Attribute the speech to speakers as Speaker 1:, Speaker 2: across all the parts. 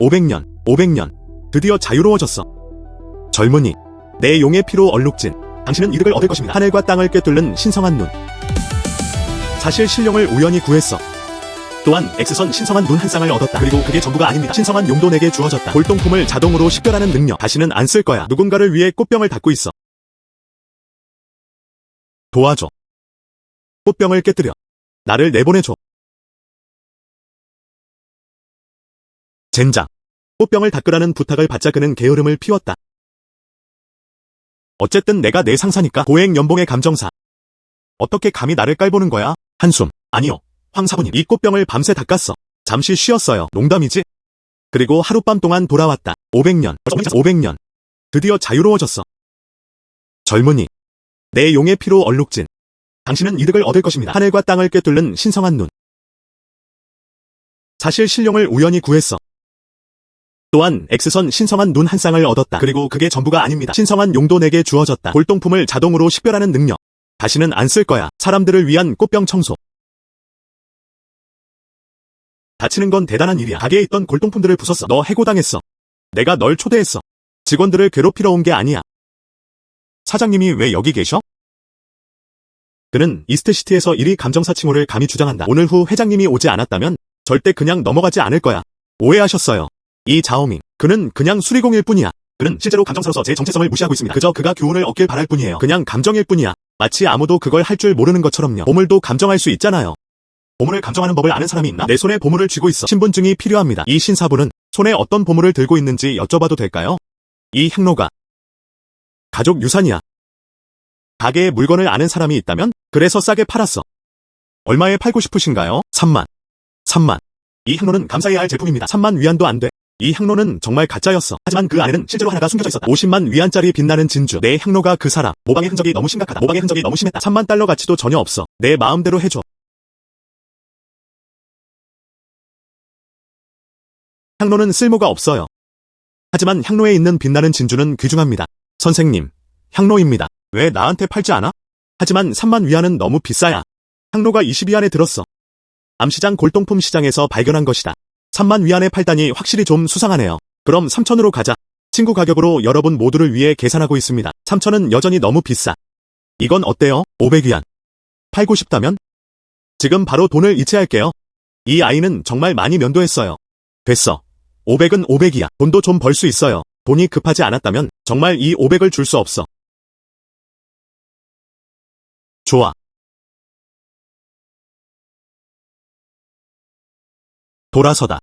Speaker 1: 500년. 드디어 자유로워졌어. 젊은이, 내 용의 피로 얼룩진 당신은 이득을 얻을 것입니다. 하늘과 땅을 꿰뚫는 신성한 눈. 사실 신령을 우연히 구했어. 또한 X선 신성한 눈 한 쌍을 얻었다. 그리고 그게 전부가 아닙니다. 신성한 용도 내게 주어졌다. 골동품을 자동으로 식별하는 능력. 다시는 안 쓸 거야. 누군가를 위해 꽃병을 닫고 있어. 도와줘. 꽃병을 깨뜨려. 나를 내보내줘. 젠장. 꽃병을 닦으라는 부탁을 받자 그는 게으름을 피웠다. 어쨌든 내가 내 상사니까. 고액 연봉의 감정사. 어떻게 감히 나를 깔보는 거야? 한숨. 아니요. 황사부님, 이 꽃병을 밤새 닦았어. 잠시 쉬었어요. 농담이지? 그리고 하룻밤 동안 돌아왔다. 500년. 드디어 자유로워졌어. 젊은이, 내 용의 피로 얼룩진 당신은 이득을 얻을 것입니다. 하늘과 땅을 꿰뚫는 신성한 눈. 사실 신령을 우연히 구했어. 또한 X선 신성한 눈 한 쌍을 얻었다. 그리고 그게 전부가 아닙니다. 신성한 용도 내게 주어졌다. 골동품을 자동으로 식별하는 능력. 다시는 안 쓸 거야. 사람들을 위한 꽃병 청소. 다치는 건 대단한 일이야. 가게에 있던 골동품들을 부쉈어. 너 해고당했어. 내가 널 초대했어. 직원들을 괴롭히러 온 게 아니야. 사장님이 왜 여기 계셔? 그는 이스트시티에서 1위 감정사 칭호를 감히 주장한다. 오늘 후 회장님이 오지 않았다면 절대 그냥 넘어가지 않을 거야. 오해하셨어요. 이 자오밍, 그는 그냥 수리공일 뿐이야. 그는 실제로 감정사로서 제 정체성을 무시하고 있습니다. 그저 그가 교훈을 얻길 바랄 뿐이에요. 그냥 감정일 뿐이야. 마치 아무도 그걸 할 줄 모르는 것처럼요. 보물도 감정할 수 있잖아요. 보물을 감정하는 법을 아는 사람이 있나? 내 손에 보물을 쥐고 있어. 신분증이 필요합니다. 이 신사부는 손에 어떤 보물을 들고 있는지 여쭤봐도 될까요? 이 향로가 가족 유산이야. 가게에 물건을 아는 사람이 있다면? 그래서 싸게 팔았어. 얼마에 팔고 싶으신가요? 3만. 이 향로는 감사해야 할 제품입니다. 3만 위안도 안 돼. 이 향로는 정말 가짜였어. 하지만 그 안에는 실제로 하나가 숨겨져 있었다. 50만 위안짜리 빛나는 진주. 내 향로가 그 사람. 모방의 흔적이 너무 심각하다. 모방의 흔적이 너무 심했다. 3만 달러 가치도 전혀 없어. 내 마음대로 해줘. 향로는 쓸모가 없어요. 하지만 향로에 있는 빛나는 진주는 귀중합니다. 선생님, 향로입니다. 왜 나한테 팔지 않아? 하지만 3만 위안은 너무 비싸야. 향로가 20위안에 들었어. 암시장 골동품 시장에서 발견한 것이다. 3만 위안에 팔다니 확실히 좀 수상하네요. 그럼 3천으로 가자. 친구 가격으로 여러분 모두를 위해 계산하고 있습니다. 3천은 여전히 너무 비싸. 이건 어때요? 500위안. 팔고 싶다면? 지금 바로 돈을 이체할게요. 이 아이는 정말 많이 면도했어요. 됐어. 500은 500이야. 돈도 좀 벌 수 있어요. 돈이 급하지 않았다면 정말 이 500을 줄 수 없어. 좋아. 돌아서다.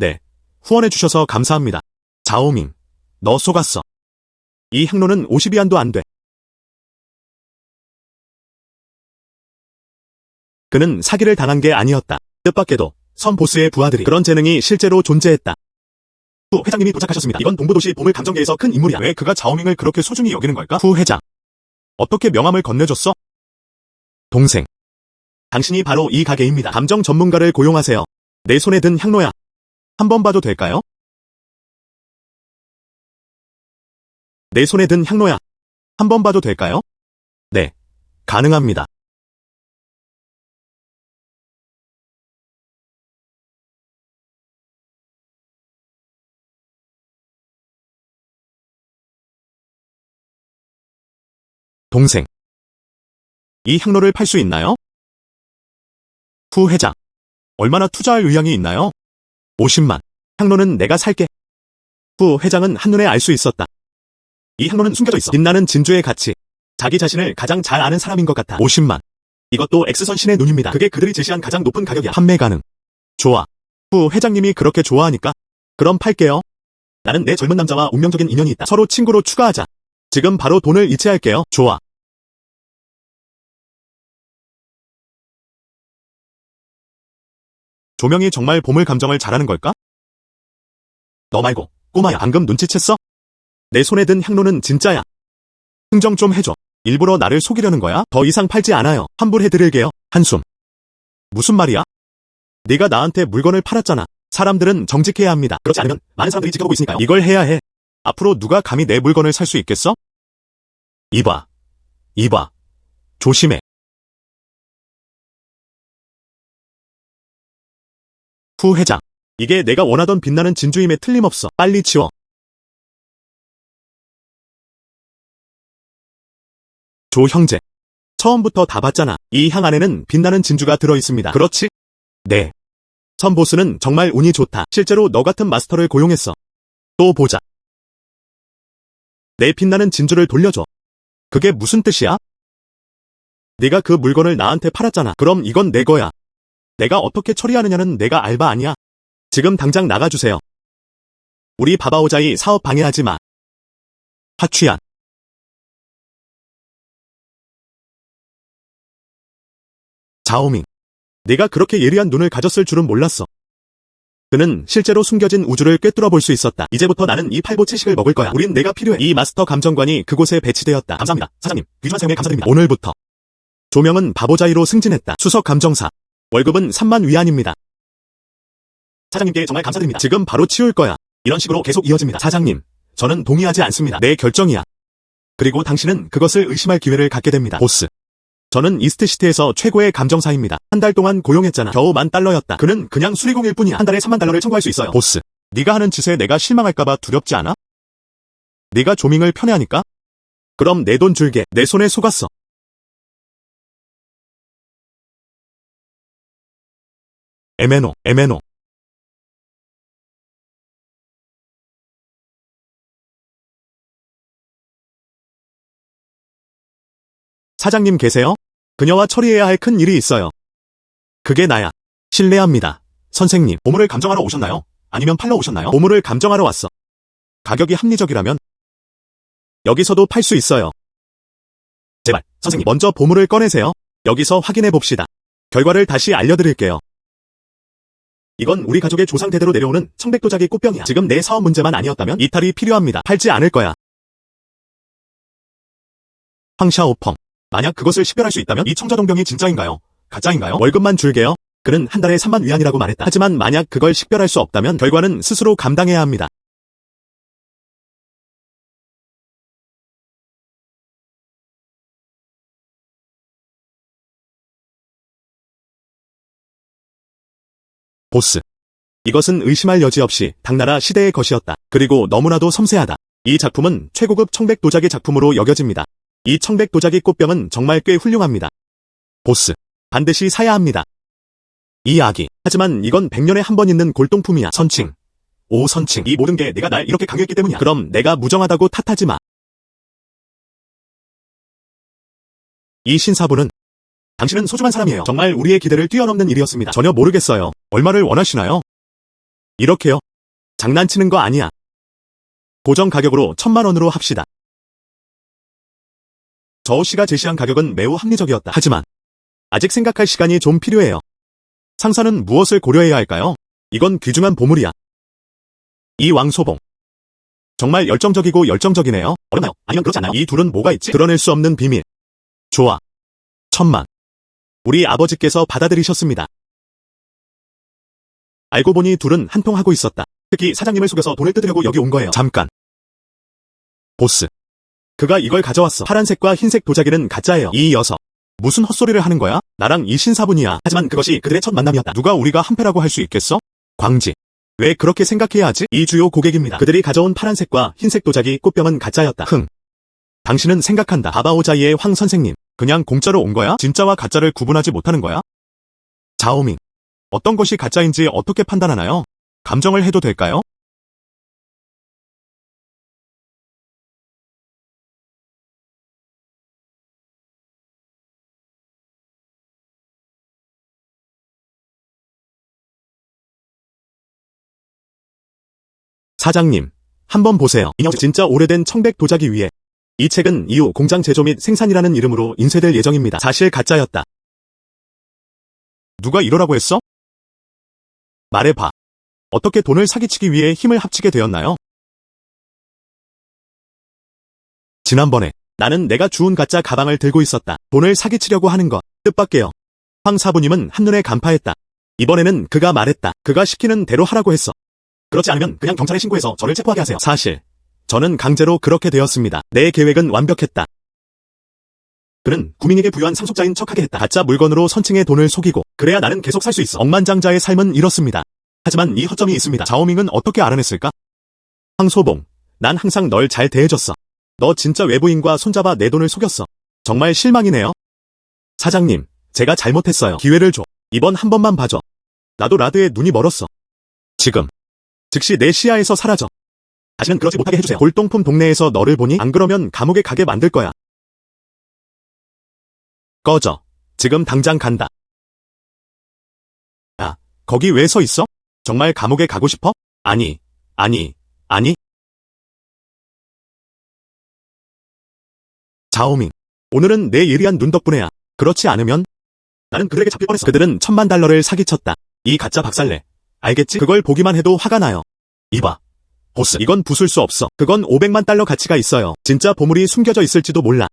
Speaker 1: 네. 후원해주셔서 감사합니다. 자오밍, 너 속았어. 이 향로는 50위안도 안 돼. 그는 사기를 당한 게 아니었다. 뜻밖에도 선 보스의 부하들이 그런 재능이 실제로 존재했다. 후 회장님이 도착하셨습니다. 이건 동부도시 보물 감정계에서 큰 인물이야. 왜 그가 자오밍을 그렇게 소중히 여기는 걸까? 후 회장, 어떻게 명함을 건네줬어? 동생, 당신이 바로 이 가게입니다. 감정 전문가를 고용하세요. 내 손에 든 향로야. 한번 봐도 될까요? 내 손에 든 향로야. 한번 봐도 될까요? 네, 가능합니다. 동생, 이 향로를 팔 수 있나요? 후 회장, 얼마나 투자할 의향이 있나요? 50만. 향로는 내가 살게. 후 회장은 한눈에 알 수 있었다. 이 향로는 숨겨져 있어. 빛나는 진주의 가치. 자기 자신을 가장 잘 아는 사람인 것 같아. 50만. 이것도 X선 신의 눈입니다. 그게 그들이 제시한 가장 높은 가격이야. 판매 가능. 좋아. 후 회장님이 그렇게 좋아하니까 그럼 팔게요. 나는 내 젊은 남자와 운명적인 인연이 있다. 서로 친구로 추가하자. 지금 바로 돈을 이체할게요. 좋아. 조명이 정말 보물 감정을 잘하는 걸까? 너 말고 꼬마야, 방금 눈치챘어? 내 손에 든 향로는 진짜야. 흥정 좀 해줘. 일부러 나를 속이려는 거야? 더 이상 팔지 않아요. 환불해드릴게요. 한숨. 무슨 말이야? 네가 나한테 물건을 팔았잖아. 사람들은 정직해야 합니다. 그렇지 않으면 많은 사람들이 지켜보고 있으니까요. 이걸 해야 해. 앞으로 누가 감히 내 물건을 살 수 있겠어? 이봐. 조심해. 후회장. 이게 내가 원하던 빛나는 진주임에 틀림없어. 빨리 치워. 조 형제. 처음부터 다 봤잖아. 이 향 안에는 빛나는 진주가 들어있습니다. 그렇지? 네. 선 보스는 정말 운이 좋다. 실제로 너 같은 마스터를 고용했어. 또 보자. 내 빛나는 진주를 돌려줘. 그게 무슨 뜻이야? 네가 그 물건을 나한테 팔았잖아. 그럼 이건 내 거야. 내가 어떻게 처리하느냐는 내가 알바 아니야. 지금 당장 나가주세요. 우리 바바오자이 사업 방해하지 마. 하취한. 자오밍. 네가 그렇게 예리한 눈을 가졌을 줄은 몰랐어. 그는 실제로 숨겨진 우주를 꿰뚫어 볼 수 있었다. 이제부터 나는 이 팔보채식을 먹을 거야. 우린 내가 필요해. 이 마스터 감정관이 그곳에 배치되었다. 감사합니다. 사장님, 귀중한 사용에 감사드립니다. 오늘부터 조명은 바보자이로 승진했다. 수석 감정사. 월급은 3만 위안입니다. 사장님께 정말 감사드립니다. 지금 바로 치울 거야. 이런 식으로 계속 이어집니다. 사장님, 저는 동의하지 않습니다. 내 결정이야. 그리고 당신은 그것을 의심할 기회를 갖게 됩니다. 보스. 저는 이스트시티에서 최고의 감정사입니다. 한 달 동안 고용했잖아. 겨우 $10,000였다. 그는 그냥 수리공일 뿐이야. 한 달에 $30,000를 청구할 수 있어요. 보스. 네가 하는 짓에 내가 실망할까봐 두렵지 않아? 네가 조밍을 편애하니까? 그럼 내 돈 줄게. 내 손에 속았어. 에메노. 사장님 계세요? 그녀와 처리해야 할 큰 일이 있어요. 그게 나야. 실례합니다. 선생님, 보물을 감정하러 오셨나요? 아니면 팔러 오셨나요? 보물을 감정하러 왔어. 가격이 합리적이라면 여기서도 팔 수 있어요. 제발, 선생님, 먼저 보물을 꺼내세요. 여기서 확인해 봅시다. 결과를 다시 알려드릴게요. 이건 우리 가족의 조상 대대로 내려오는 청백도자기 꽃병이야. 지금 내 사업 문제만 아니었다면 이탈이 필요합니다. 팔지 않을 거야. 황샤오펑. 만약 그것을 식별할 수 있다면 이 청자동병이 진짜인가요? 가짜인가요? 월급만 줄게요. 그는 한 달에 3만 위안이라고 말했다. 하지만 만약 그걸 식별할 수 없다면 결과는 스스로 감당해야 합니다. 보스. 이것은 의심할 여지 없이 당나라 시대의 것이었다. 그리고 너무나도 섬세하다. 이 작품은 최고급 청백도자기 작품으로 여겨집니다. 이 청백도자기 꽃병은 정말 꽤 훌륭합니다. 보스. 반드시 사야 합니다. 이 아기. 하지만 이건 100년에 한 번 있는 골동품이야. 선칭. 오 선칭. 이 모든 게 내가 날 이렇게 강요했기 때문이야. 그럼 내가 무정하다고 탓하지 마. 이 신사부는 당신은 소중한 사람이에요. 정말 우리의 기대를 뛰어넘는 일이었습니다. 전혀 모르겠어요. 얼마를 원하시나요? 이렇게요? 장난치는 거 아니야. 고정 가격으로 1,000,000원으로 합시다. 저우 씨가 제시한 가격은 매우 합리적이었다. 하지만 아직 생각할 시간이 좀 필요해요. 상사는 무엇을 고려해야 할까요? 이건 귀중한 보물이야. 이 왕소봉. 정말 열정적이고 열정적이네요. 어렵나요? 아니면 그렇지 않나요? 이 둘은 뭐가 있지? 드러낼 수 없는 비밀. 좋아. 1,000,000. 우리 아버지께서 받아들이셨습니다. 알고 보니 둘은 한통하고 있었다. 특히 사장님을 속여서 돈을 뜯으려고 여기 온 거예요. 잠깐. 보스. 그가 이걸 가져왔어. 파란색과 흰색 도자기는 가짜예요. 이 녀석. 무슨 헛소리를 하는 거야? 나랑 이 신사분이야. 하지만 그것이 그들의 첫 만남이었다. 누가 우리가 한패라고 할 수 있겠어? 광지. 왜 그렇게 생각해야 하지? 이 주요 고객입니다. 그들이 가져온 파란색과 흰색 도자기 꽃병은 가짜였다. 당신은 생각한다. 바바오자이의 황 선생님. 그냥 공짜로 온 거야? 진짜와 가짜를 구분하지 못하는 거야? 자오밍. 어떤 것이 가짜인지 어떻게 판단하나요? 감정을 해도 될까요? 사장님, 한번 보세요. 이 녀석 진짜 오래된 청백 도자기 위에. 이 책은 이후 공장 제조 및 생산이라는 이름으로 인쇄될 예정입니다. 사실 가짜였다. 누가 이러라고 했어? 말해봐. 어떻게 돈을 사기치기 위해 힘을 합치게 되었나요? 지난번에 나는 내가 주운 가짜 가방을 들고 있었다. 돈을 사기치려고 하는 것. 뜻밖에요. 황 사부님은 한눈에 간파했다. 이번에는 그가 말했다. 그가 시키는 대로 하라고 했어. 그렇지 않으면 그냥 경찰에 신고해서 저를 체포하게 하세요. 사실 저는 강제로 그렇게 되었습니다. 내 계획은 완벽했다. 그는 구민에게 부유한 상속자인 척하게 했다. 가짜 물건으로 선칭의 돈을 속이고 그래야 나는 계속 살 수 있어. 억만장자의 삶은 이렇습니다. 하지만 이 허점이 있습니다. 자오밍은 어떻게 알아냈을까? 황소봉, 난 항상 널 잘 대해줬어. 너 진짜 외부인과 손잡아 내 돈을 속였어. 정말 실망이네요. 사장님, 제가 잘못했어요. 기회를 줘. 이번 한 번만 봐줘. 나도 라드에 눈이 멀었어. 지금. 즉시 내 시야에서 사라져. 다시는 그러지 못하게 해주세요. 골동품 동네에서 너를 보니 안 그러면 감옥에 가게 만들 거야. 꺼져. 지금 당장 간다. 야, 거기 왜 서 있어? 정말 감옥에 가고 싶어? 아니. 자오밍. 오늘은 내 예리한 눈 덕분에야. 그렇지 않으면 나는 그들에게 잡힐 뻔했어. 그들은 $1000을 사기쳤다. 이 가짜 박살내. 알겠지? 그걸 보기만 해도 화가 나요. 이봐. 보스, 이건 부술 수 없어. 그건 $500만 가치가 있어요. 진짜 보물이 숨겨져 있을지도 몰라.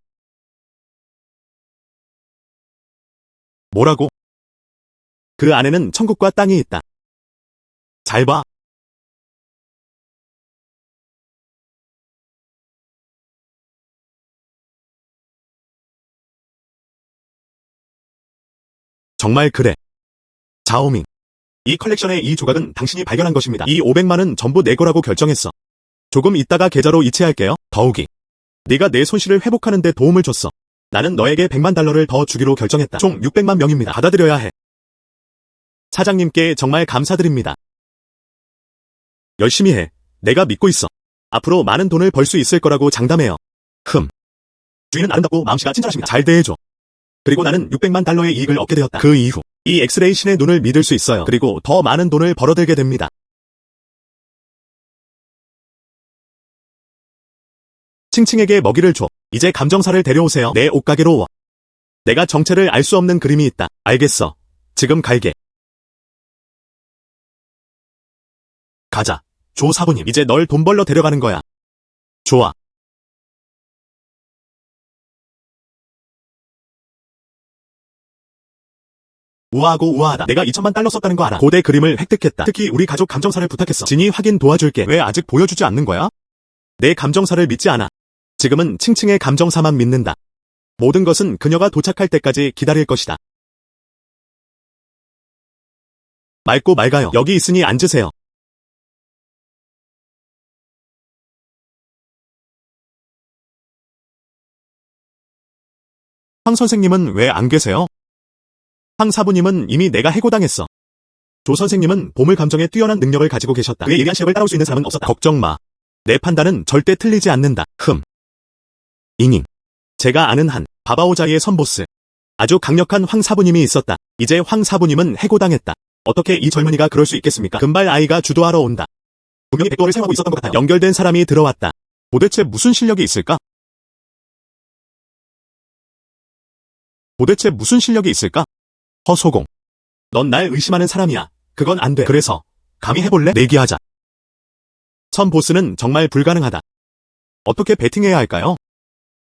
Speaker 1: 뭐라고? 그 안에는 천국과 땅이 있다. 잘 봐. 정말 그래. 자오밍. 이 컬렉션의 이 조각은 당신이 발견한 것입니다. 이 500만은 전부 내 거라고 결정했어. 조금 있다가 계좌로 이체할게요. 더욱이. 네가 내 손실을 회복하는 데 도움을 줬어. 나는 너에게 $100만 더 주기로 결정했다. 총 600만 명입니다. 받아들여야 해. 사장님께 정말 감사드립니다. 열심히 해. 내가 믿고 있어. 앞으로 많은 돈을 벌 수 있을 거라고 장담해요. 주인은 아름답고 마음씨가 친절하십니다. 잘 대해줘. 그리고 나는 $600만 이익을 얻게 되었다. 그 이후 이 엑스레이 신의 눈을 믿을 수 있어요. 그리고 더 많은 돈을 벌어들게 됩니다. 칭칭에게 먹이를 줘. 이제 감정사를 데려오세요. 내 옷가게로 와. 내가 정체를 알 수 없는 그림이 있다. 알겠어. 지금 갈게. 가자. 조 사부님, 이제 널 돈 벌러 데려가는 거야. 좋아. 우아하고 우아하다. 내가 $2000만 썼다는 거 알아. 고대 그림을 획득했다. 특히 우리 가족 감정사를 부탁했어. 진이 확인 도와줄게. 왜 아직 보여주지 않는 거야? 내 감정사를 믿지 않아. 지금은 칭칭의 감정사만 믿는다. 모든 것은 그녀가 도착할 때까지 기다릴 것이다. 맑고 맑아요. 여기 있으니 앉으세요. 황 선생님은 왜 안 계세요? 황 사부님은 이미 내가 해고당했어. 조 선생님은 보물 감정에 뛰어난 능력을 가지고 계셨다. 그의 예리한 시력을 따라올 수 있는 사람은 없었다. 걱정 마. 내 판단은 절대 틀리지 않는다. 잉잉. 제가 아는 한 바바오자이의 선보스. 아주 강력한 황 사부님이 있었다. 이제 황 사부님은 해고당했다. 어떻게 이 젊은이가 그럴 수 있겠습니까? 금발 아이가 주도하러 온다. 분명히 백도어를 사용하고 있었던 것 같아요. 연결된 사람이 들어왔다. 도대체 무슨 실력이 있을까? 허소공. 넌 날 의심하는 사람이야. 그건 안 돼. 그래서 감히 해볼래? 내기하자. 선 보스는 정말 불가능하다. 어떻게 배팅해야 할까요?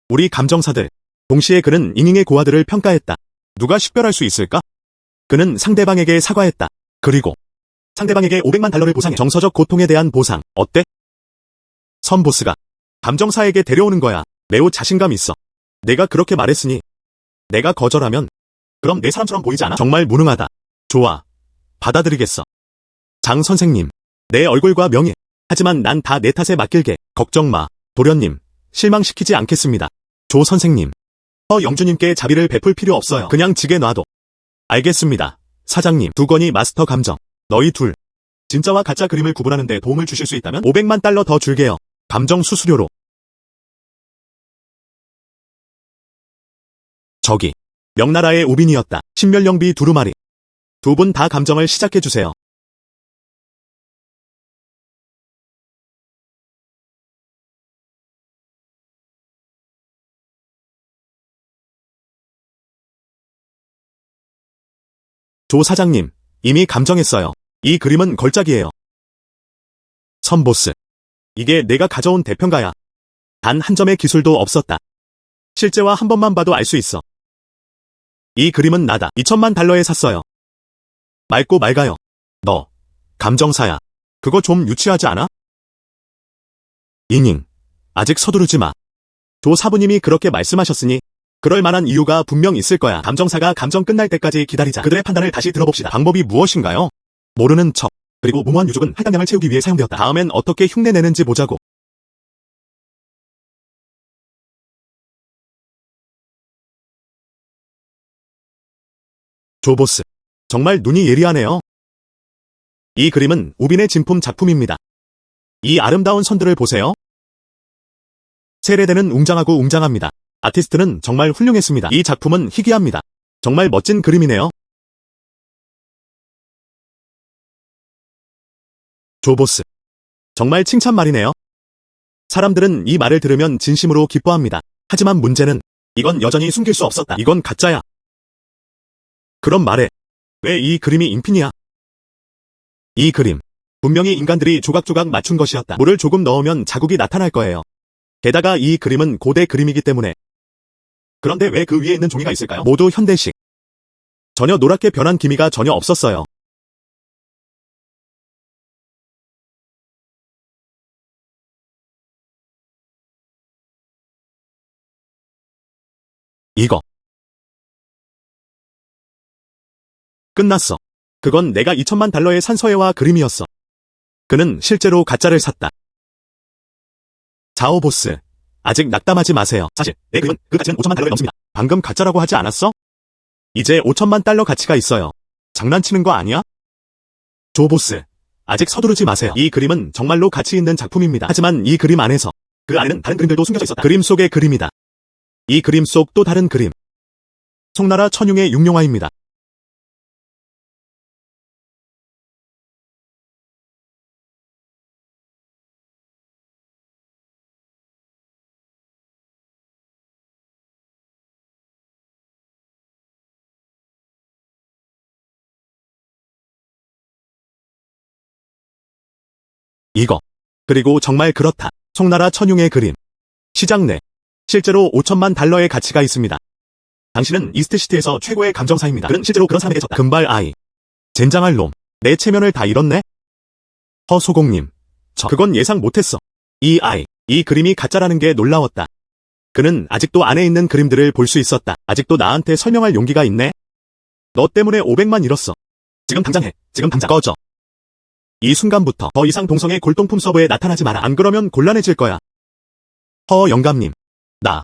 Speaker 1: 우리 감정사들. 동시에 그는 잉잉의 고아들을 평가했다. 누가 식별할 수 있을까? 그는 상대방에게 사과했다. 그리고 상대방에게 $500만 보상해. 정서적 고통에 대한 보상. 어때? 선 보스가 감정사에게 데려오는 거야. 매우 자신감 있어. 내가 그렇게 말했으니 내가 거절하면 그럼 내 사람처럼 보이지 않아? 정말 무능하다. 좋아. 받아들이겠어. 장 선생님. 내 얼굴과 명예. 하지만 난 다 내 탓에 맡길게. 걱정 마. 도련님. 실망시키지 않겠습니다. 조 선생님. 영주님께 자비를 베풀 필요 없어요. 그냥 지게 놔둬. 알겠습니다. 사장님. 두건이 마스터 감정. 너희 둘. 진짜와 가짜 그림을 구분하는 데 도움을 주실 수 있다면 $500만 더 줄게요. 감정 수수료로. 저기. 명나라의 우빈이었다. 신멸령비 두루마리. 두 분 다 감정을 시작해주세요. 조 사장님, 이미 감정했어요. 이 그림은 걸작이에요. 선보스. 이게 내가 가져온 대평가야. 단 한 점의 기술도 없었다. 실제와 한 번만 봐도 알 수 있어. 이 그림은 나다. $2000만 샀어요. 맑고 맑아요. 너, 감정사야. 그거 좀 유치하지 않아? 잉잉. 아직 서두르지 마. 조 사부님이 그렇게 말씀하셨으니 그럴 만한 이유가 분명 있을 거야. 감정사가 감정 끝날 때까지 기다리자. 그들의 판단을 다시 들어봅시다. 방법이 무엇인가요? 모르는 척. 그리고 무모한 유족은 할당량을 채우기 위해 사용되었다. 다음엔 어떻게 흉내내는지 보자고. 조 보스. 정말 눈이 예리하네요. 이 그림은 우빈의 진품 작품입니다. 이 아름다운 선들을 보세요. 세례대는 웅장하고 웅장합니다. 아티스트는 정말 훌륭했습니다. 이 작품은 희귀합니다. 정말 멋진 그림이네요. 조 보스. 정말 칭찬 말이네요. 사람들은 이 말을 들으면 진심으로 기뻐합니다. 하지만 문제는 이건 여전히 숨길 수 없었다. 이건 가짜야. 그럼 말해. 왜 이 그림이 인핀이야? 이 그림. 분명히 인간들이 조각조각 맞춘 것이었다. 물을 조금 넣으면 자국이 나타날 거예요. 게다가 이 그림은 고대 그림이기 때문에. 그런데 왜 그 위에 있는 종이가 있을까요? 모두 현대식. 전혀 노랗게 변한 기미가 전혀 없었어요. 이거. 끝났어. 그건 내가 2천만 달러의 산서해와 그림이었어. 그는 실제로 가짜를 샀다. 자오 보스. 아직 낙담하지 마세요. 사실 내 그림은 그 가치는 5천만 달러에 넘습니다. 방금 가짜라고 하지 않았어? 이제 5천만 달러 가치가 있어요. 장난치는 거 아니야? 조 보스. 아직 서두르지 마세요. 이 그림은 정말로 가치 있는 작품입니다. 하지만 이 그림 안에서 그 안에는 다른 그림들도 숨겨져 있었다. 그림 속의 그림이다. 이 그림 속 또 다른 그림. 송나라 천흉의 육룡화입니다. 이거. 그리고 정말 그렇다. 송나라 천흉의 그림. 시장 내. 실제로 5천만 달러의 가치가 있습니다. 당신은 이스트시티에서 최고의 감정사입니다. 그는 실제로 그런 사람에게 졌다. 금발 아이. 젠장할 놈. 내 체면을 다 잃었네? 허소공님. 그건 예상 못했어. 이 아이. 이 그림이 가짜라는 게 놀라웠다. 그는 아직도 안에 있는 그림들을 볼 수 있었다. 아직도 나한테 설명할 용기가 있네? 너 때문에 500만 잃었어. 지금 당장 해. 지금 당장 꺼져. 이 순간부터 더 이상 동성애 골동품 서버에 나타나지 마라. 안 그러면 곤란해질 거야. 영감님. 나.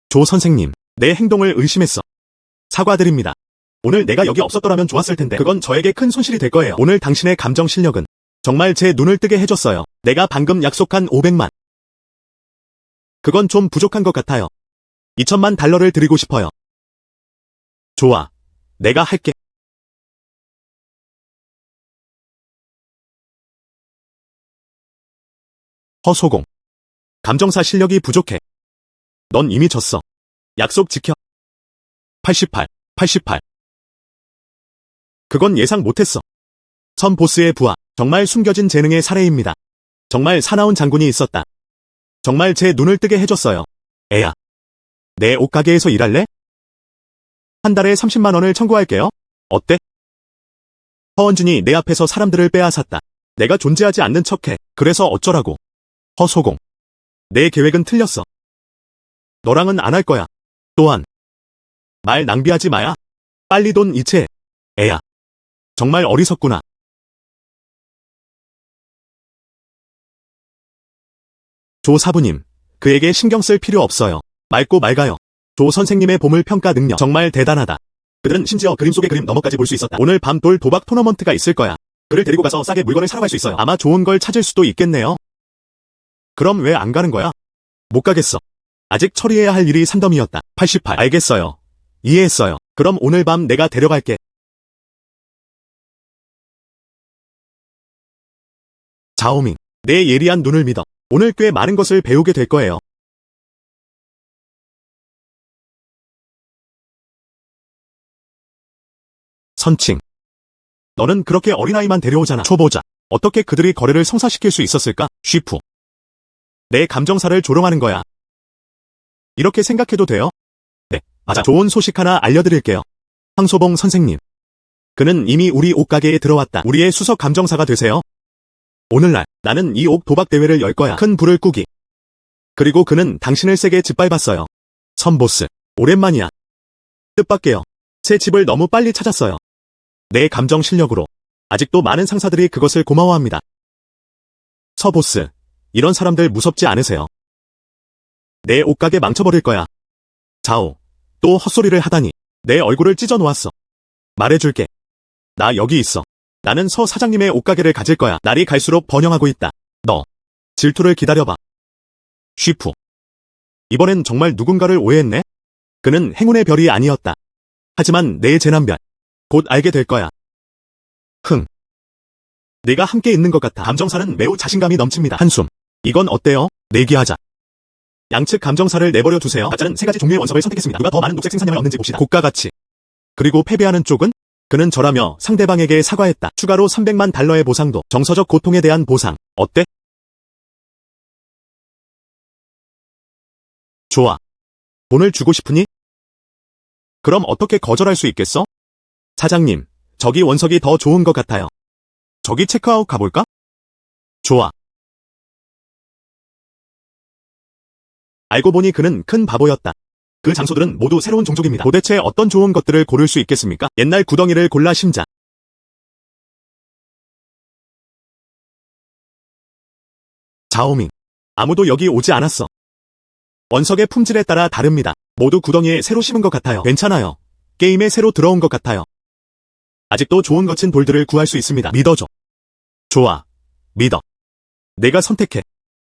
Speaker 1: 조 선생님. 내 행동을 의심했어. 사과드립니다. 오늘 내가 여기 없었더라면 좋았을 텐데 그건 저에게 큰 손실이 될 거예요. 오늘 당신의 감정 실력은 정말 제 눈을 뜨게 해줬어요. 내가 방금 약속한 500만. 그건 좀 부족한 것 같아요. 2천만 달러를 드리고 싶어요. 좋아. 내가 할게. 허소공. 감정사 실력이 부족해. 넌 이미 졌어. 약속 지켜. 88. 그건 예상 못했어. 선 보스의 부하. 정말 숨겨진 재능의 사례입니다. 정말 사나운 장군이 있었다. 정말 제 눈을 뜨게 해줬어요. 애야. 내 옷가게에서 일할래? 한 달에 30만 원을 청구할게요. 어때? 허원준이 내 앞에서 사람들을 빼앗았다. 내가 존재하지 않는 척해. 그래서 어쩌라고. 허소공. 내 계획은 틀렸어. 너랑은 안 할 거야. 또한 말 낭비하지 마야. 빨리 돈 이체해. 애야. 정말 어리석구나. 조 사부님. 그에게 신경 쓸 필요 없어요. 맑고 맑아요. 조 선생님의 보물 평가 능력 정말 대단하다. 그들은 심지어 그림 속의 그림 너머까지 볼 수 있었다. 오늘 밤 돌 도박 토너먼트가 있을 거야. 그를 데리고 가서 싸게 물건을 사러 갈 수 있어요. 아마 좋은 걸 찾을 수도 있겠네요. 그럼 왜 안 가는 거야? 못 가겠어. 아직 처리해야 할 일이 산더미였다. 88. 알겠어요. 이해했어요. 그럼 오늘 밤 내가 데려갈게. 자오밍. 내 예리한 눈을 믿어. 오늘 꽤 많은 것을 배우게 될 거예요. 선칭. 너는 그렇게 어린아이만 데려오잖아. 초보자. 어떻게 그들이 거래를 성사시킬 수 있었을까? 쉬프. 내 감정사를 조롱하는 거야. 이렇게 생각해도 돼요? 네, 맞아. 좋은 소식 하나 알려드릴게요. 황소봉 선생님. 그는 이미 우리 옷가게에 들어왔다. 우리의 수석 감정사가 되세요. 오늘날 나는 이 옷 도박 대회를 열 거야. 큰 불을 끄기. 그리고 그는 당신을 세게 짓밟았어요. 선보스. 오랜만이야. 뜻밖에요. 새 집을 너무 빨리 찾았어요. 내 감정 실력으로. 아직도 많은 상사들이 그것을 고마워합니다. 서 보스, 이런 사람들 무섭지 않으세요? 내 옷가게 망쳐버릴 거야. 자오, 또 헛소리를 하다니. 내 얼굴을 찢어 놓았어. 말해줄게. 나 여기 있어. 나는 서 사장님의 옷가게를 가질 거야. 날이 갈수록 번영하고 있다. 너, 질투를 기다려봐. 쉬프. 이번엔 정말 누군가를 오해했네? 그는 행운의 별이 아니었다. 하지만 내 재난별. 곧 알게 될 거야. 흥. 네가 함께 있는 것 같아. 감정사는 매우 자신감이 넘칩니다. 한숨. 이건 어때요? 내기하자. 양측 감정사를 내버려 두세요. 가짜는 3가지 종류의 원석을 선택했습니다. 누가 더 많은 녹색 생산량을 얻는지 봅시다. 고가 가치. 그리고 패배하는 쪽은? 그는 절하며 상대방에게 사과했다. 추가로 300만 달러의 보상도. 정서적 고통에 대한 보상. 어때? 좋아. 돈을 주고 싶으니? 그럼 어떻게 거절할 수 있겠어? 사장님, 저기 원석이 더 좋은 것 같아요. 저기 체크아웃 가볼까? 좋아. 알고 보니 그는 큰 바보였다. 그 장소들은 모두 새로운 종족입니다. 도대체 어떤 좋은 것들을 고를 수 있겠습니까? 옛날 구덩이를 골라 심자. 자오밍. 아무도 여기 오지 않았어. 원석의 품질에 따라 다릅니다. 모두 구덩이에 새로 심은 것 같아요. 괜찮아요. 게임에 새로 들어온 것 같아요. 아직도 좋은 거친 돌들을 구할 수 있습니다. 믿어줘. 좋아. 믿어. 내가 선택해.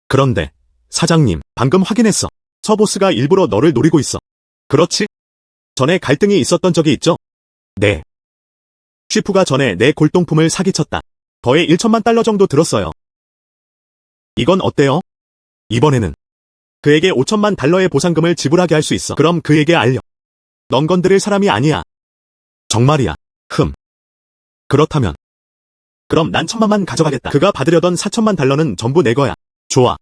Speaker 1: 그런데 사장님, 방금 확인했어. 서보스가 일부러 너를 노리고 있어. 그렇지? 전에 갈등이 있었던 적이 있죠? 네. 쉬프가 전에 내 골동품을 사기쳤다. 거의 1천만 달러 정도 들었어요. 이건 어때요? 이번에는 그에게 5천만 달러의 보상금을 지불하게 할 수 있어. 그럼 그에게 알려. 넌 건드릴 사람이 아니야. 정말이야. 그렇다면. 그럼 난 1천만만 가져가겠다. 그가 받으려던 4천만 달러는 전부 내 거야. 좋아.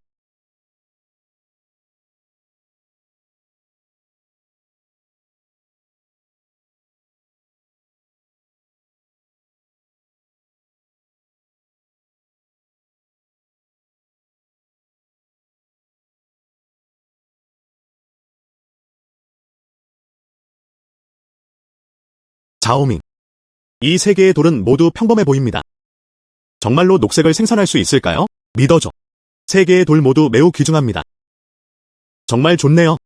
Speaker 1: 자오밍. 이 세 개의 돌은 모두 평범해 보입니다. 정말로 녹색을 생산할 수 있을까요? 믿어줘. 세 개의 돌 모두 매우 귀중합니다. 정말 좋네요.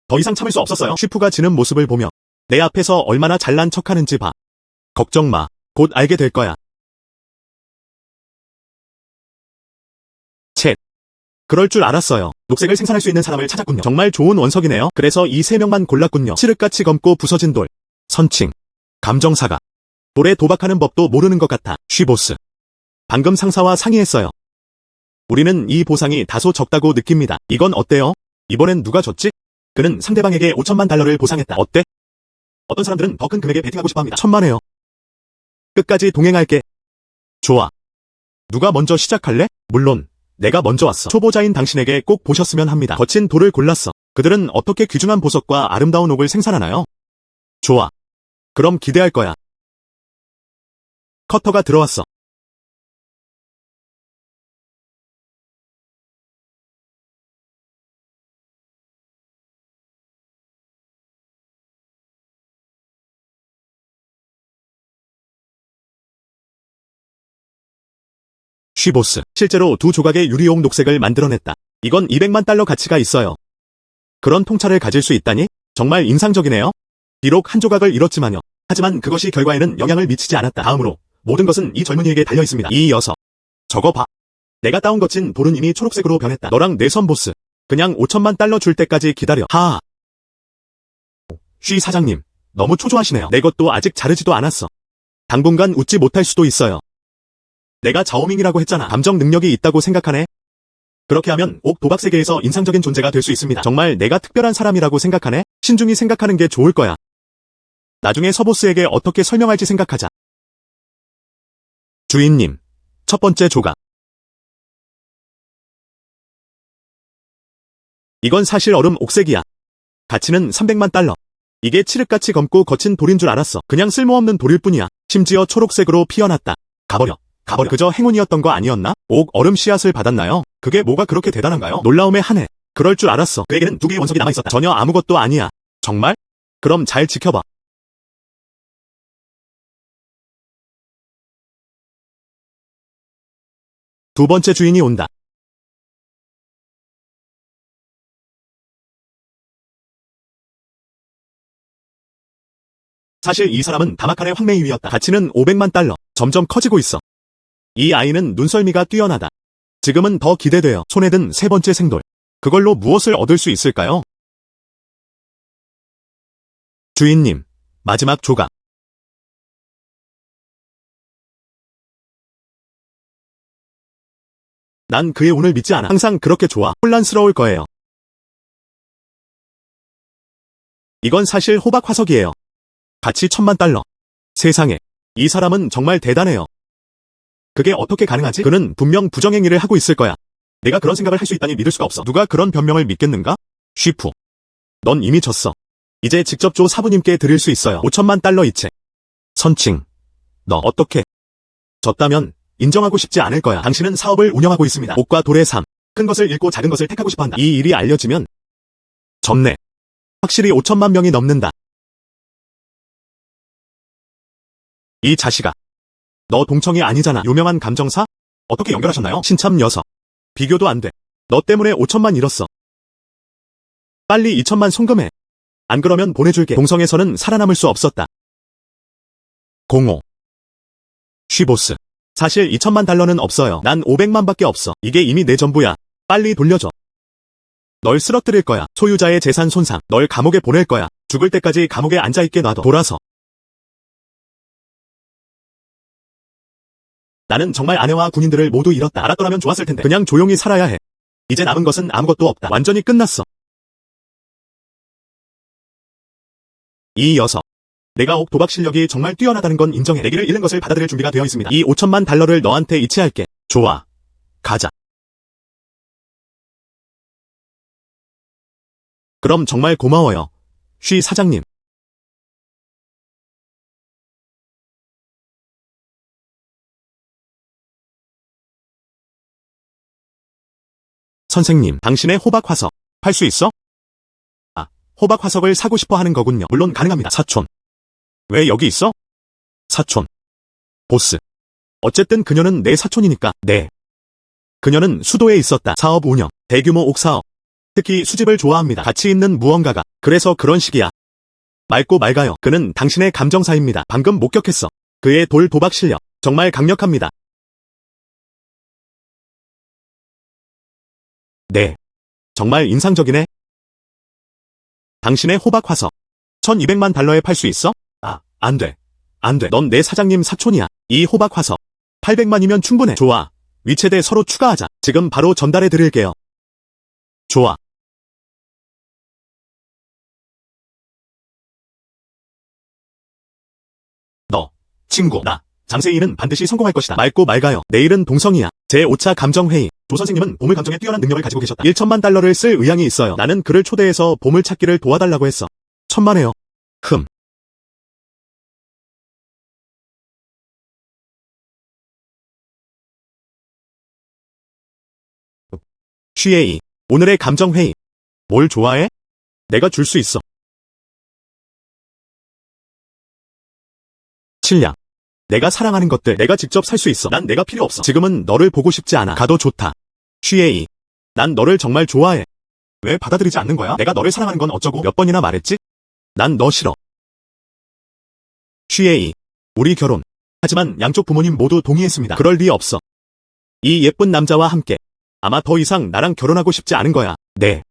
Speaker 1: 더 이상 참을 수 없었어요. 쉬프가 지는 모습을 보며 내 앞에서 얼마나 잘난 척하는지 봐. 걱정 마. 곧 알게 될 거야. 쳇. 그럴 줄 알았어요. 녹색을 생산할 수 있는 사람을 찾았군요. 정말 좋은 원석이네요. 그래서 이 3명만 골랐군요. 칠흑같이 검고 부서진 돌. 선칭. 감정사가. 돌에 도박하는 법도 모르는 것 같아. 쉬보스. 방금 상사와 상의했어요. 우리는 이 보상이 다소 적다고 느낍니다. 이건 어때요? 이번엔 누가 졌지? 그는 상대방에게 5천만 달러를 보상했다. 어때? 어떤 사람들은 더 큰 금액에 베팅하고 싶어합니다. 천만에요. 끝까지 동행할게. 좋아. 누가 먼저 시작할래? 물론 내가 먼저 왔어. 초보자인 당신에게 꼭 보셨으면 합니다. 거친 돌을 골랐어. 그들은 어떻게 귀중한 보석과 아름다운 옥을 생산하나요? 좋아. 그럼 기대할 거야. 커터가 들어왔어. 쉬보스. 실제로 2조각의 유리용 녹색을 만들어냈다. 이건 200만 달러 가치가 있어요. 그런 통찰을 가질 수 있다니? 정말 인상적이네요. 비록 한 조각을 잃었지만요. 하지만 그것이 결과에는 영향을 미치지 않았다. 다음으로 모든 것은 이 젊은이에게 달려 있습니다. 이 녀석. 저거 봐. 내가 따온 거친 돌은 이미 초록색으로 변했다. 너랑 내 선 보스. 그냥 5천만 달러 줄 때까지 기다려. 하하. 쉬 사장님. 너무 초조하시네요. 내 것도 아직 자르지도 않았어. 당분간 웃지 못할 수도 있어요. 내가 자오밍이라고 했잖아. 감정 능력이 있다고 생각하네. 그렇게 하면 옥 도박 세계에서 인상적인 존재가 될 수 있습니다. 정말 내가 특별한 사람이라고 생각하네? 신중히 생각하는 게 좋을 거야. 나중에 서보스에게 어떻게 설명할지 생각하자. 주인님, 첫 번째 조각. 이건 사실 얼음 옥색이야. 가치는 300만 달러. 이게 칠흑같이 검고 거친 돌인 줄 알았어. 그냥 쓸모없는 돌일 뿐이야. 심지어 초록색으로 피어났다. 가버려. 그저 행운이었던 거 아니었나? 옥 얼음 씨앗을 받았나요? 그게 뭐가 그렇게 대단한가요? 놀라움에 한해. 그럴 줄 알았어. 그에게는 2개의 원석이 남아있었다. 전혀 아무것도 아니야. 정말? 그럼 잘 지켜봐. 두 번째 주인이 온다. 사실 이 사람은 다마칸의 황매이위였다. 가치는 500만 달러. 점점 커지고 있어. 이 아이는 눈썰미가 뛰어나다. 지금은 더 기대돼요. 손에 든 세 번째 생돌. 그걸로 무엇을 얻을 수 있을까요? 주인님, 마지막 조각. 난 그의 운을 믿지 않아. 항상 그렇게 좋아. 혼란스러울 거예요. 이건 사실 호박 화석이에요. 가치 1000만 달러. 세상에. 이 사람은 정말 대단해요. 그게 어떻게 가능하지? 그는 분명 부정행위를 하고 있을 거야. 내가 그런 생각을 할 수 있다니 믿을 수가 없어. 누가 그런 변명을 믿겠는가? 쉬프. 넌 이미 졌어. 이제 직접 조 사부님께 드릴 수 있어요. 5천만 달러 이체. 선칭. 너 어떻게? 졌다면 인정하고 싶지 않을 거야. 당신은 사업을 운영하고 있습니다. 옥과 돌의 삶. 큰 것을 잃고 작은 것을 택하고 싶어 한다. 이 일이 알려지면 졌네. 확실히 5천만 명이 넘는다. 이 자식아. 너 동청이 아니잖아. 유명한 감정사? 어떻게 연결하셨나요? 신참 녀석. 비교도 안 돼. 너 때문에 5천만 잃었어. 빨리 2천만 송금해. 안 그러면 보내줄게. 동성에서는 살아남을 수 없었다. 05. 쉬보스. 사실 2천만 달러는 없어요. 난 500만밖에 없어. 이게 이미 내 전부야. 빨리 돌려줘. 널 쓰러뜨릴 거야. 소유자의 재산 손상. 널 감옥에 보낼 거야. 죽을 때까지 감옥에 앉아있게 놔둬. 돌아서. 나는 정말 아내와 군인들을 모두 잃었다. 알았더라면 좋았을 텐데. 그냥 조용히 살아야 해. 이제 남은 것은 아무것도 없다. 완전히 끝났어. 이 녀석. 내가 옥 도박 실력이 정말 뛰어나다는 건 인정해. 내기를 잃는 것을 받아들일 준비가 되어 있습니다. 이 5천만 달러를 너한테 이체할게. 좋아. 가자. 그럼 정말 고마워요. 쉬 사장님. 선생님, 당신의 호박 화석 팔 수 있어? 아, 호박 화석을 사고 싶어 하는 거군요. 물론 가능합니다. 사촌. 왜 여기 있어? 사촌. 보스. 어쨌든 그녀는 내 사촌이니까. 네. 그녀는 수도에 있었다. 사업 운영, 대규모 옥사업. 특히 수집을 좋아합니다. 가치 있는 무언가가. 그래서 그런 식이야. 맑고 맑아요. 그는 당신의 감정사입니다. 방금 목격했어. 그의 돌 도박 실력. 정말 강력합니다. 네. 정말 인상적이네. 당신의 호박 화석. 1200만 달러에 팔 수 있어? 아, 안 돼. 안 돼. 넌 내 사장님 사촌이야. 이 호박 화석. 800만이면 충분해. 좋아. 위챗에 서로 추가하자. 지금 바로 전달해 드릴게요. 좋아. 너, 친구, 나. 장세희는 반드시 성공할 것이다. 맑고 맑아요. 내일은 동성이야. 제5차 감정회의. 조 선생님은 보물 감정에 뛰어난 능력을 가지고 계셨다. 1천만 달러를 쓸 의향이 있어요. 나는 그를 초대해서 보물 찾기를 도와달라고 했어. 천만에요. 쉬에이. 오늘의 감정회의. 뭘 좋아해? 내가 줄 수 있어. 칠량. 내가 사랑하는 것들 내가 직접 살 수 있어. 난 내가 필요 없어. 지금은 너를 보고 싶지 않아. 가도 좋다. 쉬에이. 난 너를 정말 좋아해. 왜 받아들이지 않는 거야? 내가 너를 사랑하는 건 어쩌고 몇 번이나 말했지? 난 너 싫어. 쉬에이. 우리 결혼. 하지만 양쪽 부모님 모두 동의했습니다. 그럴 리 없어. 이 예쁜 남자와 함께. 아마 더 이상 나랑 결혼하고 싶지 않은 거야. 네.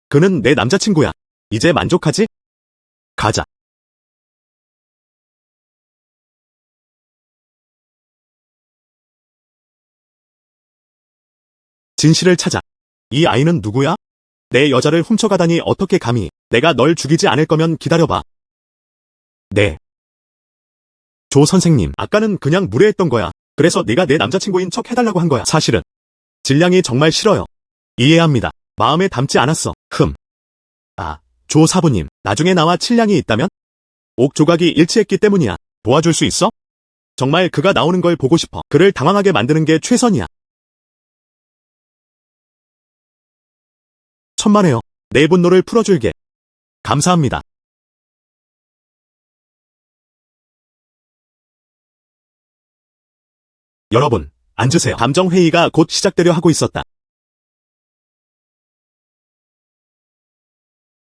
Speaker 1: 그는 내 남자친구야. 이제 만족하지? 가자. 진실을 찾아. 이 아이는 누구야? 내 여자를 훔쳐가다니 어떻게 감히. 내가 널 죽이지 않을 거면 기다려봐. 네. 조 선생님, 아까는 그냥 무례했던 거야. 그래서 네가 내 남자친구인 척 해달라고 한 거야. 사실은 질량이 정말 싫어요. 이해합니다. 마음에 담지 않았어. 아, 조 사부님, 나중에 나와 칠량이 있다면? 옥 조각이 일치했기 때문이야. 도와줄 수 있어? 정말 그가 나오는 걸 보고 싶어. 그를 당황하게 만드는 게 최선이야. 천만에요. 내 분노를 풀어줄게. 감사합니다. 여러분, 앉으세요. 감정회의가 곧 시작되려 하고 있었다.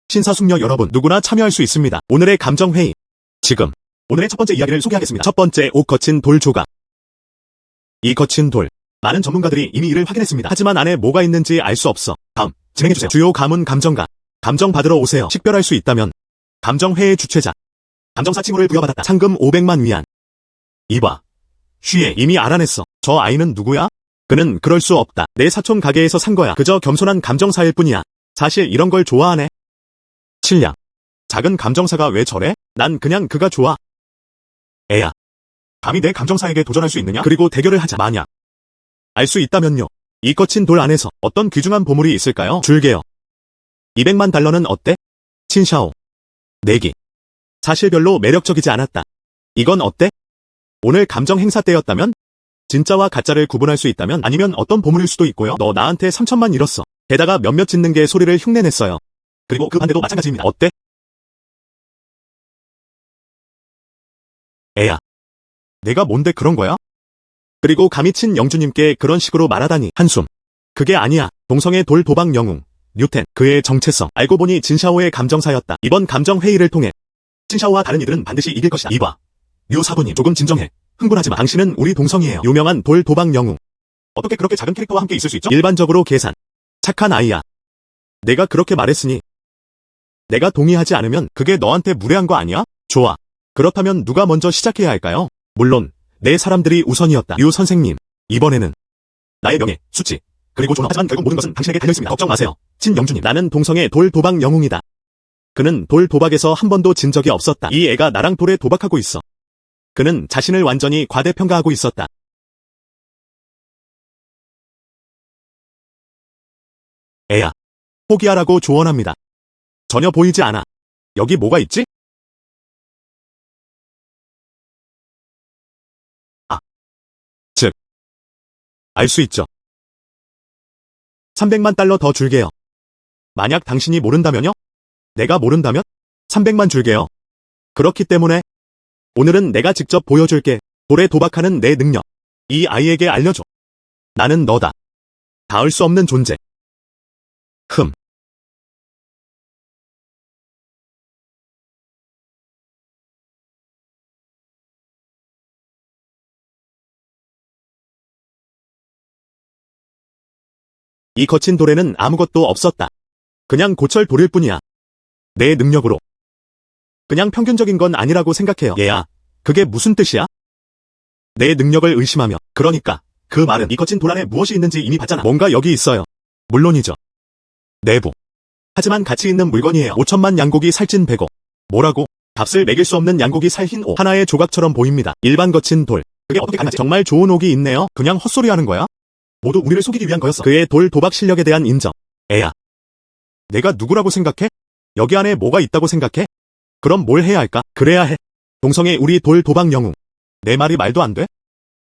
Speaker 1: 신사숙녀 여러분, 누구나 참여할 수 있습니다. 오늘의 감정회의. 지금 오늘의 첫 번째 이야기를 소개하겠습니다. 첫 번째, 옷 거친 돌 조각. 이 거친 돌. 많은 전문가들이 이미 이를 확인했습니다. 하지만 안에 뭐가 있는지 알 수 없어. 다음, 진행해주세요. 주요 가문 감정가. 감정 받으러 오세요. 식별할 수 있다면. 감정회의 주최자. 감정사 칭호를 부여받았다. 상금 500만 위안. 이봐. 쉬에 이미 알아냈어. 저 아이는 누구야? 그는 그럴 수 없다. 내 사촌 가게에서 산 거야. 그저 겸손한 감정사일 뿐이야. 사실 이런 걸 좋아하네. 칠량. 작은 감정사가 왜 저래? 난 그냥 그가 좋아. 애야. 감히 내 감정사에게 도전할 수 있느냐? 그리고 대결을 하자. 만약 알 수 있다면요. 이 거친 돌 안에서 어떤 귀중한 보물이 있을까요? 줄게요. 200만 달러는 어때? 친샤오. 내기. 사실 별로 매력적이지 않았다. 이건 어때? 오늘 감정 행사 때였다면? 진짜와 가짜를 구분할 수 있다면? 아니면 어떤 보물일 수도 있고요. 너 나한테 3천만 잃었어. 게다가 몇몇 짓는 게 소리를 흉내냈어요. 그리고 그 반대도 마찬가지입니다. 어때? 애야. 내가 뭔데 그런 거야? 그리고 감히 친 영주님께 그런 식으로 말하다니. 한숨. 그게 아니야. 동성애 돌 도박 영웅. 뉴텐. 그의 정체성. 알고 보니 진샤오의 감정사였다. 이번 감정회의를 통해 진샤오와 다른 이들은 반드시 이길 것이다. 이봐. 류 사부님, 조금 진정해. 흥분하지 마. 당신은 우리 동성이에요. 유명한 돌 도박 영웅. 어떻게 그렇게 작은 캐릭터와 함께 있을 수 있죠? 일반적으로 계산. 착한 아이야. 내가 그렇게 말했으니 내가 동의하지 않으면 그게 너한테 무례한 거 아니야? 좋아. 그렇다면 누가 먼저 시작해야 할까요? 물론 내 사람들이 우선이었다. 류 선생님, 이번에는 나의 명예, 수치, 그리고 존엄. 하지만 결국 모든 것은 당신에게 달려있습니다. 걱정 마세요. 친영주님, 나는 동성애 돌 도박 영웅이다. 그는 돌 도박에서 한 번도 진 적이 없었다. 이 애가 나랑 돌에 도박하고 있어. 그는 자신을 완전히 과대평가하고 있었다. 애야, 포기하라고 조언합니다. 전혀 보이지 않아. 여기 뭐가 있지? 즉, 알 수 있죠. 300만 달러 더 줄게요. 만약 당신이 모른다면요? 내가 모른다면? 300만 줄게요. 그렇기 때문에 오늘은 내가 직접 보여줄게. 돌에 도박하는 내 능력. 이 아이에게 알려줘. 나는 너다. 닿을 수 없는 존재. 흠. 이 거친 돌에는 아무것도 없었다. 그냥 고철 돌일 뿐이야. 내 능력으로. 그냥 평균적인 건 아니라고 생각해요. 얘야, 그게 무슨 뜻이야? 내 능력을 의심하며. 그러니까 그 말은 이 거친 돌 안에 무엇이 있는지 이미 봤잖아. 뭔가 여기 있어요. 물론이죠. 내부. 하지만 가치 있는 물건이에요. 5천만 양고기 살찐 베고. 뭐라고? 값을 매길 수 없는 양고기 살 흰 옷. 하나의 조각처럼 보입니다. 일반 거친 돌. 그게 어떻게 가능하지? 정말 좋은 옥이 있네요. 그냥 헛소리하는 거야? 모두 우리를 속이기 위한 거였어. 그의 돌 도박 실력에 대한 인정. 애야. 내가 누구라고 생각해? 여기 안에 뭐가 있다고 생각해? 그럼 뭘 해야 할까? 그래야 해. 동성애 우리 돌 도박 영웅. 내 말이 말도 안 돼?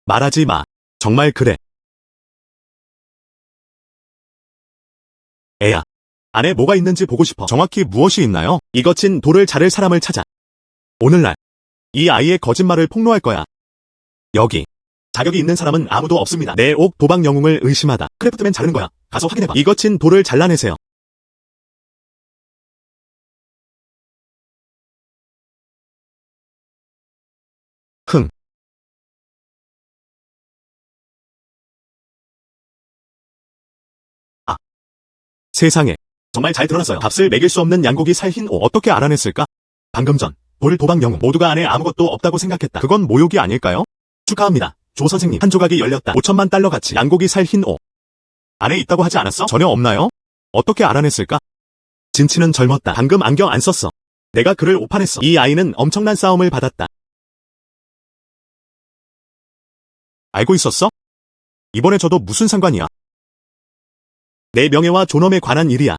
Speaker 1: 말하지 마. 정말 그래. 애야. 안에 뭐가 있는지 보고 싶어. 정확히 무엇이 있나요? 이 거친 돌을 자를 사람을 찾아. 오늘날 이 아이의 거짓말을 폭로할 거야. 여기. 자격이 있는 사람은 아무도 없습니다. 내 옥 도박 영웅을 의심하다. 크래프트맨 자르는 거야. 가서 확인해봐. 이 거친 돌을 잘라내세요. 흥. 아. 세상에. 정말 잘 드러났어요. 값을 매길 수 없는 양고기 살 흰 옷. 어떻게 알아냈을까? 방금 전 돌 도박 영웅 모두가 안에 아무것도 없다고 생각했다. 그건 모욕이 아닐까요? 축하합니다. 조 선생님. 한 조각이 열렸다. 5천만 달러 가치 양고기 살 흰 옷. 안에 있다고 하지 않았어? 전혀 없나요? 어떻게 알아냈을까? 진치는 젊었다. 방금 안경 안 썼어. 내가 그를 오판했어. 이 아이는 엄청난 싸움을 받았다. 알고 있었어? 이번에 저도 무슨 상관이야? 내 명예와 존엄에 관한 일이야.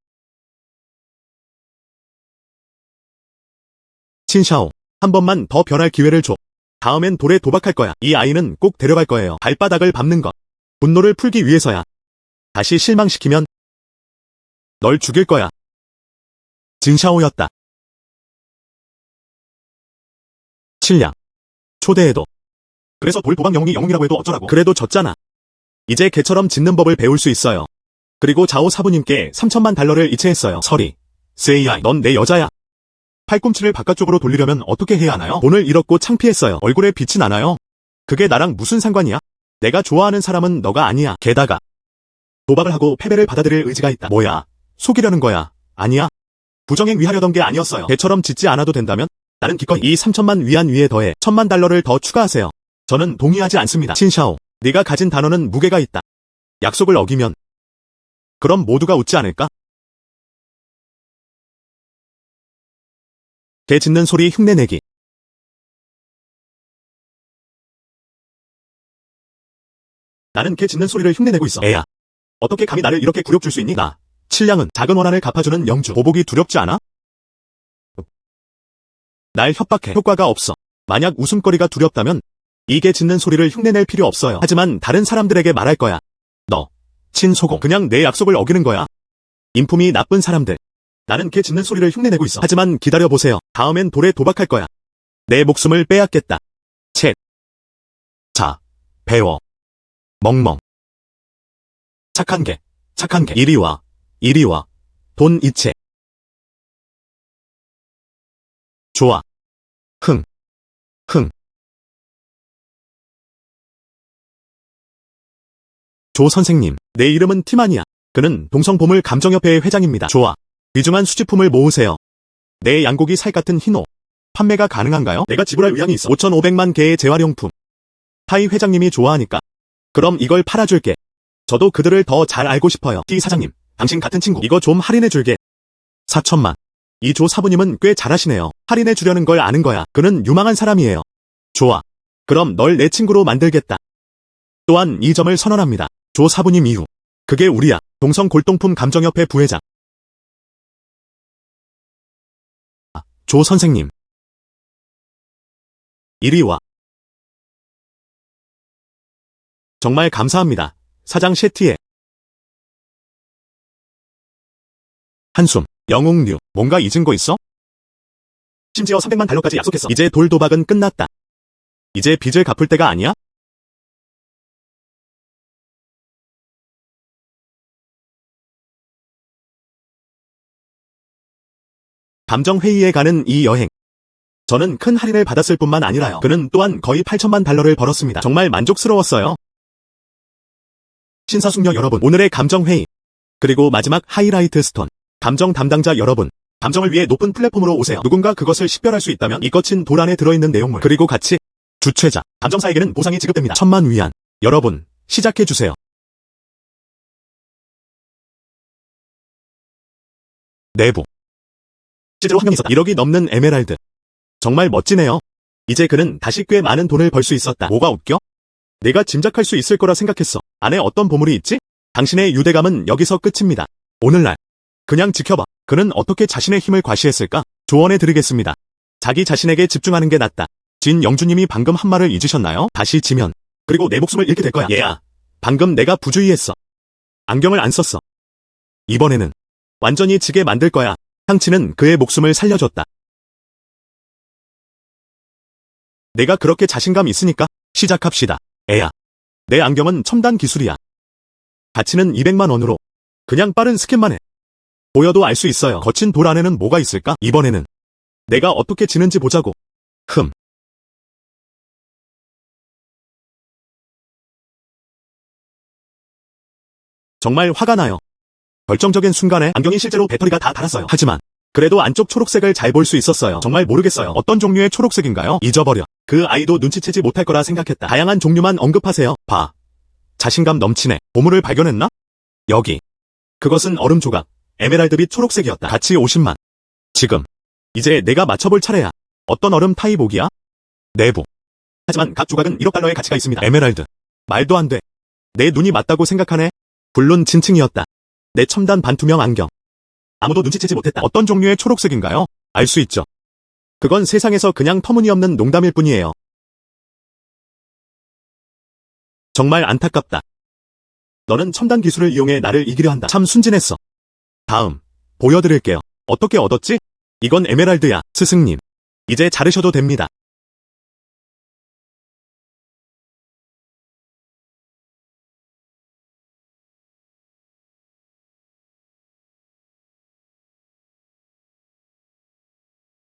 Speaker 1: 친샤오, 한 번만 더 변할 기회를 줘. 다음엔 돌에 도박할 거야. 이 아이는 꼭 데려갈 거예요. 발바닥을 밟는 것. 분노를 풀기 위해서야. 다시 실망시키면 널 죽일 거야. 진샤오였다. 칠량. 초대해도. 그래서 돌 도박 영웅이 영웅이라고 해도 어쩌라고. 그래도 졌잖아. 이제 개처럼 짖는 법을 배울 수 있어요. 그리고 자오 사부님께 3천만 달러를 이체했어요. 서리. 세이아이, 넌 내 여자야. 팔꿈치를 바깥쪽으로 돌리려면 어떻게 해야 하나요? 돈을 잃었고 창피했어요. 얼굴에 빛이 나나요? 그게 나랑 무슨 상관이야? 내가 좋아하는 사람은 너가 아니야. 게다가 도박을 하고 패배를 받아들일 의지가 있다. 뭐야? 속이려는 거야? 아니야. 부정행 위하려던 게 아니었어요. 개처럼 짖지 않아도 된다면 나는 기꺼이 이 3천만 위안 위에 더해 1,000만 달러를 더 추가하세요. 저는 동의하지 않습니다. 신샤오, 네가 가진 단어는 무게가 있다. 약속을 어기면 그럼 모두가 웃지 않을까? 개 짖는 소리 흉내내기. 나는 개 짖는 소리를 흉내내고 있어. 애야. 어떻게 감히 나를 이렇게 굴욕 줄 수 있니? 나, 칠량은 작은 원한을 갚아주는 영주. 보복이 두렵지 않아? 날 협박해. 효과가 없어. 만약 웃음거리가 두렵다면 이 개 짖는 소리를 흉내낼 필요 없어요. 하지만 다른 사람들에게 말할 거야. 너, 친소공. 그냥 내 약속을 어기는 거야. 인품이 나쁜 사람들. 나는 개 짖는 소리를 흉내내고 있어. 하지만 기다려보세요. 다음엔 돌에 도박할 거야. 내 목숨을 빼앗겠다. 쳇. 자, 배워. 멍멍. 착한 개, 착한 개. 이리 와, 이리 와. 돈 이체. 좋아. 흥, 흥. 조 선생님, 내 이름은 티만이야. 그는 동성보물 감정협회의 회장입니다. 좋아. 귀중한 수집품을 모으세요. 내 양고기 살 같은 흰옷. 판매가 가능한가요? 내가 지불할 의향이 있어. 5,500만 개의 재활용품. 타이 회장님이 좋아하니까. 그럼 이걸 팔아줄게. 저도 그들을 더 잘 알고 싶어요. 티 사장님, 당신 같은 친구. 이거 좀 할인해줄게. 4천만. 이 조 사부님은 꽤 잘하시네요. 할인해주려는 걸 아는 거야. 그는 유망한 사람이에요. 좋아. 그럼 널 내 친구로 만들겠다. 또한 이 점을 선언합니다. 조 사부님 이후. 그게 우리야. 동성골동품 감정협회 부회장. 조 선생님. 이리 와. 정말 감사합니다. 사장 셰티에. 한숨. 영웅류. 뭔가 잊은 거 있어? 심지어 300만 달러까지 약속했어. 이제 돌 도박은 끝났다. 이제 빚을 갚을 때가 아니야? 감정회의에 가는 이 여행. 저는 큰 할인을 받았을 뿐만 아니라요. 그는 또한 거의 8천만 달러를 벌었습니다. 정말 만족스러웠어요. 신사숙녀 여러분, 오늘의 감정회의. 그리고 마지막 하이라이트 스톤. 감정 담당자 여러분. 감정을 위해 높은 플랫폼으로 오세요. 누군가 그것을 식별할 수 있다면 이 거친 돌 안에 들어있는 내용물. 그리고 같이 주최자. 감정사에게는 보상이 지급됩니다. 1,000만 위안. 여러분, 시작해주세요. 내부. 실제로 한 명이 있었다. 1억이 넘는 에메랄드. 정말 멋지네요. 이제 그는 다시 꽤 많은 돈을 벌 수 있었다. 뭐가 웃겨? 내가 짐작할 수 있을 거라 생각했어. 안에 어떤 보물이 있지? 당신의 유대감은 여기서 끝입니다. 오늘날. 그냥 지켜봐. 그는 어떻게 자신의 힘을 과시했을까? 조언해 드리겠습니다. 자기 자신에게 집중하는 게 낫다. 진 영주님이 방금 한 말을 잊으셨나요? 다시 지면. 그리고 내 목숨을 잃게 될 거야. 얘야. 방금 내가 부주의했어. 안경을 안 썼어. 이번에는 완전히 지게 만들 거야. 향치는 그의 목숨을 살려줬다. 내가 그렇게 자신감 있으니까 시작합시다. 애야. 내 안경은 첨단 기술이야. 가치는 200만 원으로. 그냥 빠른 스캔만 해. 보여도 알 수 있어요. 거친 돌 안에는 뭐가 있을까? 이번에는 내가 어떻게 지는지 보자고. 정말 화가 나요. 결정적인 순간에 안경이 실제로 배터리가 다 닳았어요. 하지만 그래도 안쪽 초록색을 잘 볼 수 있었어요. 정말 모르겠어요. 어떤 종류의 초록색인가요? 잊어버려. 그 아이도 눈치채지 못할 거라 생각했다. 다양한 종류만 언급하세요. 봐. 자신감 넘치네. 보물을 발견했나? 여기. 그것은 얼음 조각. 에메랄드빛 초록색이었다. 가치 50만. 지금. 이제 내가 맞춰볼 차례야. 어떤 얼음 타입옥이야? 내부. 하지만 각 조각은 1억 달러의 가치가 있습니다. 에메랄드. 말도 안 돼. 내 눈이 맞다고 생각하네? 불륜 진층이었다. 내 첨단 반투명 안경. 아무도 눈치채지 못했다. 어떤 종류의 초록색인가요? 알 수 있죠. 그건 세상에서 그냥 터무니없는 농담일 뿐이에요. 정말 안타깝다. 너는 첨단 기술을 이용해 나를 이기려 한다. 참 순진했어. 다음. 보여드릴게요. 어떻게 얻었지? 이건 에메랄드야, 스승님. 이제 자르셔도 됩니다.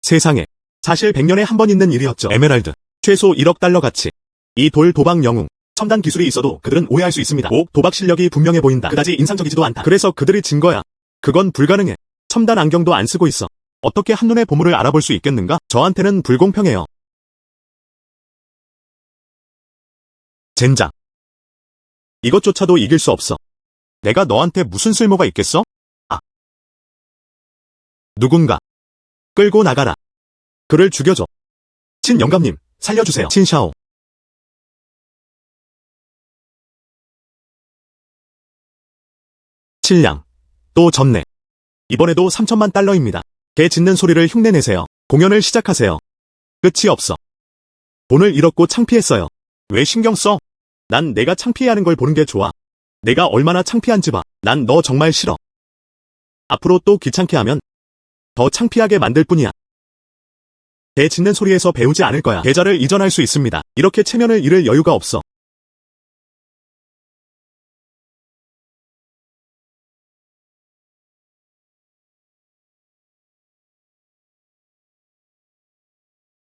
Speaker 1: 세상에. 사실 100년에 한 번 있는 일이었죠. 에메랄드. 최소 1억 달러 가치. 이 돌 도박 영웅. 첨단 기술이 있어도 그들은 오해할 수 있습니다. 오, 도박 실력이 분명해 보인다. 그다지 인상적이지도 않다. 그래서 그들이 진 거야. 그건 불가능해. 첨단 안경도 안 쓰고 있어. 어떻게 한눈에 보물을 알아볼 수 있겠는가? 저한테는 불공평해요. 젠장. 이것조차도 이길 수 없어. 내가 너한테 무슨 쓸모가 있겠어? 아. 누군가. 끌고 나가라. 그를 죽여줘. 친 영감님, 살려주세요. 친샤오. 칠량. 또 졌네. 이번에도 3천만 달러입니다. 개 짖는 소리를 흉내내세요. 공연을 시작하세요. 끝이 없어. 돈을 잃었고 창피했어요. 왜 신경 써? 난 내가 창피해하는 걸 보는 게 좋아. 내가 얼마나 창피한지 봐. 난 너 정말 싫어. 앞으로 또 귀찮게 하면 더 창피하게 만들 뿐이야. 개 짖는 소리에서 배우지 않을 거야. 계좌를 이전할 수 있습니다. 이렇게 체면을 잃을 여유가 없어.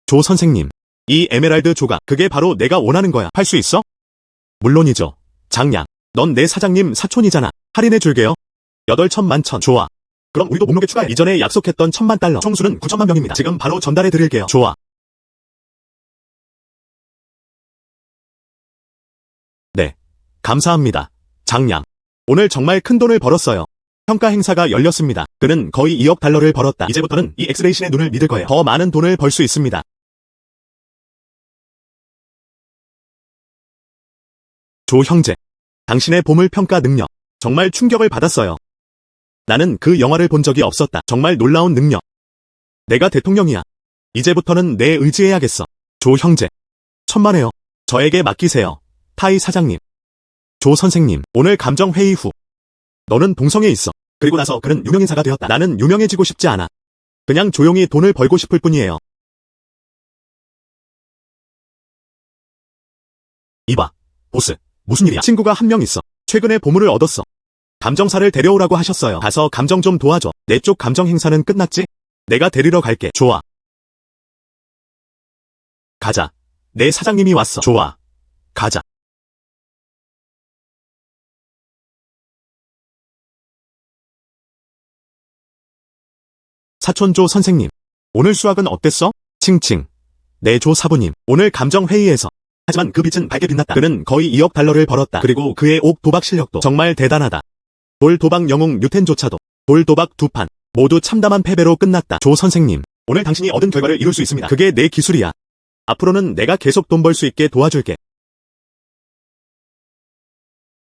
Speaker 1: 조 선생님. 이 에메랄드 조각, 그게 바로 내가 원하는 거야. 할 수 있어? 물론이죠. 장양. 넌 내 사장님 사촌이잖아. 할인해 줄게요. 8천만 천. 좋아. 그럼 우리도 목록에 추가해. 이전에 약속했던 1,000만 달러. 총수는 9천만 명입니다. 지금 바로 전달해 드릴게요. 좋아. 네. 감사합니다. 장양. 오늘 정말 큰 돈을 벌었어요. 평가 행사가 열렸습니다. 그는 거의 2억 달러를 벌었다. 이제부터는 이 엑스레이 신의 눈을 믿을 거예요. 더 많은 돈을 벌 수 있습니다. 조 형제. 당신의 보물 평가 능력. 정말 충격을 받았어요. 나는 그 영화를 본 적이 없었다. 정말 놀라운 능력. 내가 대통령이야. 이제부터는 내 의지해야겠어. 조 형제. 천만에요. 저에게 맡기세요. 타이 사장님. 조 선생님. 오늘 감정회의 후. 너는 동성에 있어. 그리고 나서 그는 유명인사가 되었다. 나는 유명해지고 싶지 않아. 그냥 조용히 돈을 벌고 싶을 뿐이에요. 이봐. 보스. 무슨 일이야? 친구가 한 명 있어. 최근에 보물을 얻었어. 감정사를 데려오라고 하셨어요. 가서 감정 좀 도와줘. 내 쪽 감정 행사는 끝났지? 내가 데리러 갈게. 좋아. 가자. 내 사장님이 왔어. 좋아. 가자. 사촌조 선생님. 오늘 수학은 어땠어? 칭칭. 네 조 사부님. 오늘 감정회의에서. 하지만 그 빛은 밝게 빛났다. 그는 거의 2억 달러를 벌었다. 그리고 그의 옥 도박 실력도 정말 대단하다. 돌 도박 영웅 뉴텐조차도 돌 도박 2판 모두 참담한 패배로 끝났다. 조 선생님, 오늘 당신이 얻은 결과를 이룰 수 있습니다. 그게 내 기술이야. 앞으로는 내가 계속 돈 벌 수 있게 도와줄게.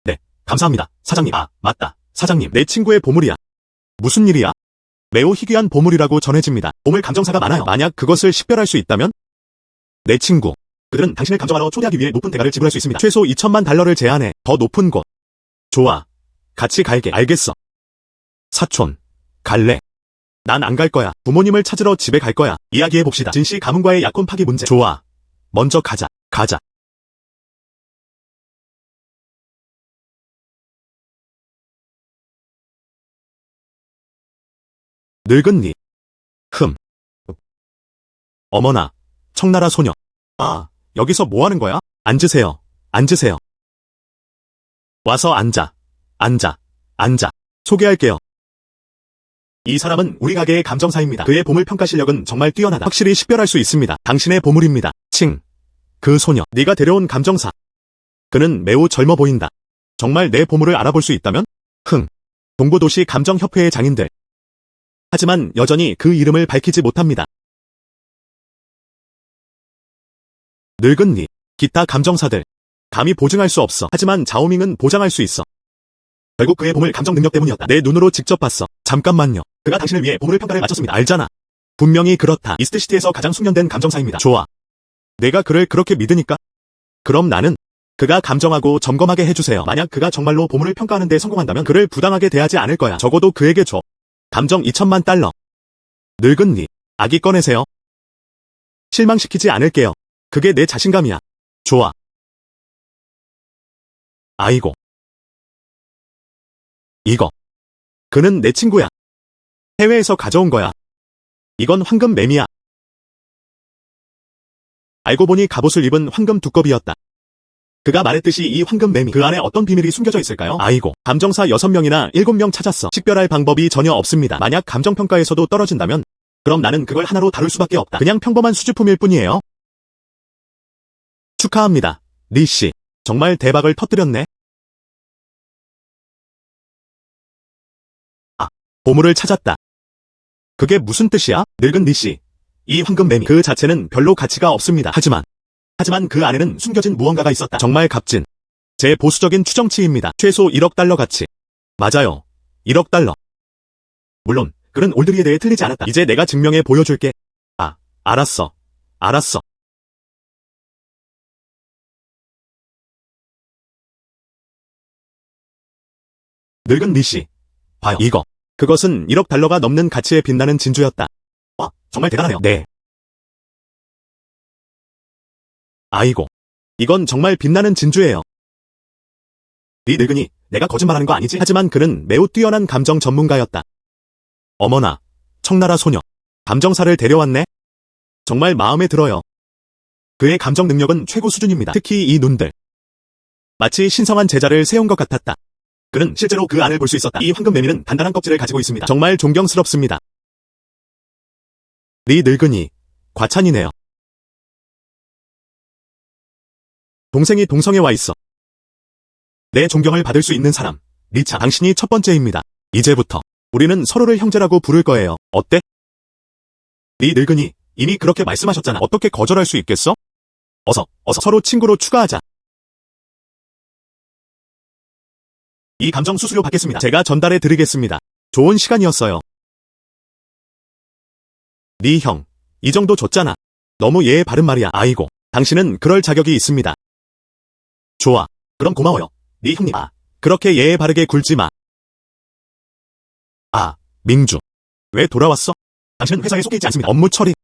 Speaker 1: 네, 감사합니다. 사장님. 아, 맞다. 사장님, 내 친구의 보물이야. 무슨 일이야? 매우 희귀한 보물이라고 전해집니다. 보물 감정사가 많아요. 만약 그것을 식별할 수 있다면? 내 친구. 그들은 당신을 감정하러 초대하기 위해 높은 대가를 지불할 수 있습니다. 최소 2천만 달러를 제한해. 더 높은 곳. 좋아. 같이 갈게. 알겠어. 사촌. 갈래. 난 안 갈 거야. 부모님을 찾으러 집에 갈 거야. 이야기해봅시다. 진씨 가문과의 약혼 파기 문제. 좋아. 먼저 가자. 가자. 늙은니. 흠. 어머나. 청나라 소녀. 아, 여기서 뭐 하는 거야? 앉으세요. 앉으세요. 와서 앉아. 앉아. 앉아. 소개할게요. 이 사람은 우리 가게의 감정사입니다. 그의 보물 평가 실력은 정말 뛰어나다. 확실히 식별할 수 있습니다. 당신의 보물입니다. 칭. 그 소녀. 네가 데려온 감정사. 그는 매우 젊어 보인다. 정말 내 보물을 알아볼 수 있다면? 흥. 동부도시 감정협회의 장인들. 하지만 여전히 그 이름을 밝히지 못합니다. 늙은니. 기타 감정사들. 감히 보증할 수 없어. 하지만 자오밍은 보장할 수 있어. 결국 그의 보물 감정 능력 때문이었다. 내 눈으로 직접 봤어. 잠깐만요. 그가 당신을 위해 보물 평가를 마쳤습니다. 알잖아. 분명히 그렇다. 이스트시티에서 가장 숙련된 감정사입니다. 좋아. 내가 그를 그렇게 믿으니까? 그럼 나는 그가 감정하고 점검하게 해주세요. 만약 그가 정말로 보물을 평가하는 데 성공한다면 그를 부당하게 대하지 않을 거야. 적어도 그에게 줘. 감정 2천만 달러. 늙은니. 아기 꺼내세요. 실망시키지 않을게요. 그게 내 자신감이야. 좋아. 아이고. 이거. 그는 내 친구야. 해외에서 가져온 거야. 이건 황금 매미야. 알고 보니 갑옷을 입은 황금 두꺼비였다. 그가 말했듯이 이 황금 매미, 그 안에 어떤 비밀이 숨겨져 있을까요? 아이고, 감정사 6명이나 7명 찾았어. 식별할 방법이 전혀 없습니다. 만약 감정평가에서도 떨어진다면 그럼 나는 그걸 하나로 다룰 수밖에 없다. 그냥 평범한 수집품일 뿐이에요. 축하합니다, 리씨. 정말 대박을 터뜨렸네. 아, 보물을 찾았다. 그게 무슨 뜻이야? 늙은 리씨. 이 황금 매미 그 자체는 별로 가치가 없습니다. 하지만 그 안에는 숨겨진 무언가가 있었다. 정말 값진 제 보수적인 추정치입니다. 최소 1억 달러 가치. 맞아요. 1억 달러. 물론 그는 올드리에 대해 틀리지 않았다. 이제 내가 증명해 보여줄게. 아, 알았어. 늙은 리씨. 봐요. 이거. 그것은 1억 달러가 넘는 가치에 빛나는 진주였다. 와, 정말 대단하네요. 네. 아이고. 이건 정말 빛나는 진주예요. 네 늙은이, 내가 거짓말하는 거 아니지? 하지만 그는 매우 뛰어난 감정 전문가였다. 어머나, 청나라 소녀. 감정사를 데려왔네? 정말 마음에 들어요. 그의 감정 능력은 최고 수준입니다. 특히 이 눈들. 마치 신성한 제자를 세운 것 같았다. 그는 실제로 그 안을 볼 수 있었다. 이 황금 매미는 단단한 껍질을 가지고 있습니다. 정말 존경스럽습니다. 네 늙은이, 과찬이네요. 동생이 동성에 와 있어. 내 존경을 받을 수 있는 사람, 리차, 당신이 첫 번째입니다. 이제부터 우리는 서로를 형제라고 부를 거예요. 어때? 네 늙은이, 이미 그렇게 말씀하셨잖아. 어떻게 거절할 수 있겠어? 어서 서로 친구로 추가하자. 이 감정 수수료 받겠습니다. 제가 전달해 드리겠습니다. 좋은 시간이었어요. 네 형, 이 정도 줬잖아. 너무 예의 바른 말이야. 아이고, 당신은 그럴 자격이 있습니다. 좋아, 그럼 고마워요. 네 형님. 아, 그렇게 예의 바르게 굴지 마. 아, 민주. 왜 돌아왔어? 당신은 회사에 속해 있지 않습니다. 업무 처리.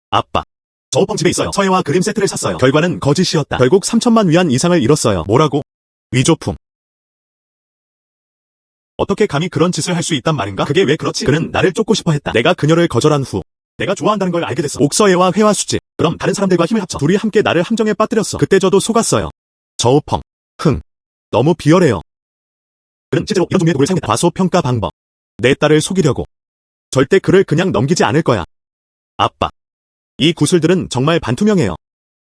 Speaker 1: 아빠. 저 오펑 집에 있어요. 서예와 그림 세트를 샀어요. 결과는 거짓이었다. 결국 3천만 위안 이상을 잃었어요. 뭐라고? 위조품. 어떻게 감히 그런 짓을 할 수 있단 말인가? 그게 왜 그렇지? 그는 나를 쫓고 싶어 했다. 내가 그녀를 거절한 후 내가 좋아한다는 걸 알게 됐어. 옥서예와 회화수지. 그럼 다른 사람들과 힘을 합쳐. 둘이 함께 나를 함정에 빠뜨렸어. 그때 저도 속았어요. 저우펑. 너무 비열해요. 그는 실제로 이런 종류의 도구를 사용했다. 과소평가 방법. 내 딸을 속이려고. 절대 그를 그냥 넘기지 않을 거야. 아빠. 이 구슬들은 정말 반투명해요.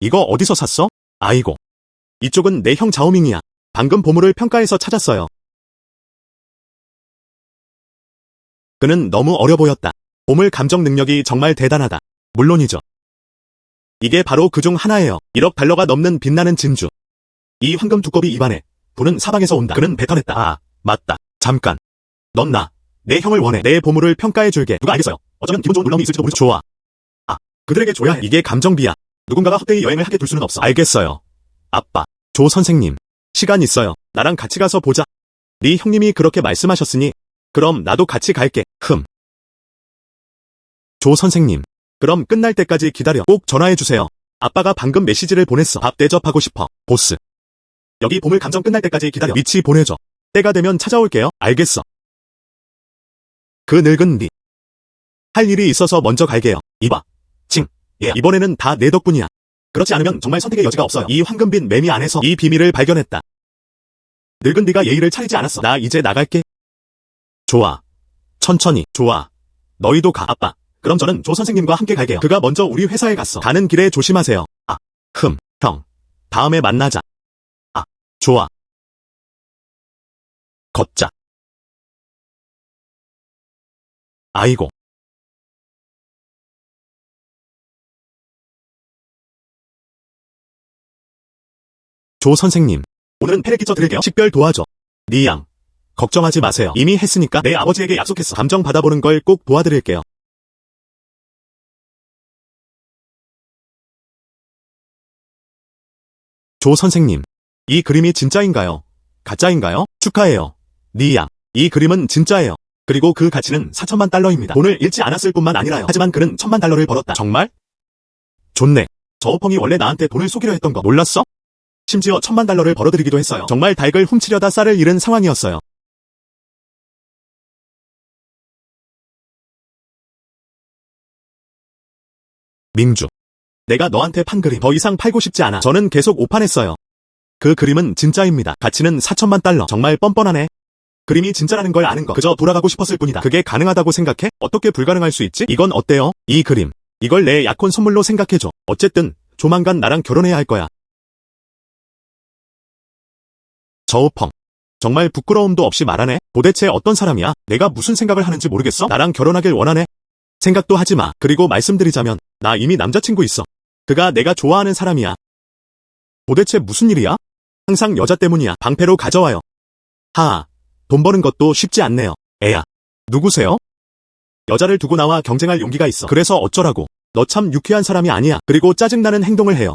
Speaker 1: 이거 어디서 샀어? 아이고. 이쪽은 내 형 자오밍이야. 방금 보물을 평가해서 찾았어요. 그는 너무 어려 보였다. 보물 감정 능력이 정말 대단하다. 물론이죠. 이게 바로 그 중 하나예요. 1억 달러가 넘는 빛나는 진주. 이 황금 두꺼비 입안에 불은 사방에서 온다. 그는 뱉어냈다. 아, 맞다. 잠깐. 넌 내 형을 원해. 내 보물을 평가해줄게. 누가 알겠어요. 어쩌면 기분 좋은 놀라움이 있을지도 모르죠. 좋아. 아, 그들에게 줘야 해. 이게 감정비야. 누군가가 헛되이 여행을 하게 둘 수는 없어. 알겠어요. 아빠. 조 선생님. 시간 있어요. 나랑 같이 가서 보자. 네 형님이 그렇게 말씀하셨으니 그럼 나도 같이 갈게. 조 선생님. 그럼 끝날 때까지 기다려. 꼭 전화해주세요. 아빠가 방금 메시지를 보냈어. 밥 대접하고 싶어. 보스. 여기 보물 감정 끝날 때까지 기다려. 위치 보내줘. 때가 되면 찾아올게요. 알겠어. 그 늙은 니. 할 일이 있어서 먼저 갈게요. 이봐. 예. 이번에는 다 내 덕분이야. 그렇지 않으면 정말 선택의 여지가 없어요. 이 황금빛 매미 안에서 이 비밀을 발견했다. 늙은 니가 예의를 차리지 않았어. 나 이제 나갈게. 좋아. 천천히. 좋아. 너희도 가. 아빠. 그럼 저는 조 선생님과 함께 갈게요. 그가 먼저 우리 회사에 갔어. 가는 길에 조심하세요. 아. 형. 다음에 만나자. 아. 좋아. 걷자. 아이고. 조 선생님. 오늘은 패를 끼쳐 드릴게요. 식별 도와줘. 니 양. 걱정하지 마세요. 이미 했으니까 내 아버지에게 약속했어. 감정 받아보는 걸 꼭 도와드릴게요. 조 선생님. 이 그림이 진짜인가요? 가짜인가요? 축하해요. 니 양. 이 그림은 진짜예요. 그리고 그 가치는 4천만 달러입니다. 돈을 잃지 않았을 뿐만 아니라요. 하지만 그는 1,000만 달러를 벌었다. 정말? 좋네. 저 오펑이 원래 나한테 돈을 속이려 했던 거 몰랐어? 심지어 1,000만 달러를 벌어들이기도 했어요. 정말 닭을 훔치려다 쌀을 잃은 상황이었어요. 민주. 내가 너한테 판 그림 더 이상 팔고 싶지 않아. 저는 계속 오판했어요. 그 그림은 진짜입니다. 가치는 4천만 달러. 정말 뻔뻔하네. 그림이 진짜라는 걸 아는 거 그저 돌아가고 싶었을 뿐이다. 그게 가능하다고 생각해? 어떻게 불가능할 수 있지? 이건 어때요? 이 그림. 이걸 내 약혼 선물로 생각해줘. 어쨌든 조만간 나랑 결혼해야 할 거야. 저우펑. 정말 부끄러움도 없이 말하네. 도대체 어떤 사람이야? 내가 무슨 생각을 하는지 모르겠어? 나랑 결혼하길 원하네. 생각도 하지 마. 그리고 말씀드리자면 나 이미 남자친구 있어. 그가 내가 좋아하는 사람이야. 도대체 무슨 일이야? 항상 여자 때문이야. 방패로 가져와요. 하하. 돈 버는 것도 쉽지 않네요. 애야. 누구세요? 여자를 두고 나와 경쟁할 용기가 있어. 그래서 어쩌라고. 너 참 유쾌한 사람이 아니야. 그리고 짜증나는 행동을 해요.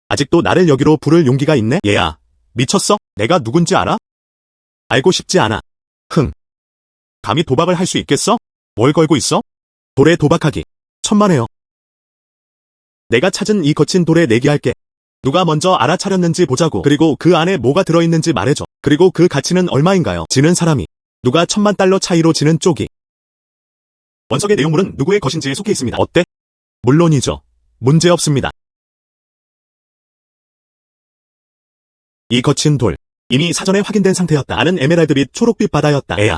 Speaker 1: 아직도 나를 여기로 부를 용기가 있네? 얘야. 미쳤어? 내가 누군지 알아? 알고 싶지 않아. 흥. 감히 도박을 할 수 있겠어? 뭘 걸고 있어? 돌에 도박하기. 천만에요. 내가 찾은 이 거친 돌에 내기할게. 누가 먼저 알아차렸는지 보자고. 그리고 그 안에 뭐가 들어있는지 말해줘. 그리고 그 가치는 얼마인가요? 지는 사람이. 누가 1,000만 달러 차이로 지는 쪽이. 원석의 내용물은 누구의 것인지에 속해 있습니다. 어때? 물론이죠. 문제없습니다. 이 거친 돌. 이미 사전에 확인된 상태였다. 나는 에메랄드빛 초록빛 바다였다. 애야.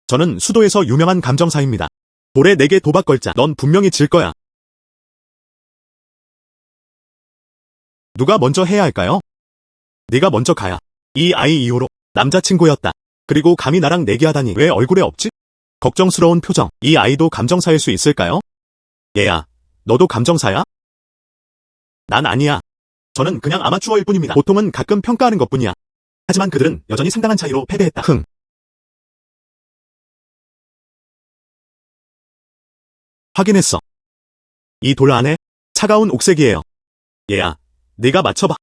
Speaker 1: 저는 수도에서 유명한 감정사입니다. 돌에 내게 도박 걸자. 넌 분명히 질 거야. 누가 먼저 해야 할까요? 네가 먼저 가야. 이 아이 이후로 남자친구였다. 그리고 감히 나랑 내기하다니 왜 얼굴에 없지? 걱정스러운 표정. 이 아이도 감정사일 수 있을까요? 얘야, 너도 감정사야? 난 아니야. 저는 그냥 아마추어일 뿐입니다. 보통은 가끔 평가하는 것뿐이야. 하지만 그들은 여전히 상당한 차이로 패배했다. 흥. 확인했어. 이 돌 안에 차가운 옥색이에요. 얘야, 네가 맞춰봐.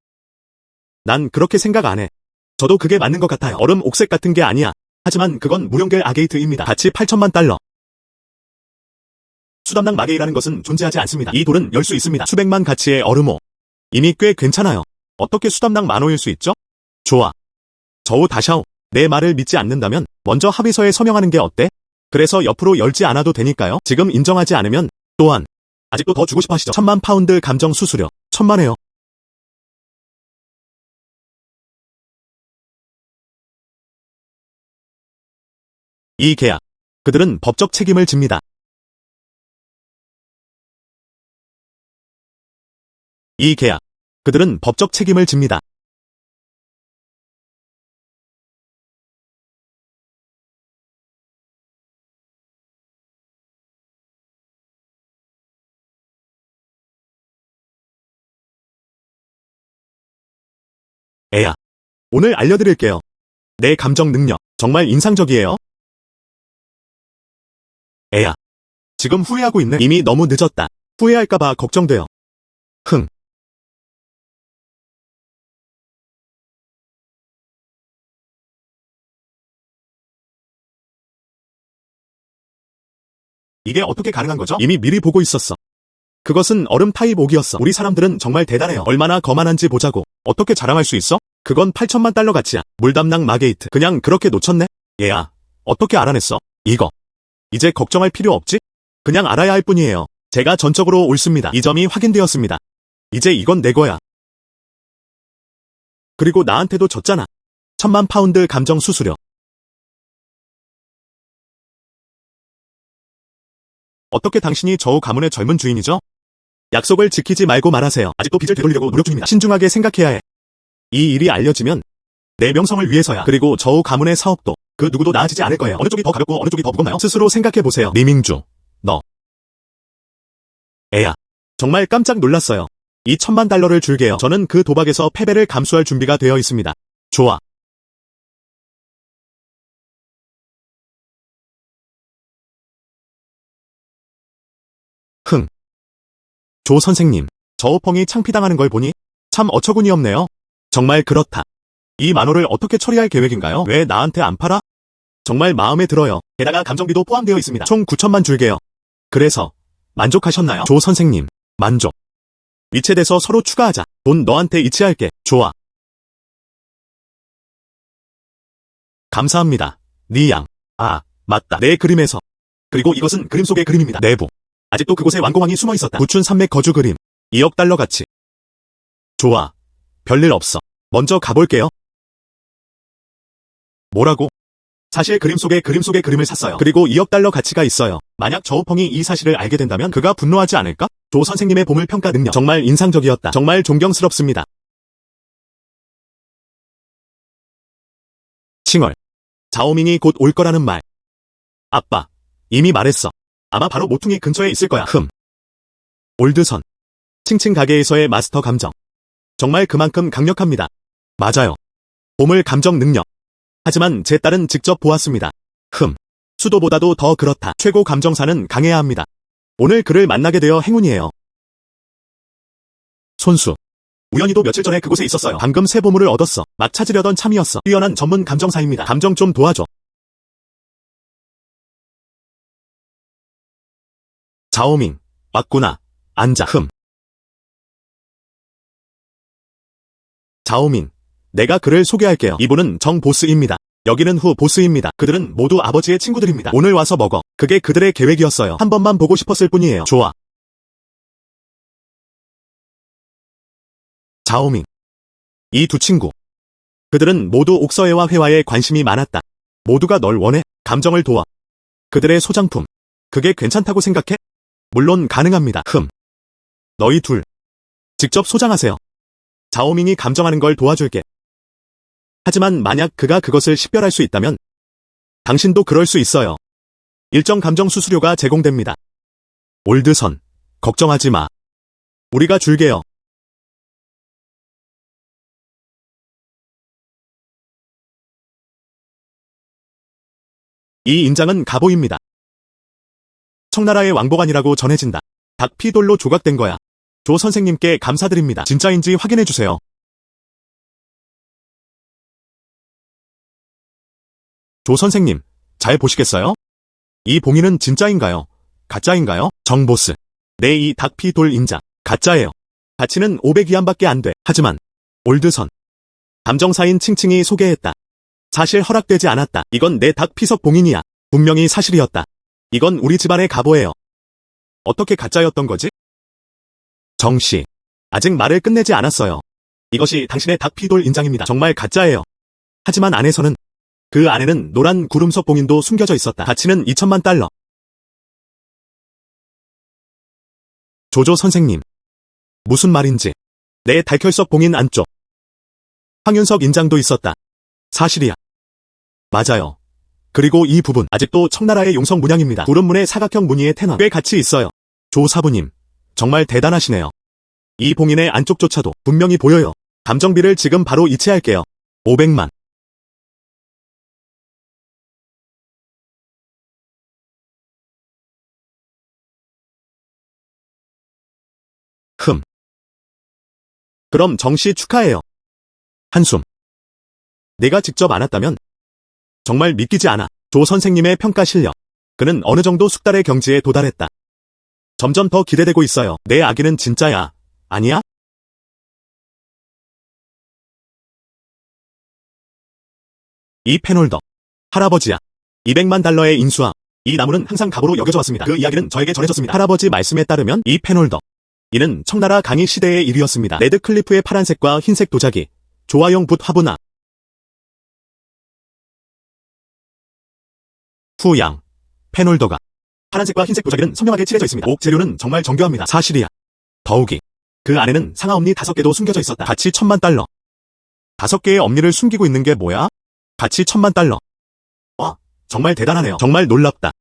Speaker 1: 난 그렇게 생각 안 해. 저도 그게 맞는 것 같아요. 얼음 옥색 같은 게 아니야. 하지만 그건 무령겔 아게이트입니다. 가치 8천만 달러. 수담낭 마게이라는 것은 존재하지 않습니다. 이 돌은 열 수 있습니다. 수백만 가치의 얼음호. 이미 꽤 괜찮아요. 어떻게 수담낭 만호일 수 있죠? 좋아. 저우 다샤오. 내 말을 믿지 않는다면 먼저 합의서에 서명하는 게 어때? 그래서 옆으로 열지 않아도 되니까요. 지금 인정하지 않으면 또한 아직도 더 주고 싶어 하시죠. 1,000만 파운드 감정 수수료. 천만에요. 이 계약. 그들은 법적 책임을 집니다. 이 계약. 그들은 법적 책임을 집니다. 애야. 오늘 알려드릴게요. 내 감정 능력. 정말 인상적이에요. 애야. 지금 후회하고 있네. 이미 너무 늦었다. 후회할까봐 걱정돼요. 흥. 이게 어떻게 가능한 거죠? 이미 미리 보고 있었어. 그것은 얼음 타입 옥이었어. 우리 사람들은 정말 대단해요. 얼마나 거만한지 보자고. 어떻게 자랑할 수 있어? 그건 8천만 달러 가치야. 물담낭 마게이트. 그냥 그렇게 놓쳤네? 얘야. 어떻게 알아냈어? 이거. 이제 걱정할 필요 없지? 그냥 알아야 할 뿐이에요. 제가 전적으로 옳습니다. 이 점이 확인되었습니다. 이제 이건 내 거야. 그리고 나한테도 줬잖아. 1,000만 파운드 감정 수수료. 어떻게 당신이 저우 가문의 젊은 주인이죠? 약속을 지키지 말고 말하세요. 아직도 빚을 되돌리려고 노력 중입니다. 신중하게 생각해야 해. 이 일이 알려지면 내 명성을 위해서야. 그리고 저우 가문의 사업도 그 누구도 나아지지 않을 거예요. 어느 쪽이 더 가볍고 어느 쪽이 더 무겁나요? 스스로 생각해보세요. 리밍주. 너. 애야. 정말 깜짝 놀랐어요. 이 1,000만 달러를 줄게요. 저는 그 도박에서 패배를 감수할 준비가 되어 있습니다. 좋아. 흥. 조 선생님. 저우펑이 창피당하는 걸 보니 참 어처구니 없네요. 정말 그렇다. 이 만호를 어떻게 처리할 계획인가요? 왜 나한테 안 팔아? 정말 마음에 들어요. 게다가 감정비도 포함되어 있습니다. 총 9천만 줄게요. 그래서 만족하셨나요? 조 선생님. 만족. 위챗에서 서로 추가하자. 돈 너한테 이체할게. 좋아. 감사합니다. 니양. 아, 맞다. 내 그림에서. 그리고 이것은 그림 속의 그림입니다. 내부. 아직도 그곳에 왕공왕이 숨어 있었다. 부춘 산맥 거주 그림. 2억 달러 가치. 좋아. 별일 없어. 먼저 가볼게요. 뭐라고? 사실 그림 속의 그림을 샀어요. 그리고 2억 달러 가치가 있어요. 만약 저우펑이 이 사실을 알게 된다면 그가 분노하지 않을까? 조 선생님의 보물 평가 능력 정말 인상적이었다. 정말 존경스럽습니다. 칭얼. 자오밍이 곧 올 거라는 말. 아빠, 이미 말했어. 아마 바로 모퉁이 근처에 있을 거야. 올드선. 칭칭 가게에서의 마스터 감정. 정말 그만큼 강력합니다. 맞아요. 보물 감정 능력. 하지만 제 딸은 직접 보았습니다. 수도보다도 더 그렇다. 최고 감정사는 강해야 합니다. 오늘 그를 만나게 되어 행운이에요. 손수. 우연히도 며칠 전에 그곳에 있었어요. 방금 새 보물을 얻었어. 막 찾으려던 참이었어. 뛰어난 전문 감정사입니다. 감정 좀 도와줘. 자오밍. 왔구나. 앉아. 자오밍. 내가 그를 소개할게요. 이분은 정 보스입니다. 여기는 후 보스입니다. 그들은 모두 아버지의 친구들입니다. 오늘 와서 먹어. 그게 그들의 계획이었어요. 한 번만 보고 싶었을 뿐이에요. 좋아. 자오밍. 이 두 친구. 그들은 모두 옥서애와 회화에 관심이 많았다. 모두가 널 원해. 감정을 도와. 그들의 소장품. 그게 괜찮다고 생각해? 물론 가능합니다. 너희 둘. 직접 소장하세요. 자오밍이 감정하는 걸 도와줄게. 하지만 만약 그가 그것을 식별할 수 있다면 당신도 그럴 수 있어요. 일정 감정 수수료가 제공됩니다. 올드선. 걱정하지 마. 우리가 줄게요. 이 인장은 갑오입니다. 청나라의 왕복안이라고 전해진다. 닭피돌로 조각된 거야. 조 선생님께 감사드립니다. 진짜인지 확인해주세요. 조 선생님, 잘 보시겠어요? 이 봉인은 진짜인가요? 가짜인가요? 정 보스. 네, 이 닭피돌 인장. 가짜예요. 가치는 500위안밖에 안 돼. 하지만 올드선. 감정사인 칭칭이 소개했다. 사실 허락되지 않았다. 이건 내 닭피석 봉인이야. 분명히 사실이었다. 이건 우리 집안의 갑오예요. 어떻게 가짜였던 거지? 정씨. 아직 말을 끝내지 않았어요. 이것이 당신의 닭피돌 인장입니다. 정말 가짜예요. 하지만 안에서는 그 안에는 노란 구름석 봉인도 숨겨져 있었다. 가치는 2천만 달러. 조조 선생님. 무슨 말인지. 내 달결석 봉인 안쪽. 황윤석 인장도 있었다. 사실이야. 맞아요. 그리고 이 부분 아직도 청나라의 용성 문양입니다. 구름문의 사각형 무늬의 텐원 꽤 가치 있어요. 조 사부님. 정말 대단하시네요. 이 봉인의 안쪽조차도 분명히 보여요. 감정비를 지금 바로 이체할게요. 500만. 그럼 정씨 축하해요. 한숨. 내가 직접 안았다면? 정말 믿기지 않아. 조 선생님의 평가 실력. 그는 어느 정도 숙달의 경지에 도달했다. 점점 더 기대되고 있어요. 내 아기는 진짜야. 아니야? 이 펜홀더. 할아버지야. 200만 달러의 인수함. 이 나무는 항상 갑으로 여겨져 왔습니다. 그 이야기는 저에게 전해졌습니다. 할아버지 말씀에 따르면 이 펜홀더. 이는 청나라 강희 시대의 일이었습니다. 레드 클리프의 파란색과 흰색 도자기. 조화용 붓 화분화. 후양. 펜홀더가. 파란색과 흰색 도자기는 선명하게 칠해져 있습니다. 옥 재료는 정말 정교합니다. 사실이야. 더욱이. 그 안에는 상하엄니 5개도 숨겨져 있었다. 가치 1000만 달러. 5개의 엄니를 숨기고 있는 게 뭐야? 가치 1000만 달러. 와, 정말 대단하네요. 정말 놀랍다.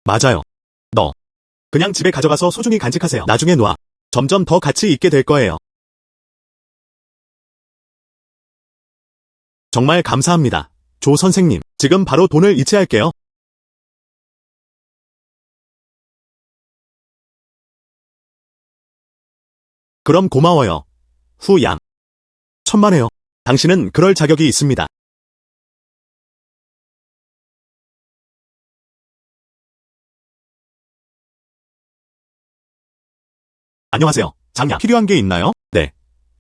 Speaker 1: 맞아요. 너. 그냥 집에 가져가서 소중히 간직하세요. 나중에 놔. 점점 더 가치 있게 될 거예요. 정말 감사합니다. 조 선생님, 지금 바로 돈을 이체할게요. 그럼 고마워요. 후양. 천만에요. 당신은 그럴 자격이 있습니다. 안녕하세요. 장량. 필요한 게 있나요? 네.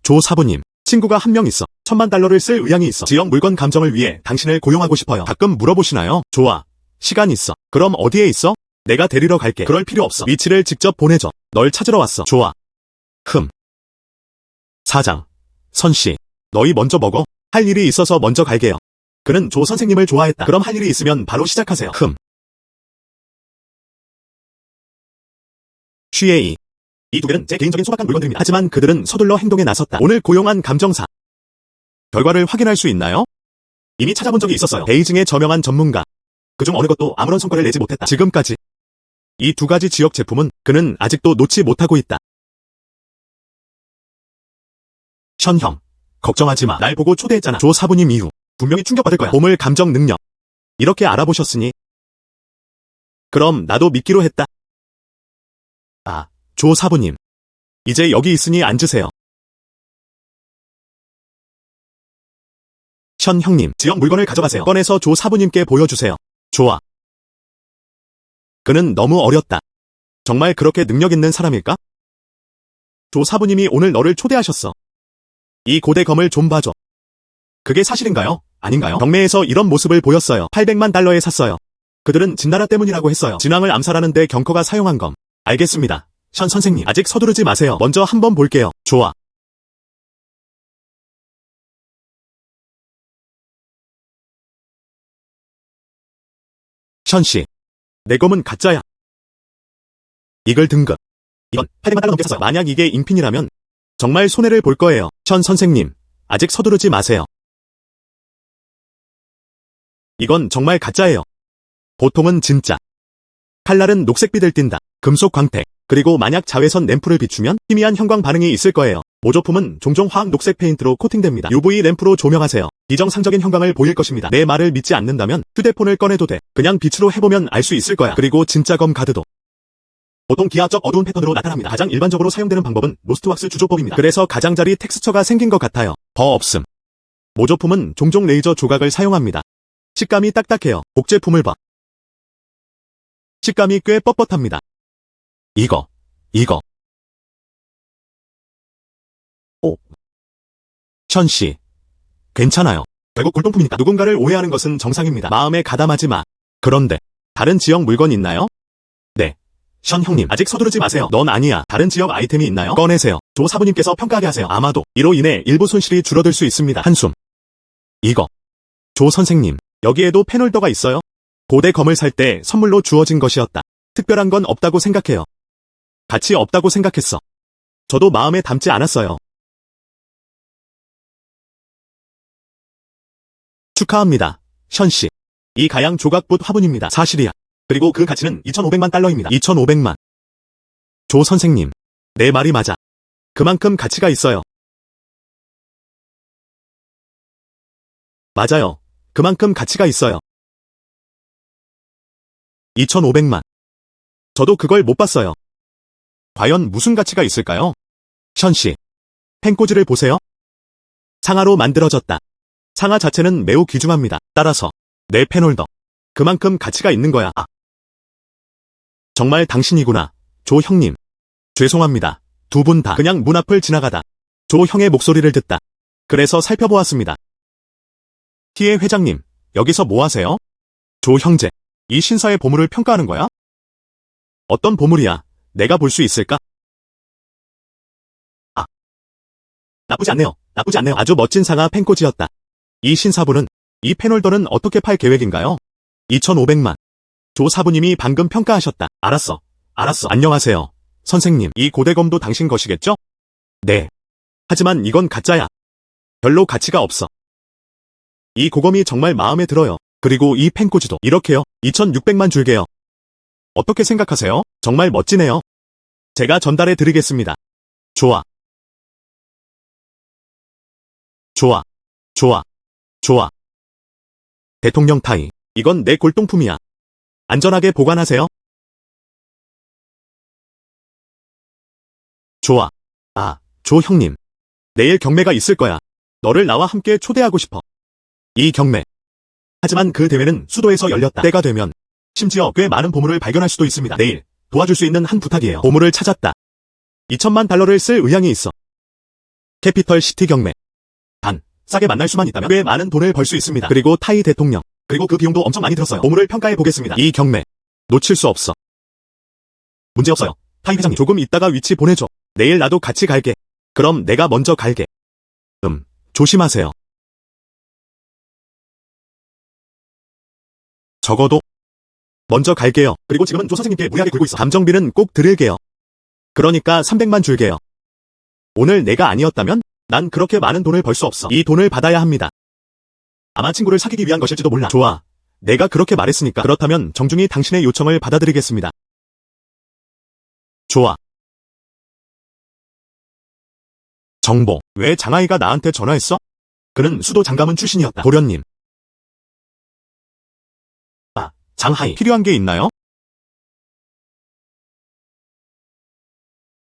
Speaker 1: 조 사부님. 친구가 한 명 있어. 1000만 달러를 쓸 의향이 있어. 지역 물건 감정을 위해 당신을 고용하고 싶어요. 가끔 물어보시나요? 좋아. 시간 있어. 그럼 어디에 있어? 내가 데리러 갈게. 그럴 필요 없어. 위치를 직접 보내줘. 널 찾으러 왔어. 좋아. 사장, 선씨, 너희 먼저 먹어. 할 일이 있어서 먼저 갈게요. 그는 조 선생님을 좋아했다. 그럼 할 일이 있으면 바로 시작하세요. 취해이. 이 두 개는 제 개인적인 소박한 물건들입니다. 하지만 그들은 서둘러 행동에 나섰다. 오늘 고용한 감정사. 결과를 확인할 수 있나요? 이미 찾아본 적이 있었어요. 베이징의 저명한 전문가. 그중 어느 것도 아무런 성과를 내지 못했다. 지금까지. 이 두 가지 지역 제품은 그는 아직도 놓지 못하고 있다. 션형. 걱정하지 마. 날 보고 초대했잖아. 조 사부님 이후. 분명히 충격받을 거야. 보물 감정 능력. 이렇게 알아보셨으니. 그럼 나도 믿기로 했다. 아, 조 사부님. 이제 여기 있으니 앉으세요. 션 형님, 지역 물건을 가져가세요. 꺼내서 조 사부님께 보여주세요. 좋아. 그는 너무 어렸다. 정말 그렇게 능력 있는 사람일까? 조 사부님이 오늘 너를 초대하셨어. 이 고대 검을 좀 봐줘. 그게 사실인가요? 아닌가요? 경매에서 이런 모습을 보였어요. 800만 달러에 샀어요. 그들은 진나라 때문이라고 했어요. 진왕을 암살하는데 경커가 사용한 검. 알겠습니다. 션 선생님, 아직 서두르지 마세요. 먼저 한번 볼게요. 좋아. 션씨, 내 검은 가짜야. 이글 등급. 이건 800만 달러 넘게 샀어요. 만약 이게 인핀이라면 정말 손해를 볼 거예요. 션 선생님, 아직 서두르지 마세요. 이건 정말 가짜예요. 보통은 진짜. 칼날은 녹색빛을 띈다. 금속 광택. 그리고 만약 자외선 램프를 비추면 희미한 형광 반응이 있을 거예요. 모조품은 종종 화학 녹색 페인트로 코팅됩니다. UV 램프로 조명하세요. 비정상적인 형광을 보일 것입니다. 내 말을 믿지 않는다면 휴대폰을 꺼내도 돼. 그냥 빛으로 해보면 알 수 있을 거야. 그리고 진짜 검 가드도. 보통 기하적 어두운 패턴으로 나타납니다. 가장 일반적으로 사용되는 방법은 로스트왁스 주조법입니다. 그래서 가장자리 텍스처가 생긴 것 같아요. 더 없음. 모조품은 종종 레이저 조각을 사용합니다. 식감이 딱딱해요. 복제품을 봐. 식감이 꽤 뻣뻣합니다. 이거. 오. 션씨. 괜찮아요. 결국 골동품이니까 누군가를 오해하는 것은 정상입니다. 마음에 가담하지 마. 그런데 다른 지역 물건 있나요? 네. 션 형님, 아직 서두르지 마세요. 넌 아니야. 다른 지역 아이템이 있나요? 꺼내세요. 조 사부님께서 평가하게 하세요. 아마도 이로 인해 일부 손실이 줄어들 수 있습니다. 한숨. 이거. 조 선생님, 여기에도 펜홀더가 있어요? 고대 검을 살 때 선물로 주어진 것이었다. 특별한 건 없다고 생각해요. 가치 없다고 생각했어. 저도 마음에 담지 않았어요. 축하합니다, 션씨. 이 가양 조각붓 화분입니다. 사실이야. 그리고 그 가치는 2,500만 달러입니다. 2,500만. 조 선생님, 내 말이 맞아. 그만큼 가치가 있어요. 맞아요. 그만큼 가치가 있어요. 2,500만. 저도 그걸 못 봤어요. 과연 무슨 가치가 있을까요? 션씨, 펜꽂이를 보세요. 상아로 만들어졌다. 상아 자체는 매우 귀중합니다. 따라서 내 펜홀더. 그만큼 가치가 있는 거야. 아. 정말 당신이구나, 조 형님. 죄송합니다. 두 분 다 그냥 문 앞을 지나가다 조 형의 목소리를 듣다. 그래서 살펴보았습니다. 티에 회장님, 여기서 뭐 하세요? 조 형제, 이 신사의 보물을 평가하는 거야? 어떤 보물이야? 내가 볼 수 있을까? 아. 나쁘지 않네요. 아주 멋진 상아 펜꽂이였다. 이 신사분은, 이 펜홀더는 어떻게 팔 계획인가요? 2,500만. 조 사부님이 방금 평가하셨다. 알았어. 안녕하세요. 선생님, 이 고대검도 당신 것이겠죠? 네. 하지만 이건 가짜야. 별로 가치가 없어. 이 고검이 정말 마음에 들어요. 그리고 이 펜꽂이도 이렇게요. 2,600만 줄게요. 어떻게 생각하세요? 정말 멋지네요. 제가 전달해 드리겠습니다. 좋아. 대통령 타이. 이건 내 골동품이야. 안전하게 보관하세요. 좋아. 아, 조 형님. 내일 경매가 있을 거야. 너를 나와 함께 초대하고 싶어. 이 경매. 하지만 그 대회는 수도에서 열렸다. 때가 되면 심지어 꽤 많은 보물을 발견할 수도 있습니다. 내일 도와줄 수 있는 한 부탁이에요. 보물을 찾았다. 2천만 달러를 쓸 의향이 있어. 캐피털 시티 경매. 단, 싸게 만날 수만 있다면 꽤 많은 돈을 벌 수 있습니다. 그리고 타이 대통령. 그리고 그 비용도 엄청 많이 들었어요. 보물을 평가해 보겠습니다. 이 경매. 놓칠 수 없어. 문제없어요. 타이 회장님, 조금 있다가 위치 보내줘. 내일 나도 같이 갈게. 그럼 내가 먼저 갈게. 조심하세요. 적어도 먼저 갈게요. 그리고 지금은 조 선생님께 무리하게 굴고 있어. 감정비는 꼭 드릴게요. 그러니까 300만 줄게요. 오늘 내가 아니었다면 난 그렇게 많은 돈을 벌 수 없어. 이 돈을 받아야 합니다. 아마 친구를 사귀기 위한 것일지도 몰라. 좋아. 내가 그렇게 말했으니까. 그렇다면 정중히 당신의 요청을 받아들이겠습니다. 좋아. 정보. 왜 장하이가 나한테 전화했어? 그는 수도 장가문 출신이었다. 도련님. 아, 장하이. 필요한 게 있나요?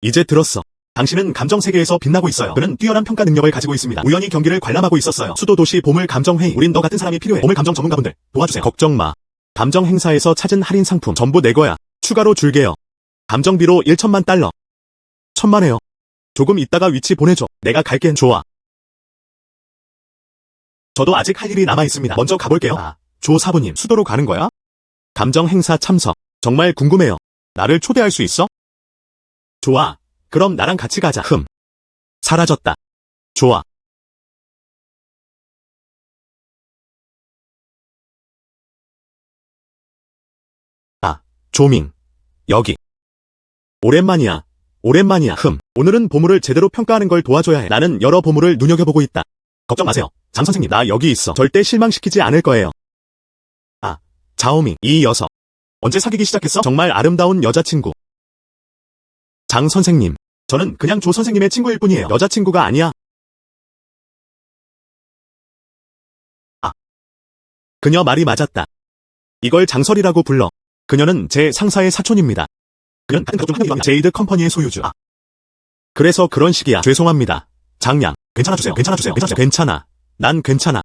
Speaker 1: 이제 들었어. 당신은 감정 세계에서 빛나고 있어요. 그는 뛰어난 평가 능력을 가지고 있습니다. 우연히 경기를 관람하고 있었어요. 수도도시 보물 감정회의. 우린 너 같은 사람이 필요해. 보물 감정 전문가분들 도와주세요. 걱정 마. 감정 행사에서 찾은 할인 상품 전부 내 거야. 추가로 줄게요. 감정비로 1천만 달러. 천만에요. 조금 이따가 위치 보내줘. 내가 갈게. 좋아. 저도 아직 할 일이 남아있습니다. 먼저 가볼게요. 조 사부님, 수도로 가는 거야? 감정 행사 참석. 정말 궁금해요. 나를 초대할 수 있어? 좋아. 그럼 나랑 같이 가자. 사라졌다. 좋아. 조밍. 여기. 오랜만이야. 오늘은 보물을 제대로 평가하는 걸 도와줘야 해. 나는 여러 보물을 눈여겨보고 있다. 걱정 마세요. 장 선생님, 나 여기 있어. 절대 실망시키지 않을 거예요. 자오밍. 이 녀석. 언제 사귀기 시작했어? 정말 아름다운 여자친구. 장 선생님. 저는 그냥 조 선생님의 친구일 뿐이에요. 여자친구가 아니야. 그녀 말이 맞았다. 이걸 장설이라고 불러. 그녀는 제 상사의 사촌입니다. 그는 같은 가족 중 한 명이야. 제이드 컴퍼니의 소유주. 그래서 그런 식이야. 죄송합니다. 장양. 괜찮아주세요. 괜찮아. 난 괜찮아.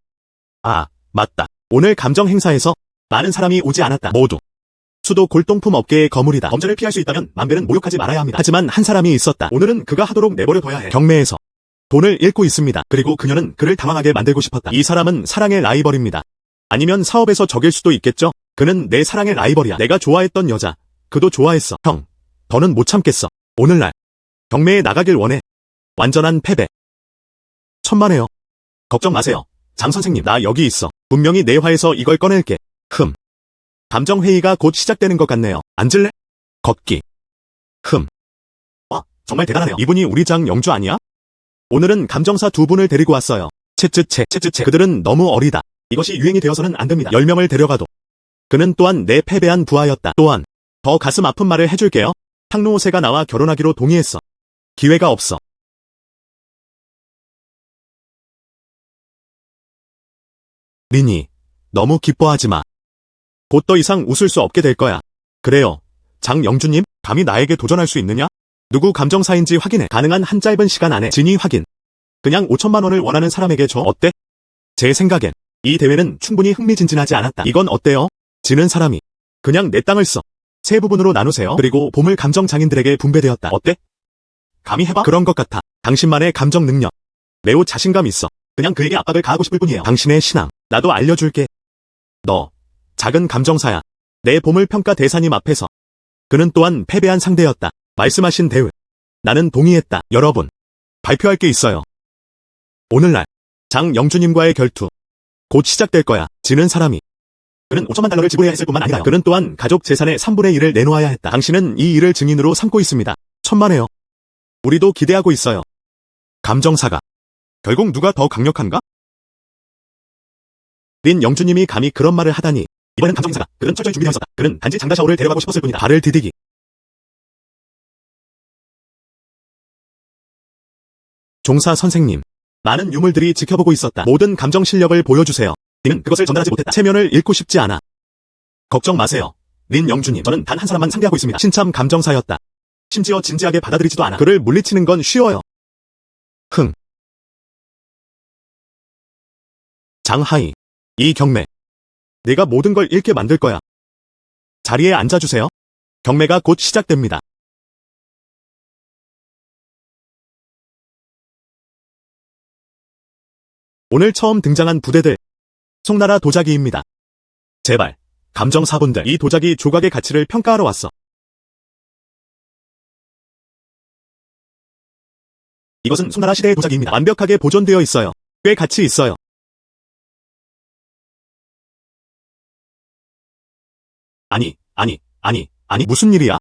Speaker 1: 맞다. 오늘 감정 행사에서 많은 사람이 오지 않았다. 모두. 수도 골동품 업계의 거물이다. 범죄를 피할 수 있다면 만배는 모욕하지 말아야 합니다. 하지만 한 사람이 있었다. 오늘은 그가 하도록 내버려둬야 해. 경매에서 돈을 잃고 있습니다. 그리고 그녀는 그를 당황하게 만들고 싶었다. 이 사람은 사랑의 라이벌입니다. 아니면 사업에서 적일 수도 있겠죠? 그는 내 사랑의 라이벌이야. 내가 좋아했던 여자. 그도 좋아했어. 형. 더는 못 참겠어. 오늘날 경매에 나가길 원해. 완전한 패배. 천만에요. 걱정 마세요. 장 선생님, 나 여기 있어. 분명히 내 화에서 이걸 꺼낼게. 감정회의가 곧 시작되는 것 같네요. 앉을래? 걷기. 와, 정말 대단하네요. 이분이 우리 장 영주 아니야? 오늘은 감정사 두 분을 데리고 왔어요. 채. 그들은 너무 어리다. 이것이 유행이 되어서는 안 됩니다. 10명을 데려가도. 그는 또한 내 패배한 부하였다. 또한 더 가슴 아픈 말을 해줄게요. 탕루오세가 나와 결혼하기로 동의했어. 기회가 없어. 리니, 너무 기뻐하지 마. 곧 더 이상 웃을 수 없게 될 거야. 그래요. 장영주님, 감히 나에게 도전할 수 있느냐? 누구 감정사인지 확인해. 가능한 한 짧은 시간 안에 진위 확인. 그냥 5천만 원을 원하는 사람에게 줘. 어때? 제 생각엔 이 대회는 충분히 흥미진진하지 않았다. 이건 어때요? 지는 사람이 그냥 내 땅을 써. 세 부분으로 나누세요. 그리고 보물 감정 장인들에게 분배되었다. 어때? 감히 해봐? 그런 것 같아. 당신만의 감정 능력. 매우 자신감 있어. 그냥 그에게 압박을 가하고 싶을 뿐이에요. 당신의 신앙. 나도 알려줄게. 너. 작은 감정사야. 내 보물 평가 대사님 앞에서. 그는 또한 패배한 상대였다. 말씀하신 대로 나는 동의했다. 여러분. 발표할 게 있어요. 오늘날 장영주님과의 결투. 곧 시작될 거야. 지는 사람이. 그는 5천만 달러를 지불해야 했을 뿐만 아니라 그는 또한 가족 재산의 3분의 1을 내놓아야 했다. 당신은 이 일을 증인으로 삼고 있습니다. 천만에요. 우리도 기대하고 있어요. 감정사가. 결국 누가 더 강력한가? 린 영주님이 감히 그런 말을 하다니. 이번엔 감정사가. 그는 철저히 준비되어 있었다. 그는 단지 장다샤오를 데려가고 싶었을 뿐이다. 발을 디디기. 종사 선생님. 많은 유물들이 지켜보고 있었다. 모든 감정 실력을 보여주세요. 린은 그것을 전달하지 못했다. 체면을 잃고 싶지 않아. 걱정 마세요. 린 영주님, 저는 단 한 사람만 상대하고 있습니다. 신참 감정사였다. 심지어 진지하게 받아들이지도 않아. 그를 물리치는 건 쉬워요. 장하이. 이 경매. 내가 모든 걸 잃게 만들 거야. 자리에 앉아주세요. 경매가 곧 시작됩니다. 오늘 처음 등장한 부대들. 송나라 도자기입니다. 제발. 감정사분들. 이 도자기 조각의 가치를 평가하러 왔어. 이것은 송나라 시대의 도자기입니다. 완벽하게 보존되어 있어요. 꽤 가치 있어요. 아니, 무슨 일이야?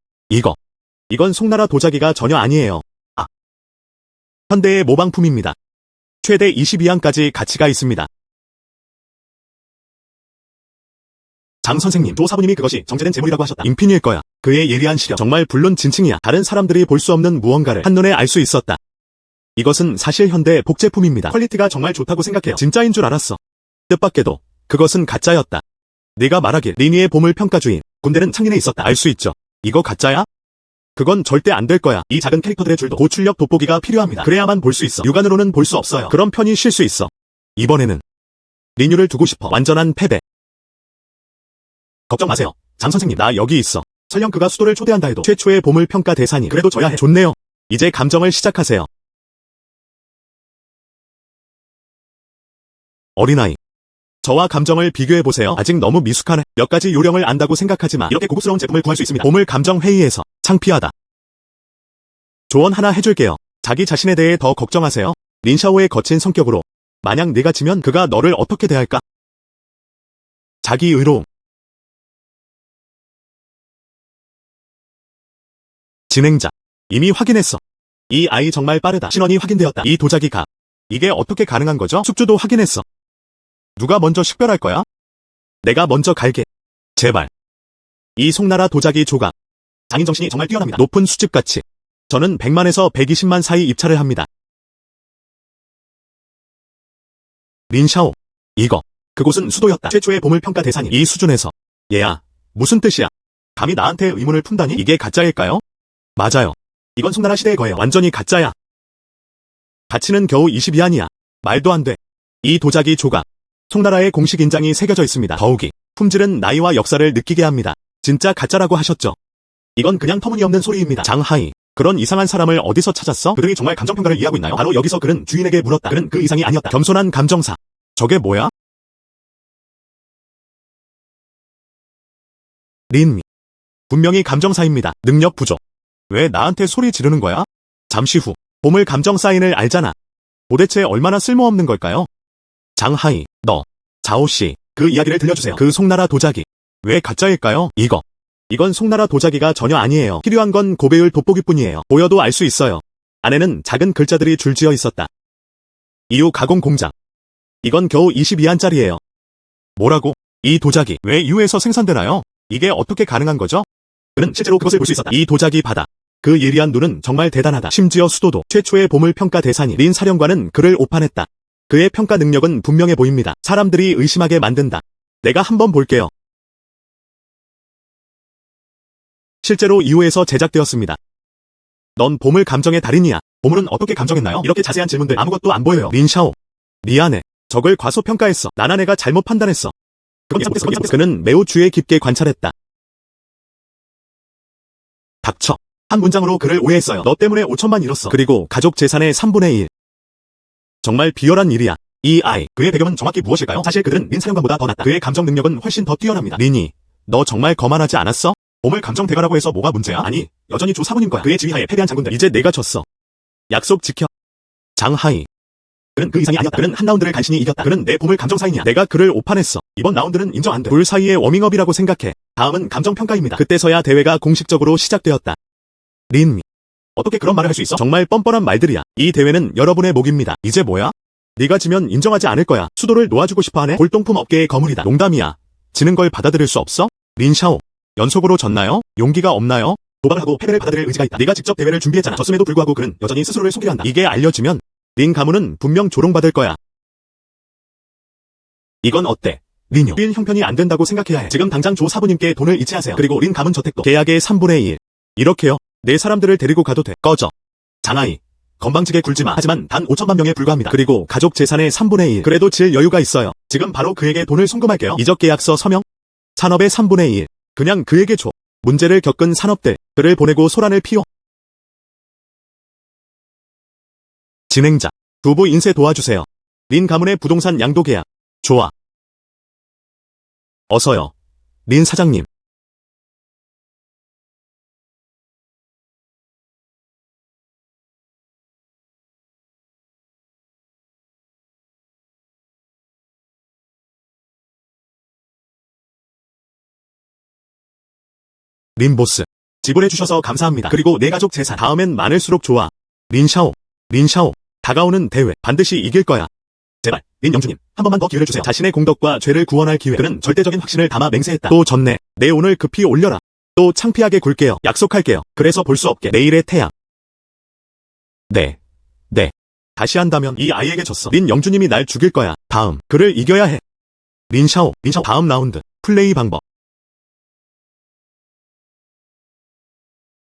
Speaker 1: 이건 송나라 도자기가 전혀 아니에요. 아, 현대의 모방품입니다. 최대 22안까지 가치가 있습니다. 장 선생님, 조 사부님이 그것이 정제된 재물이라고 하셨다. 인fin일 거야. 그의 예리한 시력, 정말 불론진칭이야. 다른 사람들이 볼 수 없는 무언가를 한눈에 알 수 있었다. 이것은 사실 현대 복제품입니다. 퀄리티가 정말 좋다고 생각해요. 진짜인 줄 알았어. 뜻밖에도 그것은 가짜였다. 네가 말하길 리니의 보물 평가주인 군대는 창린에 있었다. 알 수 있죠. 이거 가짜야? 그건 절대 안 될 거야. 이 작은 캐릭터들의 줄도 고출력 돋보기가 필요합니다. 그래야만 볼 수 있어. 육안으로는 볼 수 없어요. 그런 편이 쉴 수 있어. 이번에는 리뉴를 두고 싶어. 완전한 패배. 걱정 마세요. 장 선생님, 나 여기 있어. 설령 그가 수도를 초대한다 해도 최초의 보물 평가 대상이 그래도 져야 해. 좋네요. 이제 감정을 시작하세요. 어린아이. 저와 감정을 비교해보세요. 아직 너무 미숙하네. 몇 가지 요령을 안다고 생각하지 마. 이렇게 고급스러운 제품을 구할 수 있습니다. 보물 감정 회의에서 창피하다. 조언 하나 해줄게요. 자기 자신에 대해 더 걱정하세요. 린샤오의 거친 성격으로 만약 네가 지면 그가 너를 어떻게 대할까? 자기 의로움. 진행자. 이미 확인했어. 이 아이 정말 빠르다. 신원이 확인되었다. 이 도자기 가. 이게 어떻게 가능한 거죠? 숙주도 확인했어. 누가 먼저 식별할 거야? 내가 먼저 갈게. 제발. 이 송나라 도자기 조각. 장인정신이 정말 뛰어납니다. 높은 수집가치. 저는 100만에서 120만 사이 입찰을 합니다. 린샤오. 이거. 그곳은 수도였다. 최초의 보물평가 대상이 이 수준에서. 얘야. 무슨 뜻이야? 감히 나한테 의문을 품다니? 이게 가짜일까요? 맞아요. 이건 송나라 시대의 거예요. 완전히 가짜야. 가치는 겨우 22안이야. 말도 안 돼. 이 도자기 조각. 송나라의 공식 인장이 새겨져 있습니다. 더욱이 품질은 나이와 역사를 느끼게 합니다. 진짜 가짜라고 하셨죠? 이건 그냥 터무니없는 소리입니다. 장하이. 그런 이상한 사람을 어디서 찾았어? 그들이 정말 감정평가를 이해하고 있나요? 바로 여기서 그는 주인에게 물었다. 그는 그 이상이 아니었다. 겸손한 감정사. 저게 뭐야? 린미. 분명히 감정사입니다. 능력 부족. 왜 나한테 소리 지르는 거야? 잠시 후. 보물 감정 사인을 알잖아. 도대체 얼마나 쓸모없는 걸까요? 장하이, 너, 자오씨, 그 이야기를 들려주세요. 그 송나라 도자기. 왜 가짜일까요? 이건 송나라 도자기가 전혀 아니에요. 필요한 건 고배율 돋보기뿐이에요. 보여도 알 수 있어요. 안에는 작은 글자들이 줄지어 있었다. 이후 가공 공장. 이건 겨우 22안짜리예요. 뭐라고? 이 도자기 왜 이후에서 생산되나요? 이게 어떻게 가능한 거죠? 그는 실제로 그것을 볼 수 있었다. 이 도자기 바다. 그 예리한 눈은 정말 대단하다. 심지어 수도도 최초의 보물 평가 대상이 린 사령관은 그를 오판했다. 그의 평가 능력은 분명해 보입니다. 사람들이 의심하게 만든다. 내가 한번 볼게요. 실제로 이후에서 제작되었습니다. 넌 보물 감정의 달인이야. 보물은 어떻게 감정했나요? 이렇게 자세한 질문들 아무것도 안 보여요. 린샤오. 미안해. 적을 과소평가했어. 나나네가 잘못 판단했어. 그는 매우 주의 깊게 관찰했다. 닥쳐. 한 문장으로 그를 오해했어요. 너 때문에 5천만 잃었어. 그리고 가족 재산의 3분의 1. 정말 비열한 일이야. 이 아이, 그의 배경은 정확히 무엇일까요? 사실 그들은 린 사령관보다 더 낫다. 그의 감정 능력은 훨씬 더 뛰어납니다. 린이, 너 정말 거만하지 않았어? 보물 감정 대가라고 해서 뭐가 문제야? 아니, 여전히 조 사부님 거야. 그의 지휘하에 패배한 장군들. 이제 내가 졌어. 약속 지켜. 장하이. 그는 그 이상이 아니었다. 그는 한 라운드를 간신히 이겼다. 그는 내 보물 감정 사인이야. 내가 그를 오판했어. 이번 라운드는 인정 안 돼. 둘 사이의 워밍업이라고 생각해. 다음은 감정평가입니다. 그때서야 대회가 공식적으로 시작되었다. 린미. 어떻게 그런 말을 할 수 있어? 정말 뻔뻔한 말들이야. 이 대회는 여러분의 목입니다. 이제 뭐야? 네가 지면 인정하지 않을 거야. 수도를 놓아주고 싶어하네? 골동품 업계의 거물이다. 농담이야. 지는 걸 받아들일 수 없어? 린샤오. 연속으로 졌나요? 용기가 없나요? 도박을 하고 패배를 받아들일 의지가 있다. 네가 직접 대회를 준비했잖아. 졌음에도 불구하고 그는 여전히 스스로를 속이려 한다. 이게 알려지면 린 가문은 분명 조롱받을 거야. 이건 어때? 린유. 린 형편이 안 된다고 생각해야 해. 지금 당장 조 사부님께 돈을 이체하세요. 그리고 린 가문 저택도 계약의 3분의 1. 이렇게요? 내 사람들을 데리고 가도 돼. 꺼져. 장아이. 건방지게 굴지마. 하지만 단 5천만 명에 불과합니다. 그리고 가족 재산의 3분의 1. 그래도 질 여유가 있어요. 지금 바로 그에게 돈을 송금할게요. 이적계약서 서명. 산업의 3분의 1. 그냥 그에게 줘. 문제를 겪은 산업들. 그를 보내고 소란을 피워. 진행자. 두부 인쇄 도와주세요. 린 가문의 부동산 양도 계약. 좋아. 어서요. 린 사장님. 린보스. 지불해주셔서 감사합니다. 그리고 내 가족 재산. 다음엔 많을수록 좋아. 린샤오. 린샤오. 다가오는 대회. 반드시 이길 거야. 제발, 린 영주님, 한 번만 더 기회를 주세요. 자신의 공덕과 죄를 구원할 기회. 그는 절대적인 확신을 담아 맹세했다. 또 졌네. 내 오늘 급히 올려라. 또 창피하게 굴게요. 약속할게요. 그래서 볼 수 없게. 내일의 태양. 네. 다시 한다면 이 아이에게 졌어. 린 영주님이 날 죽일 거야. 다음. 그를 이겨야 해. 린샤오. 다음 라운드. 플레이 방법.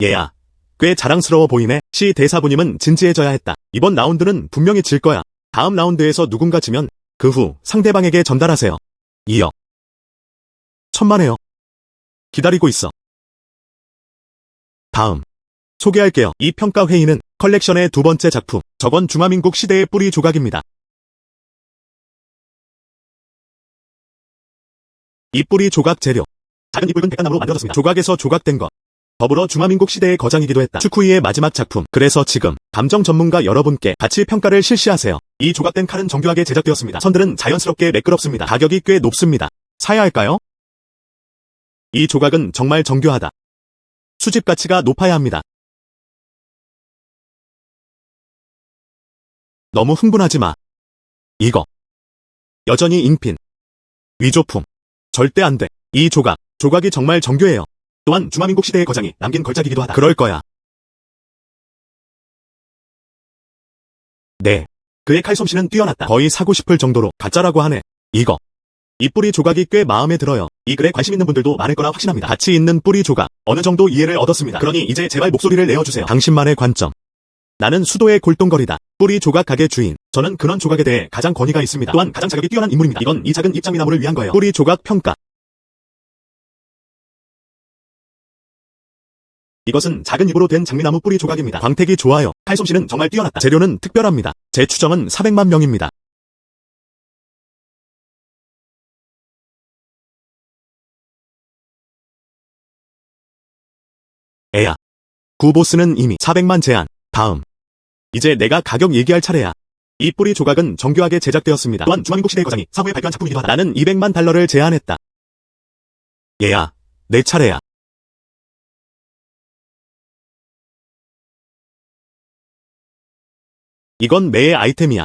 Speaker 1: 얘야. 꽤 자랑스러워 보이네. 시 대사부님은 진지해져야 했다. 이번 라운드는 분명히 질 거야. 다음 라운드에서 누군가 지면 그 후 상대방에게 전달하세요. 이어. 천만에요. 기다리고 있어. 다음. 소개할게요. 이 평가 회의는 컬렉션의 두 번째 작품. 저건 중화민국 시대의 뿌리 조각입니다. 이 뿌리 조각 재료. 작은 잎 굵은 백간나무로 만들어졌습니다. 조각에서 조각된 것. 더불어 중화민국 시대의 거장이기도 했다. 추쿠이의 마지막 작품. 그래서 지금 감정 전문가 여러분께 같이 평가를 실시하세요. 이 조각된 칼은 정교하게 제작되었습니다. 선들은 자연스럽게 매끄럽습니다. 가격이 꽤 높습니다. 사야 할까요? 이 조각은 정말 정교하다. 수집 가치가 높아야 합니다. 너무 흥분하지 마. 이거. 여전히 잉핀. 위조품. 절대 안 돼. 이 조각이 정말 정교해요. 또한 중화민국 시대의 거장이 남긴 걸작이기도 하다. 그럴 거야. 네. 그의 칼솜씨는 뛰어났다. 거의 사고 싶을 정도로 가짜라고 하네. 이거. 이 뿌리 조각이 꽤 마음에 들어요. 이 글에 관심 있는 분들도 많을 거라 확신합니다. 가치 있는 뿌리 조각. 어느 정도 이해를 얻었습니다. 그러니 이제 제발 목소리를 내어주세요. 당신만의 관점. 나는 수도의 골동거리다. 뿌리 조각 가게 주인. 저는 그런 조각에 대해 가장 권위가 있습니다. 또한 가장 자격이 뛰어난 인물입니다. 이건 이 작은 입장미나무를 위한 거예요. 뿌리 조각 평가. 이것은 작은 잎으로 된 장미나무 뿌리 조각입니다. 광택이 좋아요. 칼솜씨는 정말 뛰어났다. 재료는 특별합니다. 제 추정은 400만 명입니다. 애야. 구보스는 이미 400만 제한. 다음. 이제 내가 가격 얘기할 차례야. 이 뿌리 조각은 정교하게 제작되었습니다. 또한 중화민국 시대의 거장이 사후에 발표한 작품이기도 하다. 나는 200만 달러를 제안했다. 얘야. 내 차례야. 이건 매의 아이템이야.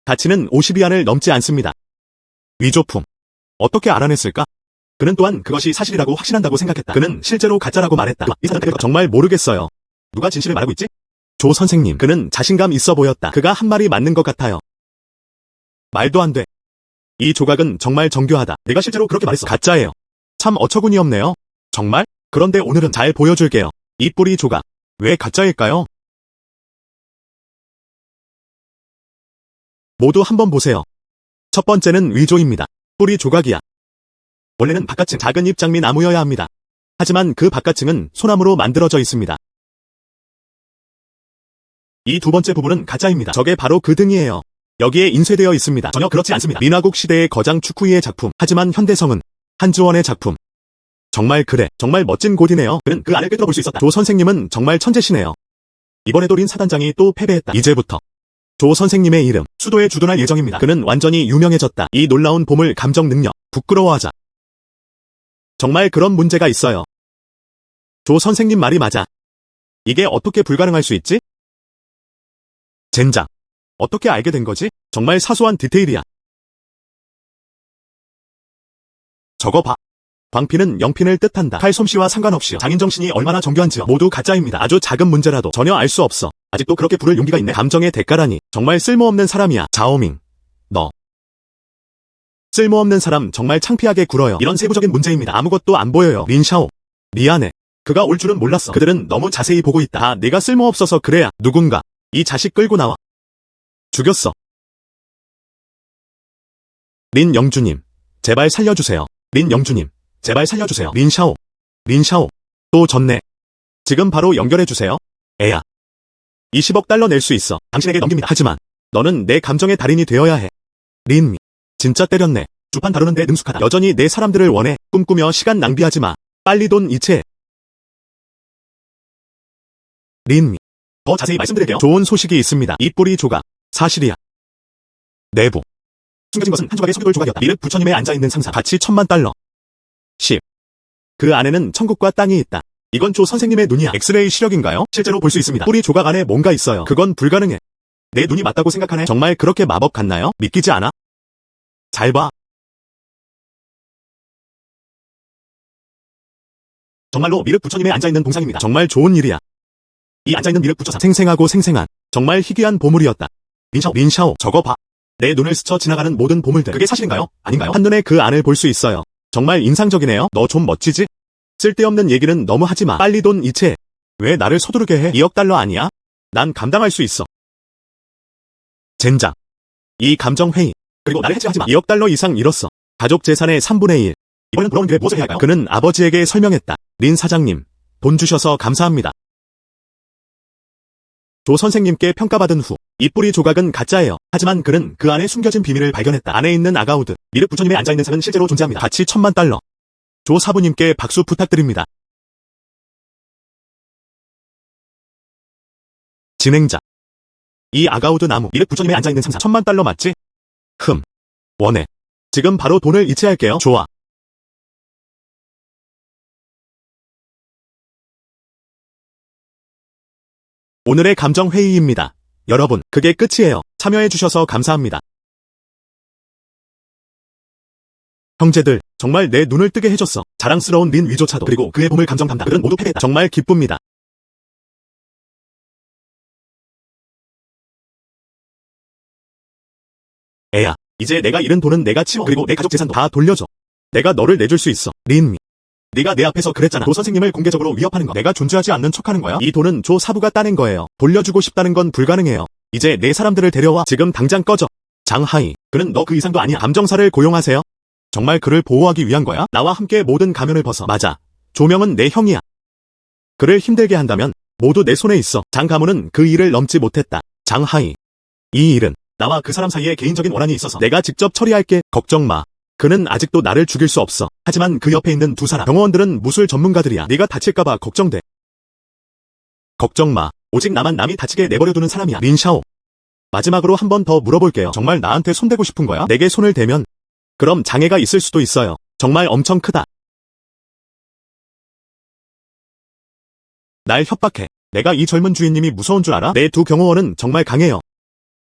Speaker 1: 가치는 50위안을 넘지 않습니다. 위조품. 어떻게 알아냈을까? 그는 또한 그것이 사실이라고 확신한다고 생각했다. 그는 실제로 가짜라고 말했다. 이 사람 정말 모르겠어요. 누가 진실을 말하고 있지? 조 선생님. 그는 자신감 있어 보였다. 그가 한 말이 맞는 것 같아요. 말도 안 돼. 이 조각은 정말 정교하다. 내가 실제로 그렇게 말했어. 가짜예요. 참 어처구니 없네요. 정말? 그런데 오늘은 잘 보여줄게요. 이 뿌리 조각. 왜 가짜일까요? 모두 한번 보세요. 첫 번째는 위조입니다. 뿌리 조각이야. 원래는 바깥층 작은 잎 장미 나무여야 합니다. 하지만 그 바깥층은 소나무로 만들어져 있습니다. 이 두 번째 부분은 가짜입니다. 저게 바로 그 등이에요. 여기에 인쇄되어 있습니다. 전혀 그렇지 않습니다. 민화국 시대의 거장 추쿠이의 작품. 하지만 현대성은 한주원의 작품. 정말 그래. 정말 멋진 곳이네요. 그는 그 안을 꿰뚫어 볼 수 있었다. 조 선생님은 정말 천재시네요. 이번에도 린 사단장이 또 패배했다. 이제부터 조 선생님의 이름 수도에 주둔할 예정입니다. 그는 완전히 유명해졌다. 이 놀라운 보물 감정 능력. 부끄러워하자. 정말 그런 문제가 있어요. 조 선생님 말이 맞아. 이게 어떻게 불가능할 수 있지? 젠장. 어떻게 알게 된 거지? 정말 사소한 디테일이야. 저거 봐. 광핀은 영핀을 뜻한다. 칼솜씨와 상관없이 장인정신이 얼마나 정교한지요. 모두 가짜입니다. 아주 작은 문제라도 전혀 알 수 없어. 아직도 그렇게 부를 용기가 있네. 감정의 대가라니. 정말 쓸모없는 사람이야. 자오밍. 너. 쓸모없는 사람 정말 창피하게 굴어요. 이런 세부적인 문제입니다. 아무것도 안 보여요. 린샤오. 미안해. 그가 올 줄은 몰랐어. 그들은 너무 자세히 보고 있다. 다 네가 쓸모없어서 그래야. 누군가. 이 자식 끌고 나와. 죽였어. 린 영주님. 제발 살려주세요. 린 영주님. 제발 살려주세요. 린샤오. 또 졌네. 지금 바로 연결해주세요. 애야. 20억 달러 낼 수 있어. 당신에게 넘깁니다. 하지만 너는 내 감정의 달인이 되어야 해. 린미. 진짜 때렸네. 주판 다루는데 능숙하다. 여전히 내 사람들을 원해. 꿈꾸며 시간 낭비하지 마. 빨리 돈 이체해. 린미. 더 자세히 말씀드릴게요. 좋은 소식이 있습니다. 이 뿌리 조각. 사실이야. 내부. 숨겨진 것은 한 조각의 석유돌 조각이었다. 미륵 부처님에 앉아있는 상사. 가치 1000만 달러. 10. 그 안에는 천국과 땅이 있다. 이건 조 선생님의 눈이야. 엑스레이 시력인가요? 실제로 볼 수 있습니다. 뿌리 조각 안에 뭔가 있어요. 그건 불가능해. 내 눈이 맞다고 생각하네. 정말 그렇게 마법 같나요? 믿기지 않아? 잘 봐. 정말로 미륵 부처님에 앉아있는 동상입니다. 정말 좋은 일이야. 이 앉아있는 미륵 부처상 생생하고 생생한 정말 희귀한 보물이었다. 린샤오, 저거 봐. 내 눈을 스쳐 지나가는 모든 보물들. 그게 사실인가요? 아닌가요? 한눈에 그 안을 볼 수 있어요. 정말 인상적이네요. 너 좀 멋지지? 쓸데없는 얘기는 너무 하지마. 빨리 돈 이체해. 왜 나를 서두르게 해? 2억 달러 아니야? 난 감당할 수 있어. 젠장. 이 감정회의. 그리고 나를 해체하지마. 2억 달러 이상 잃었어. 가족 재산의 3분의 1. 이번엔 돌아온 길에 무엇을 해야 할까요? 그는 아버지에게 설명했다. 린 사장님, 돈 주셔서 감사합니다. 조 선생님께 평가받은 후 이 뿌리 조각은 가짜예요. 하지만 그는 그 안에 숨겨진 비밀을 발견했다. 안에 있는 아가우드, 미륵 부처님에 앉아있는 상은 실제로 존재합니다. 가치 1000만 달러. 조 사부님께 박수 부탁드립니다. 진행자. 이 아가우드 나무, 미륵 부처님에 앉아있는 상사 1000만 달러 맞지? 원해. 지금 바로 돈을 이체할게요. 좋아. 오늘의 감정회의입니다. 여러분, 그게 끝이에요. 참여해주셔서 감사합니다. 형제들, 정말 내 눈을 뜨게 해줬어. 자랑스러운 린 위조차도, 그리고 그의 보물 감정 담당, 그들은 모두 패배했다. 정말 기쁩니다. 애야, 이제 내가 잃은 돈은 내가 치워. 그리고 내 가족 재산도 다 돌려줘. 내가 너를 내줄 수 있어. 린미. 네가 내 앞에서 그랬잖아. 조 선생님을 공개적으로 위협하는 거. 내가 존재하지 않는 척하는 거야? 이 돈은 조 사부가 따낸 거예요. 돌려주고 싶다는 건 불가능해요. 이제 내 사람들을 데려와. 지금 당장 꺼져. 장하이, 그는 너 그 이상도 아니야. 감정사를 고용하세요. 정말 그를 보호하기 위한 거야? 나와 함께 모든 가면을 벗어. 맞아. 조명은 내 형이야. 그를 힘들게 한다면 모두 내 손에 있어. 장 가문은 그 일을 넘지 못했다. 장하이, 이 일은 나와 그 사람 사이에 개인적인 원한이 있어서 내가 직접 처리할게. 걱정 마. 그는 아직도 나를 죽일 수 없어. 하지만 그 옆에 있는 두 사람, 경호원들은 무술 전문가들이야. 네가 다칠까봐 걱정돼. 걱정 마. 오직 나만 남이 다치게 내버려두는 사람이야. 린샤오. 마지막으로 한 번 더 물어볼게요. 정말 나한테 손대고 싶은 거야? 내게 손을 대면 그럼 장애가 있을 수도 있어요. 정말 엄청 크다. 날 협박해. 내가 이 젊은 주인님이 무서운 줄 알아? 내 두 경호원은 정말 강해요.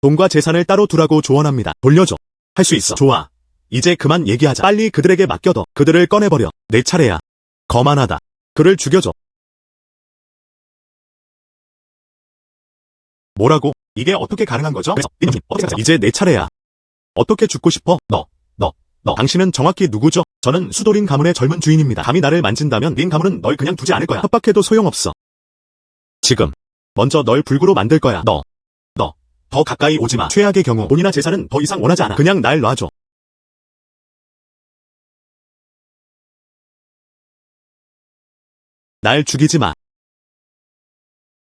Speaker 1: 돈과 재산을 따로 두라고 조언합니다. 돌려줘. 할 수 있어. 좋아. 이제 그만 얘기하자. 빨리 그들에게 맡겨둬. 그들을 꺼내버려. 내 차례야. 거만하다. 그를 죽여줘. 뭐라고? 이게 어떻게 가능한 거죠? 이제 내 차례야. 어떻게 죽고 싶어? 너. 당신은 정확히 누구죠? 저는 수도린 가문의 젊은 주인입니다. 감히 나를 만진다면 린 가문은 널 그냥 두지 않을 거야. 협박해도 소용없어. 지금. 먼저 널 불구로 만들 거야. 너. 더 가까이 오지 마. 최악의 경우 돈이나 재산은 더 이상 원하지 않아. 그냥 날 놔줘. 날 죽이지 마.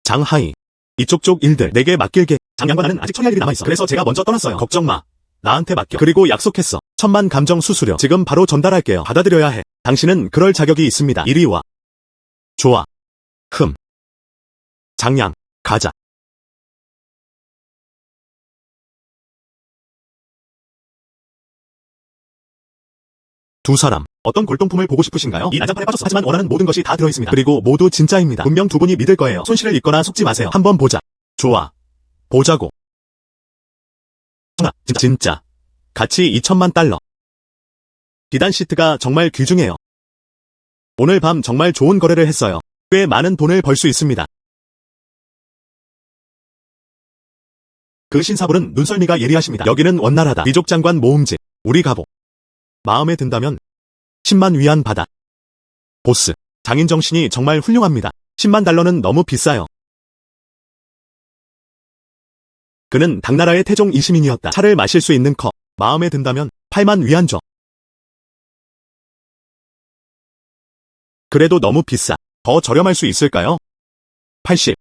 Speaker 1: 장하이. 이쪽 일들 내게 맡길게. 장양관아는 아직 처리할 일이 남아있어. 그래서 제가 먼저 떠났어요. 걱정 마. 나한테 맡겨. 그리고 약속했어. 1000만 감정 수수료. 지금 바로 전달할게요. 받아들여야 해. 당신은 그럴 자격이 있습니다. 이리 와. 좋아. 장양, 가자. 두 사람, 어떤 골동품을 보고 싶으신가요? 이 난장판에 빠졌어. 하지만 원하는 모든 것이 다 들어있습니다. 그리고 모두 진짜입니다. 분명 두 분이 믿을 거예요. 손실을 입거나 속지 마세요. 한번 보자. 좋아. 보자고. 진짜. 가치 2000만 달러. 비단 시트가 정말 귀중해요. 오늘 밤 정말 좋은 거래를 했어요. 꽤 많은 돈을 벌 수 있습니다. 그 신사불은 눈썰미가 예리하십니다. 여기는 원나라다. 귀족 장관 모음집. 우리 가보. 마음에 든다면 10만 위안 받아. 보스, 장인 정신이 정말 훌륭합니다. 10만 달러는 너무 비싸요. 그는 당나라의 태종 이시민이었다. 차를 마실 수 있는 컵. 마음에 든다면 8만 위안 줘. 그래도 너무 비싸. 더 저렴할 수 있을까요? 80.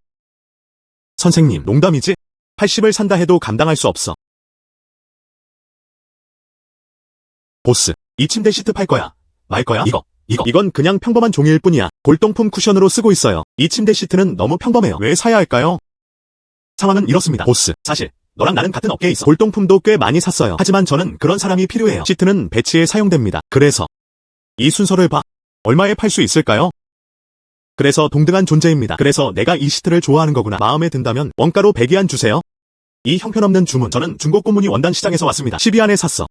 Speaker 1: 선생님, 농담이지? 80을 산다 해도 감당할 수 없어. 보스, 이 침대 시트 팔 거야. 말 거야? 이건 그냥 평범한 종이일 뿐이야. 골동품 쿠션으로 쓰고 있어요. 이 침대 시트는 너무 평범해요. 왜 사야 할까요? 상황은 이렇습니다. 보스, 사실 너랑 나는 같은 업계에 있어. 골동품도 꽤 많이 샀어요. 하지만 저는 그런 사람이 필요해요. 시트는 배치에 사용됩니다. 그래서 이 순서를 봐. 얼마에 팔 수 있을까요? 그래서 동등한 존재입니다. 그래서 내가 이 시트를 좋아하는 거구나. 마음에 든다면 원가로 100위안 주세요. 이 형편없는 주문. 저는 중고 꽃무늬 원단 시장에서 왔습니다. 12안에 샀어.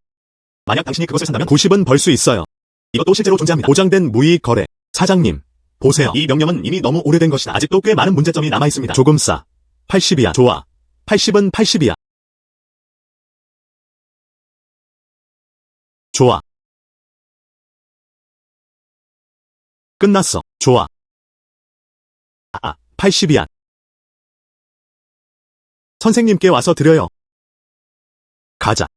Speaker 1: 만약 당신이 그것을 산다면 90은 벌 수 있어요. 이것도 실제로 존재합니다. 보장된 무이익 거래. 사장님, 보세요. 이 명령은 이미 너무 오래된 것이다. 아직도 꽤 많은 문제점이 남아있습니다. 조금 싸. 80이야. 좋아. 80은 80이야. 좋아. 끝났어. 좋아. 80이야. 선생님께 와서 드려요. 가자.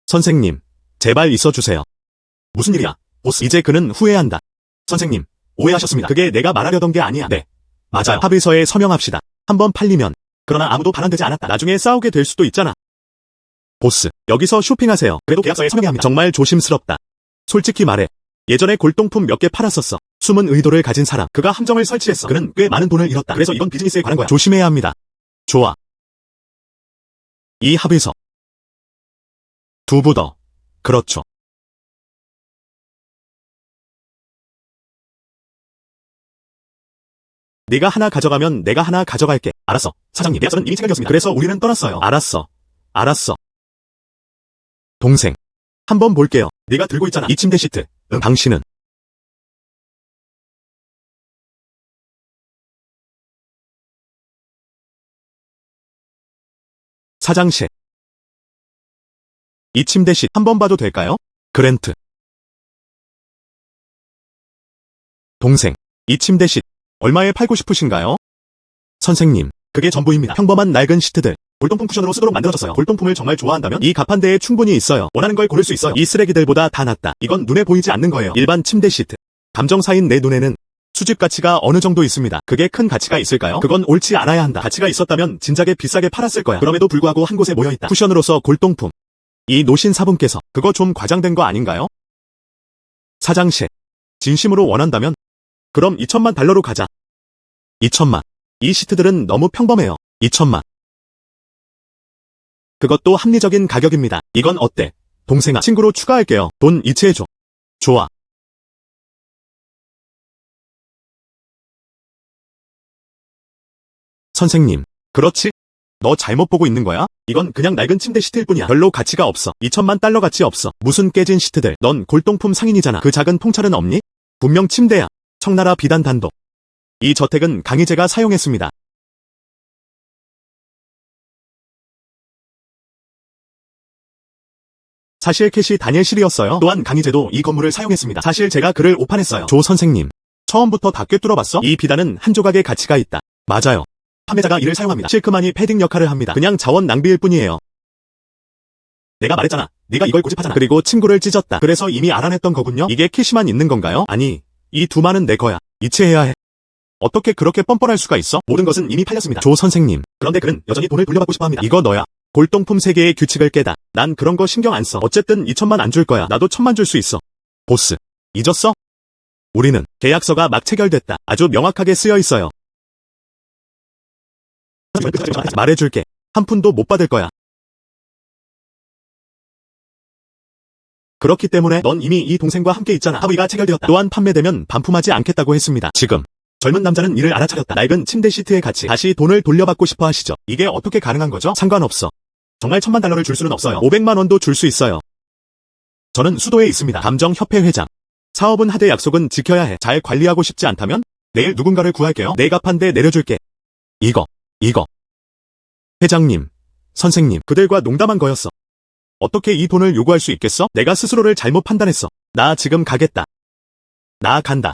Speaker 1: 선생님, 제발 있어주세요. 무슨 일이야? 보스. 이제 그는 후회한다. 선생님, 오해하셨습니다. 그게 내가 말하려던 게 아니야. 네. 맞아요. 합의서에 서명합시다. 한번 팔리면. 그러나 아무도 반환되지 않았다. 나중에 싸우게 될 수도 있잖아. 보스, 여기서 쇼핑하세요. 그래도 계약서에 서명해야 합니다. 정말 조심스럽다. 솔직히 말해. 예전에 골동품 몇 개 팔았었어. 숨은 의도를 가진 사람. 그가 함정을 설치했어. 그는 꽤 많은 돈을 잃었다. 그래서 이건 비즈니스에 관한 거야. 조심해야 합니다. 좋아. 이 합의서. 두부 더. 그렇죠. 네가 하나 가져가면 내가 하나 가져갈게. 알았어. 사장님, 계약서는 이미 체결되었습니다. 그래서 우리는 떠났어요. 알았어. 동생. 한번 볼게요. 네가 들고 있잖아. 이 침대 시트. 당신은. 사장실. 이 침대 시트 한번 봐도 될까요? 그랜트. 동생. 이 침대 시트 얼마에 팔고 싶으신가요? 선생님, 그게 전부입니다. 평범한 낡은 시트들. 골동품 쿠션으로 쓰도록 만들어졌어요. 골동품을 정말 좋아한다면 이 가판대에 충분히 있어요. 원하는 걸 고를 수 있어요. 이 쓰레기들보다 다 낫다. 이건 눈에 보이지 않는 거예요. 일반 침대 시트. 감정사인 내 눈에는 수집 가치가 어느 정도 있습니다. 그게 큰 가치가 있을까요? 그건 옳지 않아야 한다. 가치가 있었다면 진작에 비싸게 팔았을 거야. 그럼에도 불구하고 한 곳에 모여있다. 쿠션으로서 골동품. 이 노신 사분께서 그거 좀 과장된 거 아닌가요? 사장실. 진심으로 원한다면 그럼 2천만 달러로 가자. 2천만. 이 시트들은 너무 평범해요. 2천만. 그것도 합리적인 가격입니다. 이건 어때? 동생아, 친구로 추가할게요. 돈 이체해줘. 좋아. 선생님, 그렇지? 너 잘못 보고 있는 거야? 이건 그냥 낡은 침대 시트일 뿐이야. 별로 가치가 없어. 2천만 달러 가치 없어. 무슨 깨진 시트들. 넌 골동품 상인이잖아. 그 작은 통찰은 없니? 분명 침대야. 청나라 비단 단독. 이 저택은 강희제가 사용했습니다. 사실 캐시 다니엘실이었어요. 또한 강희제도 이 건물을 사용했습니다. 사실 제가 그를 오판했어요. 조 선생님, 처음부터 다 꿰뚫어봤어? 이 비단은 한 조각의 가치가 있다. 맞아요. 판매자가 이를 사용합니다. 실크만이 패딩 역할을 합니다. 그냥 자원 낭비일 뿐이에요. 내가 말했잖아. 네가 이걸 고집하잖아. 그리고 친구를 찢었다. 그래서 이미 알아냈던 거군요. 이게 캐시만 있는 건가요? 아니, 이 두만은 내 거야. 이체해야 해. 어떻게 그렇게 뻔뻔할 수가 있어? 모든 것은 이미 팔렸습니다. 조 선생님. 그런데 그는 여전히 돈을 돌려받고 싶어 합니다. 이거 너야. 골동품 세계의 규칙을 깨다. 난 그런 거 신경 안 써. 어쨌든 2천만 안 줄 거야. 나도 1천만 줄 수 있어. 보스. 잊었어? 우리는 계약서가 막 체결됐다. 아주 명확하게 쓰여 있어요. 말해줄게. 한 푼도 못 받을 거야. 그렇기 때문에 넌 이미 이 동생과 함께 있잖아. 합의가 체결되었다. 또한 판매되면 반품하지 않겠다고 했습니다. 지금 젊은 남자는 이를 알아차렸다. 낡은 침대 시트의 가치. 다시 돈을 돌려받고 싶어 하시죠. 이게 어떻게 가능한 거죠? 상관없어. 정말 1천만 달러를 줄 수는 없어요. 500만 원도 줄 수 있어요. 저는 수도에 있습니다. 감정협회 회장. 사업은 하되 약속은 지켜야 해. 잘 관리하고 싶지 않다면 내일 누군가를 구할게요. 내 갚한데 내려줄게. 이거. 회장님, 선생님, 그들과 농담한 거였어. 어떻게 이 돈을 요구할 수 있겠어? 내가 스스로를 잘못 판단했어. 나 지금 가겠다. 나 간다.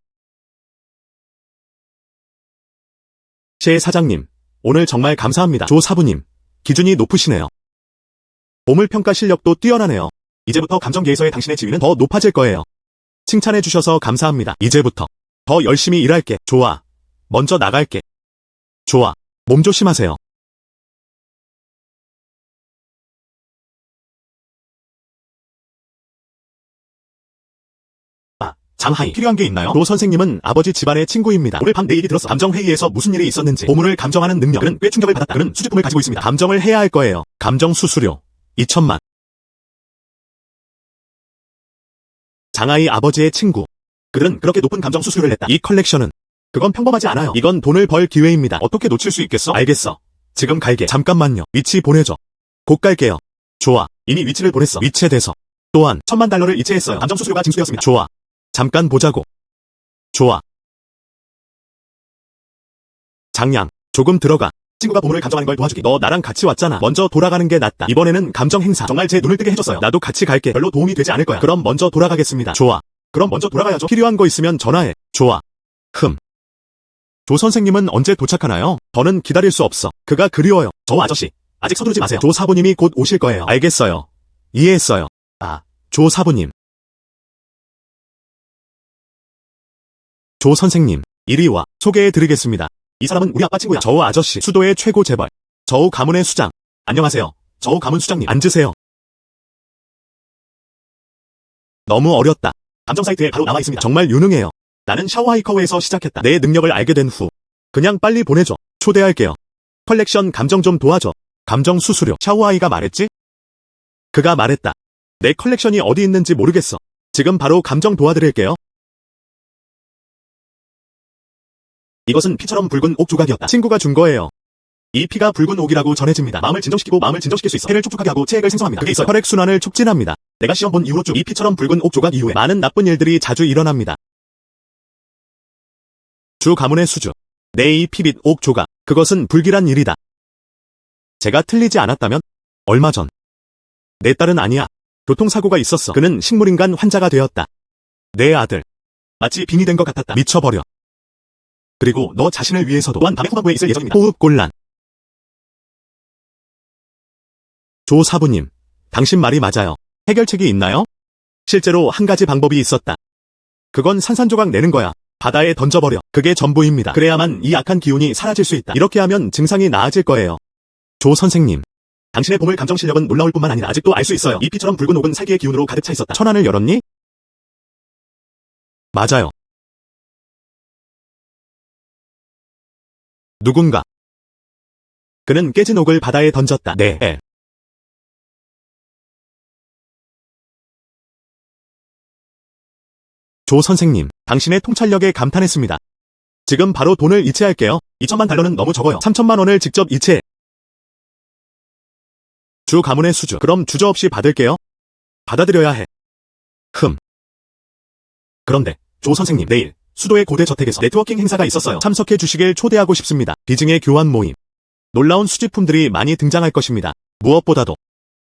Speaker 1: 제 사장님, 오늘 정말 감사합니다. 조 사부님, 기준이 높으시네요. 보물평가 실력도 뛰어나네요. 이제부터 감정계에서의 당신의 지위는 더 높아질 거예요. 칭찬해 주셔서 감사합니다. 이제부터 더 열심히 일할게. 좋아. 먼저 나갈게. 좋아. 몸 조심하세요. 장하이, 필요한 게 있나요? 조 선생님은 아버지 집안의 친구입니다. 오늘 밤 내 일이 들었어. 감정회의에서 무슨 일이 있었는지. 보물을 감정하는 능력. 그는 꽤 충격을 받았다. 그는 수집품을 가지고 있습니다. 감정을 해야 할 거예요. 감정 수수료 2천만. 장하이 아버지의 친구. 그들은 그렇게 높은 감정 수수료를 냈다. 이 컬렉션은 그건 평범하지 않아요. 이건 돈을 벌 기회입니다. 어떻게 놓칠 수 있겠어? 알겠어. 지금 갈게. 잠깐만요. 위치 보내줘. 곧 갈게요. 좋아. 이미 위치를 보냈어. 이체돼서. 또한 $10,000를 이체했어요. 감정 수수료가 징수되었습니다. 좋아. 잠깐 보자고. 좋아. 장양. 조금 들어가. 친구가 보물을 감정하는 걸 도와주기. 너 나랑 같이 왔잖아. 먼저 돌아가는 게 낫다. 이번에는 감정 행사. 정말 제 눈을 뜨게 해줬어요. 나도 같이 갈게. 별로 도움이 되지 않을 거야. 그럼 먼저 돌아가겠습니다. 좋아. 그럼 먼저 돌아가야죠. 필요한 거 있으면 전화해. 좋아. 조 선생님은 언제 도착하나요? 더는 기다릴 수 없어. 그가 그리워요. 저 아저씨. 아직 서두르지 마세요. 조 사부님이 곧 오실 거예요. 알겠어요. 이해했어요. 조 사부님. 조 선생님. 이리 와. 소개해드리겠습니다. 이 사람은 우리 아빠 친구야. 저우 아저씨. 수도의 최고 재벌. 저우 가문의 수장. 안녕하세요. 저우 가문 수장님. 앉으세요. 너무 어렵다. 감정 사이트에 바로 나와 있습니다. 정말 유능해요. 나는 샤오하이커웨에서 시작했다. 내 능력을 알게 된 후. 그냥 빨리 보내줘. 초대할게요. 컬렉션 감정 좀 도와줘. 감정 수수료. 샤오하이가 말했지? 그가 말했다. 내 컬렉션이 어디 있는지 모르겠어. 지금 바로 감정 도와드릴게요. 이것은 피처럼 붉은 옥 조각이었다. 친구가 준 거예요. 이 피가 붉은 옥이라고 전해집니다. 마음을 진정시키고 마음을 진정시킬 수 있어. 폐를 촉촉하게 하고 체액을 생성합니다. 그게 있어요. 혈액순환을 촉진합니다. 내가 시험 본 이후로 쭉 이 피처럼 붉은 옥 조각 이후에 많은 나쁜 일들이 자주 일어납니다. 주 가문의 수주. 내 이 피빛 옥 조각. 그것은 불길한 일이다. 제가 틀리지 않았다면? 얼마 전. 내 딸은 아니야. 교통사고가 있었어. 그는 식물인간 환자가 되었다. 내 아들. 마치 빙이 된 것 같았다. 미쳐버려. 그리고 너 자신을 위해서도 또한 밤에 후반부에 있을 예정입니다. 호흡곤란. 조 사부님. 당신 말이 맞아요. 해결책이 있나요? 실제로 한 가지 방법이 있었다. 그건 산산조각 내는 거야. 바다에 던져버려. 그게 전부입니다. 그래야만 이 악한 기운이 사라질 수 있다. 이렇게 하면 증상이 나아질 거예요. 조 선생님. 당신의 보물 감정 실력은 놀라울 뿐만 아니라 아직도 알 수 있어요. 이 피처럼 붉은 옥은 살기의 기운으로 가득 차 있었다. 천안을 열었니? 맞아요. 누군가. 그는 깨진 옥을 바다에 던졌다. 네. 조 선생님, 당신의 통찰력에 감탄했습니다. 지금 바로 돈을 이체할게요. $20,000는 너무 적어요. $3,000,000을 직접 이체해. 주 가문의 수주. 그럼 주저없이 받을게요. 받아들여야 해. 그런데, 조 선생님, 내일 수도의 고대 저택에서 네트워킹 행사가 있었어요. 참석해 주시길 초대하고 싶습니다. 비증의 교환 모임. 놀라운 수집품들이 많이 등장할 것입니다. 무엇보다도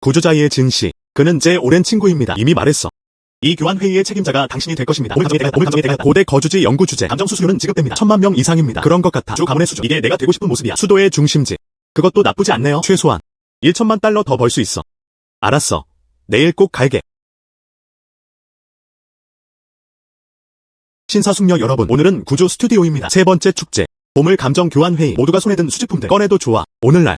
Speaker 1: 구조자의 진 씨. 그는 제 오랜 친구입니다. 이미 말했어. 이 교환 회의의 책임자가 당신이 될 것입니다. 보물 감정에 대한 고대 거주지 연구 주제. 감정 수수료는 지급됩니다. 1,000,000명 이상입니다. 그런 것 같아. 주 가문의 수주. 이게 내가 되고 싶은 모습이야. 수도의 중심지. 그것도 나쁘지 않네요. 최소한 $1,000,000 더 벌 수 있어. 알았어. 내일 꼭 갈게. 신사숙녀 여러분, 오늘은 구조 스튜디오입니다. 세 번째 축제. 보물 감정 교환 회의. 모두가 손에 든 수집품들 꺼내도 좋아. 오늘날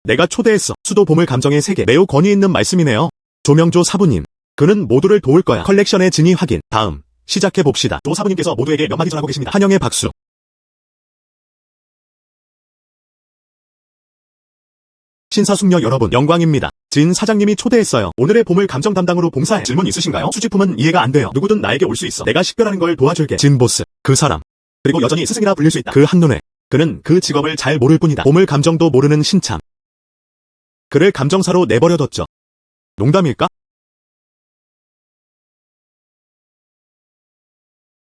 Speaker 1: 내가 초대했어. 수도 보물 감정의 세계. 매우 권위 있는 말씀이네요. 조명조 사부님. 그는 모두를 도울 거야. 컬렉션의 진위 확인. 다음 시작해봅시다. 조 사부님께서 모두에게 몇 마디 전하고 계십니다. 환영의 박수. 신사숙녀 여러분, 영광입니다. 진 사장님이 초대했어요. 오늘의 보물 감정 담당으로 봉사해. 질문 있으신가요? 수집품은 이해가 안 돼요. 누구든 나에게 올 수 있어. 내가 식별하는 걸 도와줄게. 진 보스. 그 사람. 그리고 여전히 스승이라 불릴 수 있다. 그 한눈에. 그는 그 직업을 잘 모를 뿐이다. 보물 감정도 모르는 신참. 그를 감정사로 내버려뒀죠. 농담일까?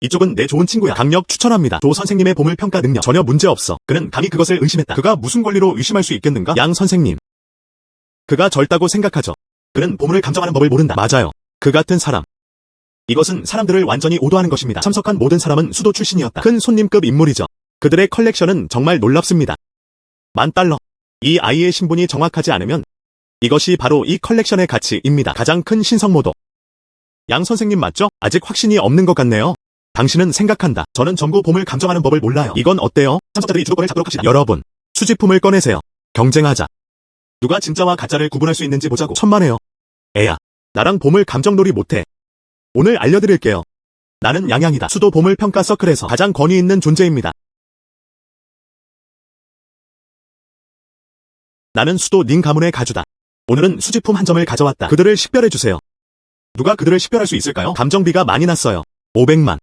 Speaker 1: 이쪽은 내 좋은 친구야. 강력 추천합니다. 조 선생님의 보물 평가 능력 전혀 문제 없어. 그는 감히 그것을 의심했다. 그가 무슨 권리로 의심할 수 있겠는가? 양 선생님. 그가 젊다고 생각하죠. 그는 보물을 감정하는 법을 모른다. 맞아요. 그 같은 사람. 이것은 사람들을 완전히 오도하는 것입니다. 참석한 모든 사람은 수도 출신이었다. 큰 손님급 인물이죠. 그들의 컬렉션은 정말 놀랍습니다. $10,000. 이 아이의 신분이 정확하지 않으면 이것이 바로 이 컬렉션의 가치입니다. 가장 큰 신성모도. 양 선생님 맞죠? 아직 확신이 없는 것 같네요. 당신은 생각한다. 저는 전부 보물 감정하는 법을 몰라요. 이건 어때요? 참석자들이 주도권을 잡도록 합시다. 여러분, 수집품을 꺼내세요. 경쟁하자. 누가 진짜와 가짜를 구분할 수 있는지 보자고. 천만에요. 애야, 나랑 보물 감정놀이 못해. 오늘 알려드릴게요. 나는 양양이다. 수도 보물 평가 서클에서 가장 권위 있는 존재입니다. 나는 수도 닌 가문의 가주다. 오늘은 수집품 한 점을 가져왔다. 그들을 식별해주세요. 누가 그들을 식별할 수 있을까요? 감정비가 많이 났어요. $500만.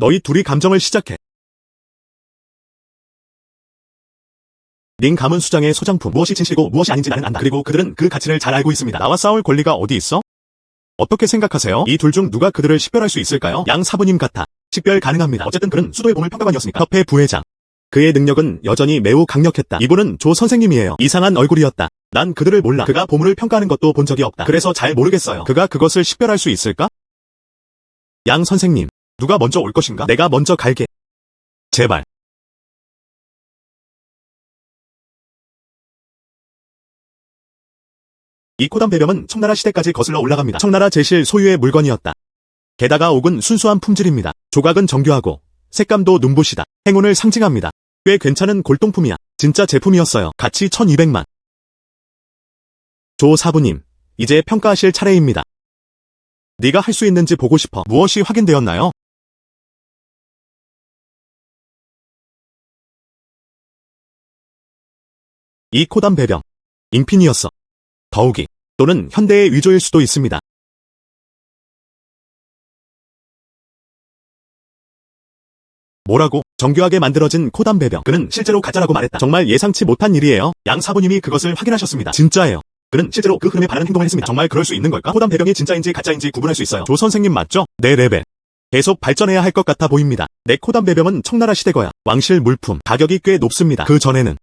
Speaker 1: 너희 둘이 감정을 시작해. 링 가문 수장의 소장품. 무엇이 진실이고 무엇이 아닌지 나는 안다. 그리고 그들은 그 가치를 잘 알고 있습니다. 나와 싸울 권리가 어디 있어? 어떻게 생각하세요? 이 둘 중 누가 그들을 식별할 수 있을까요? 양 사부님 같아. 식별 가능합니다. 어쨌든 그는 수도의 보물 평가관이었으니까. 협회 부회장. 그의 능력은 여전히 매우 강력했다. 이분은 조 선생님이에요. 이상한 얼굴이었다. 난 그들을 몰라. 그가 보물을 평가하는 것도 본 적이 없다. 그래서 잘 모르겠어요. 그가 그것을 식별할 수 있을까? 양 선생님. 누가 먼저 올 것인가? 내가 먼저 갈게. 제발. 이 코담 배병은 청나라 시대까지 거슬러 올라갑니다. 청나라 제실 소유의 물건이었다. 게다가 옥은 순수한 품질입니다. 조각은 정교하고 색감도 눈부시다. 행운을 상징합니다. 꽤 괜찮은 골동품이야. 진짜 제품이었어요. 가치 1200만. 조 사부님, 이제 평가하실 차례입니다. 네가 할 수 있는지 보고 싶어. 무엇이 확인되었나요? 이 코담 배병. 잉핀이었어. 더욱이 또는 현대의 위조일 수도 있습니다. 뭐라고? 정교하게 만들어진 코담 배병. 그는 실제로 가짜라고 말했다. 정말 예상치 못한 일이에요. 양 사부님이 그것을 확인하셨습니다. 진짜예요. 그는 실제로 그 흐름에 반하는 행동을 했습니다. 정말 그럴 수 있는 걸까? 코담 배병이 진짜인지 가짜인지 구분할 수 있어요. 조 선생님 맞죠? 내 레벨. 계속 발전해야 할 것 같아 보입니다. 내 코담 배병은 청나라 시대 거야. 왕실 물품. 가격이 꽤 높습니다. 그 전에는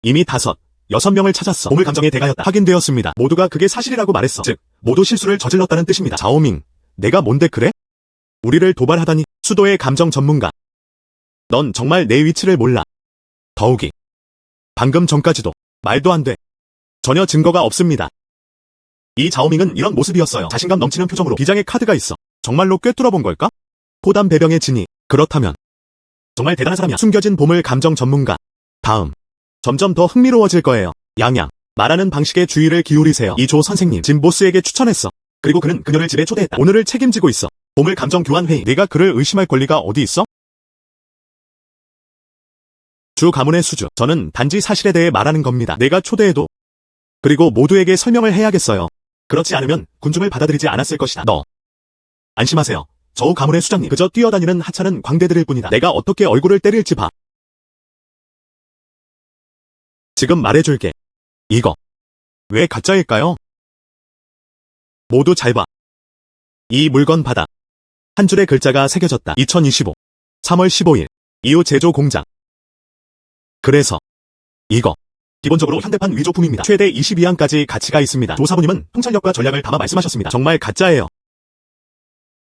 Speaker 1: 이미 6명을 찾았어. 보물 감정의 대가였다. 확인되었습니다. 모두가 그게 사실이라고 말했어. 즉, 모두 실수를 저질렀다는 뜻입니다. 자오밍, 내가 뭔데 그래? 우리를 도발하다니. 수도의 감정 전문가. 넌 정말 내 위치를 몰라. 더욱이 방금 전까지도 말도 안 돼. 전혀 증거가 없습니다. 이 자오밍은 이런 모습이었어요. 자신감 넘치는 표정으로. 비장의 카드가 있어. 정말로 꿰뚫어본 걸까? 코담 배병의 진이. 그렇다면 정말 대단한 사람이야. 숨겨진 보물 감정 전문가. 다음. 점점 더 흥미로워질 거예요. 양양. 말하는 방식에 주의를 기울이세요. 이 조 선생님, 진 보스에게 추천했어. 그리고 그는 그녀를 집에 초대했다. 오늘을 책임지고 있어. 보물 감정 교환 회의. 네가 그를 의심할 권리가 어디 있어? 주 가문의 수주. 저는 단지 사실에 대해 말하는 겁니다. 내가 초대해도. 그리고 모두에게 설명을 해야겠어요. 그렇지 않으면 군중을 받아들이지 않았을 것이다. 너. 안심하세요. 저우 가문의 수장님. 그저 뛰어다니는 하찮은 광대들일 뿐이다. 내가 어떻게 얼굴을 때릴지 봐. 지금 말해줄게. 이거. 왜 가짜일까요? 모두 잘 봐. 이 물건 받아. 한 줄의 글자가 새겨졌다. 2025. 3월 15일. 이후 제조 공장. 그래서. 이거. 기본적으로 현대판 위조품입니다. 최대 22항까지 가치가 있습니다. 조 사부님은 통찰력과 전략을 담아 말씀하셨습니다. 정말 가짜예요.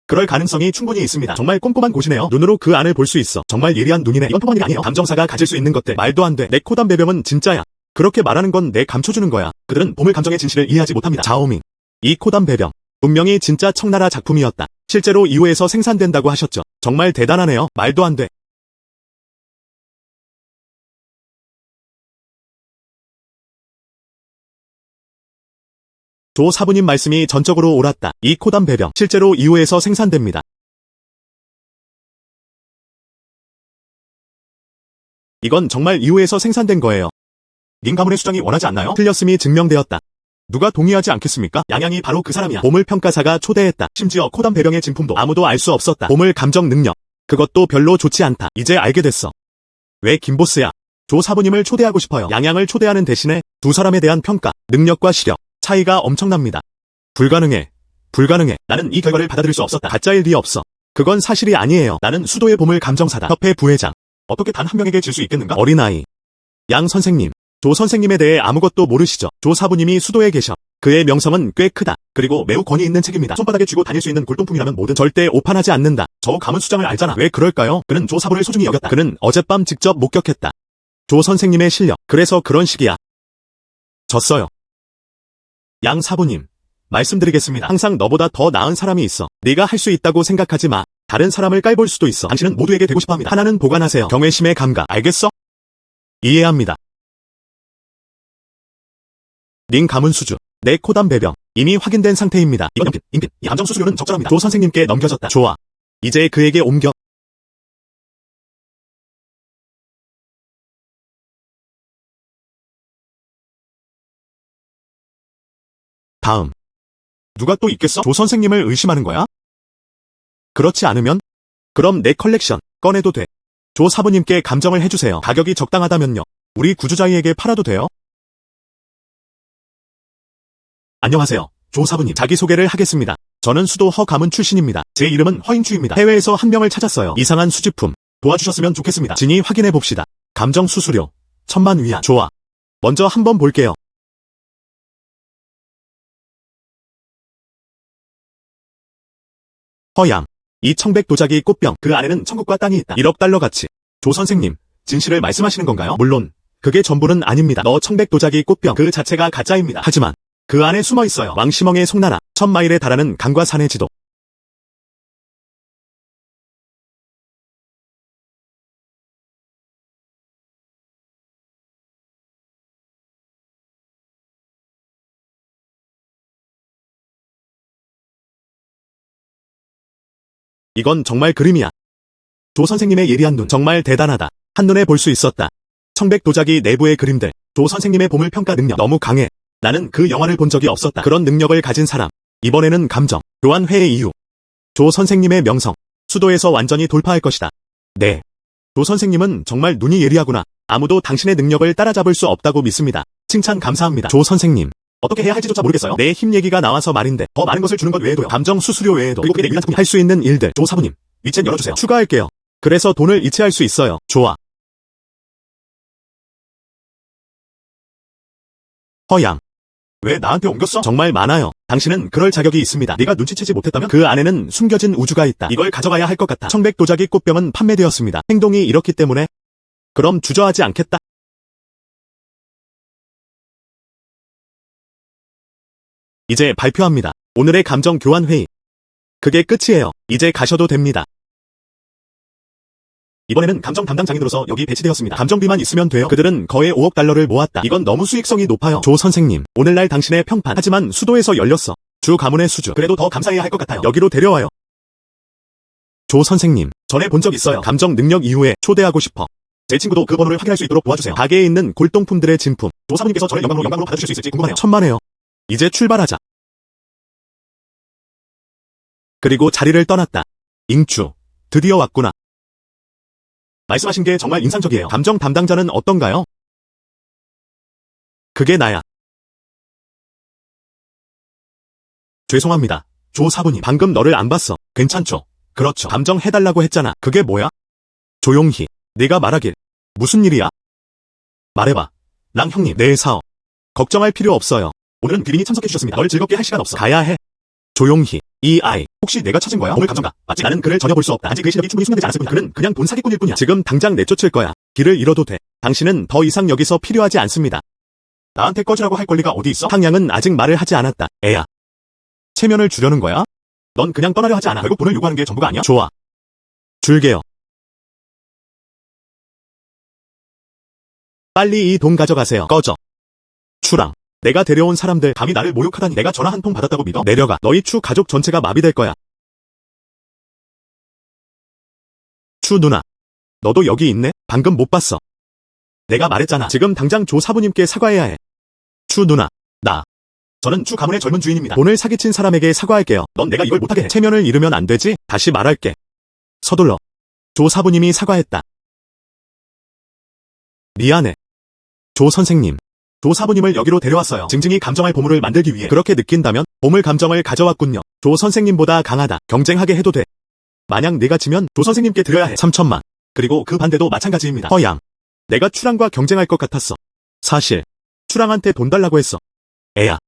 Speaker 1: 그럴 가능성이 충분히 있습니다. 정말 꼼꼼한 곳이네요. 눈으로 그 안을 볼 수 있어. 정말 예리한 눈이네. 이건 통한 일이 아니에요. 감정사가 가질 수 있는 것들. 말도 안 돼. 내 코담 배병은 진짜야. 그렇게 말하는 건 내 감춰주는 거야. 그들은 보물 감정의 진실을 이해하지 못합니다. 자오밍. 이 코담 배병. 분명히 진짜 청나라 작품이었다. 실제로 이후에서 생산된다고 하셨죠. 정말 대단하네요. 말도 안 돼. 조 사부님 말씀이 전적으로 옳았다. 이 코담 배병. 실제로 이후에서 생산됩니다. 이건 정말 이후에서 생산된 거예요. 링 가문의 수장이 원하지 않나요? 틀렸음이 증명되었다. 누가 동의하지 않겠습니까? 양양이 바로 그 사람이야. 보물 평가사가 초대했다. 심지어 코담 배병의 진품도 아무도 알 수 없었다. 보물 감정 능력. 그것도 별로 좋지 않다. 이제 알게 됐어. 왜 김보스야? 조 사부님을 초대하고 싶어요. 양양을 초대하는 대신에 두 사람에 대한 평가, 능력과 시력, 차이가 엄청납니다. 불가능해. 불가능해. 나는 이 결과를 받아들일 수 없었다. 가짜일 리 없어. 그건 사실이 아니에요. 나는 수도의 보물 감정사다. 협회 부회장. 어떻게 단 한 명에게 질 수 있겠는가? 어린아이. 양 선생님. 조 선생님에 대해 아무것도 모르시죠? 조 사부님이 수도에 계셔. 그의 명성은 꽤 크다. 그리고 매우 권위 있는 책임이다. 손바닥에 쥐고 다닐 수 있는 골동품이라면 뭐든 절대 오판하지 않는다. 저 가문 수장을 알잖아. 왜 그럴까요? 그는 조 사부를 소중히 여겼다. 그는 어젯밤 직접 목격했다. 조 선생님의 실력. 그래서 그런 식이야. 졌어요. 양 사부님. 말씀드리겠습니다. 항상 너보다 더 나은 사람이 있어. 네가 할 수 있다고 생각하지 마. 다른 사람을 깔볼 수도 있어. 당신은 모두에게 되고 싶어합니다. 하나는 보관하세요. 경외심의 감각. 알겠어? 이해합니다. 링 가문 수주. 내 코담 배병. 이미 확인된 상태입니다. 이건 인핀. 이 감정 수수료는 적절합니다. 조 선생님께 넘겨졌다. 좋아. 이제 그에게 옮겨. 다음. 누가 또 있겠어? 조 선생님을 의심하는 거야? 그렇지 않으면? 그럼 내 컬렉션 꺼내도 돼. 조 사부님께 감정을 해주세요. 가격이 적당하다면요. 우리 구주자이에게 팔아도 돼요? 안녕하세요. 조 사부님. 자기소개를 하겠습니다. 저는 수도 허가문 출신입니다. 제 이름은 허인추입니다. 해외에서 한 명을 찾았어요. 이상한 수집품 도와주셨으면 좋겠습니다. 진위 확인해봅시다. 감정 수수료 1000만 위안. 좋아. 먼저 한번 볼게요. 허양. 이 청백 도자기 꽃병 그 안에는 천국과 땅이 있다. 1억 달러 가치. 조 선생님, 진실을 말씀하시는 건가요? 물론 그게 전부는 아닙니다. 너 청백 도자기 꽃병 그 자체가 가짜입니다. 하지만 그 안에 숨어 있어요. 왕시멍의 송나라 1000마일에 달하는 강과 산의 지도. 이건 정말 그림이야. 조 선생님의 예리한 눈 정말 대단하다. 한눈에 볼 수 있었다. 청백 도자기 내부의 그림들. 조 선생님의 보물 평가 능력 너무 강해. 나는 그 영화를 본 적이 없었다. 그런 능력을 가진 사람. 이번에는 감정 교환회의 이유. 조 선생님의 명성. 수도에서 완전히 돌파할 것이다. 네. 조 선생님은 정말 눈이 예리하구나. 아무도 당신의 능력을 따라잡을 수 없다고 믿습니다. 칭찬 감사합니다. 조 선생님. 어떻게 해야 할지조차 모르겠어요. 내 힘 얘기가 나와서 말인데 더 많은 것을 주는 것 외에도요. 감정 수수료 외에도 그리고 그게 내 유일한 작품이 할 수 있는 일들. 조 사부님. 위챗 열어주세요. 추가할게요. 그래서 돈을 이체할 수 있어요. 좋아. 허양. 왜 나한테 옮겼어? 정말 많아요. 당신은 그럴 자격이 있습니다. 네가 눈치채지 못했다면 그 안에는 숨겨진 우주가 있다. 이걸 가져가야 할 것 같아. 청백 도자기 꽃병은 판매되었습니다. 행동이 이렇기 때문에 그럼 주저하지 않겠다. 이제 발표합니다. 오늘의 감정 교환 회의. 그게 끝이에요. 이제 가셔도 됩니다. 이번에는 감정 담당 장인으로서 여기 배치되었습니다. 감정비만 있으면 돼요. 그들은 거의 5억 달러를 모았다. 이건 너무 수익성이 높아요. 조 선생님, 오늘날 당신의 평판. 하지만 수도에서 열렸어. 주 가문의 수주. 그래도 더 감사해야 할 것 같아요. 여기로 데려와요. 조 선생님, 전에 본 적 있어요. 감정 능력 이후에 초대하고 싶어. 제 친구도 그 번호를 확인할 수 있도록 도와주세요. 가게에 있는 골동품들의 진품. 조 사부님께서 저를 영광으로 받아주실 수 있을지 궁금하네요. 천만에요. 이제 출발하자. 그리고 자리를 떠났다. 잉추, 드디어 왔구나. 말씀하신 게 정말 인상적이에요. 감정 담당자는 어떤가요? 그게 나야. 죄송합니다. 조 사부님, 방금 너를 안 봤어. 괜찮죠? 그렇죠. 감정 해달라고 했잖아. 그게 뭐야? 조용히. 네가 말하길. 무슨 일이야? 말해봐. 랑 형님, 내 사업. 걱정할 필요 없어요. 오늘은 귀빈이 참석해주셨습니다. 널 즐겁게 할 시간 없어. 가야 해. 조용히. 이 아이, 혹시 내가 찾은 거야? 오늘 감정가. 맞지? 나는 그를 전혀 볼 수 없다. 단지 그의 실력이 충분히 숙련되지 않았을 뿐이야. 그는 그냥 돈 사기꾼일 뿐이야. 지금 당장 내쫓을 거야. 길을 잃어도 돼. 당신은 더 이상 여기서 필요하지 않습니다. 나한테 꺼지라고 할 권리가 어디 있어? 항양은 아직 말을 하지 않았다. 애야. 체면을 주려는 거야? 넌 그냥 떠나려 하지 않아. 결국 돈을 요구하는 게 전부가 아니야? 좋아. 줄게요. 빨리 이 돈 가져가세요. 꺼져. 추랑. 내가 데려온 사람들 감히 나를 모욕하다니. 내가 전화 한 통 받았다고 믿어? 내려가. 너희 추 가족 전체가 마비될 거야. 추 누나. 너도 여기 있네? 방금 못 봤어. 내가 말했잖아. 지금 당장 조 사부님께 사과해야 해. 추 누나. 저는 추 가문의 젊은 주인입니다. 돈을 사기친 사람에게 사과할게요. 넌 내가 이걸 못하게 해. 체면을 잃으면 안 되지? 다시 말할게. 서둘러. 조 사부님이 사과했다. 미안해. 조 선생님. 조 사부님을 여기로 데려왔어요. 징징이 감정할 보물을 만들기 위해. 그렇게 느낀다면 보물 감정을 가져왔군요. 조 선생님보다 강하다. 경쟁하게 해도 돼. 만약 내가 지면 조 선생님께 드려야 해. 3천만. 그리고 그 반대도 마찬가지입니다. 허양. 내가 추랑과 경쟁할 것 같았어. 사실 추랑한테 돈 달라고 했어. 애야.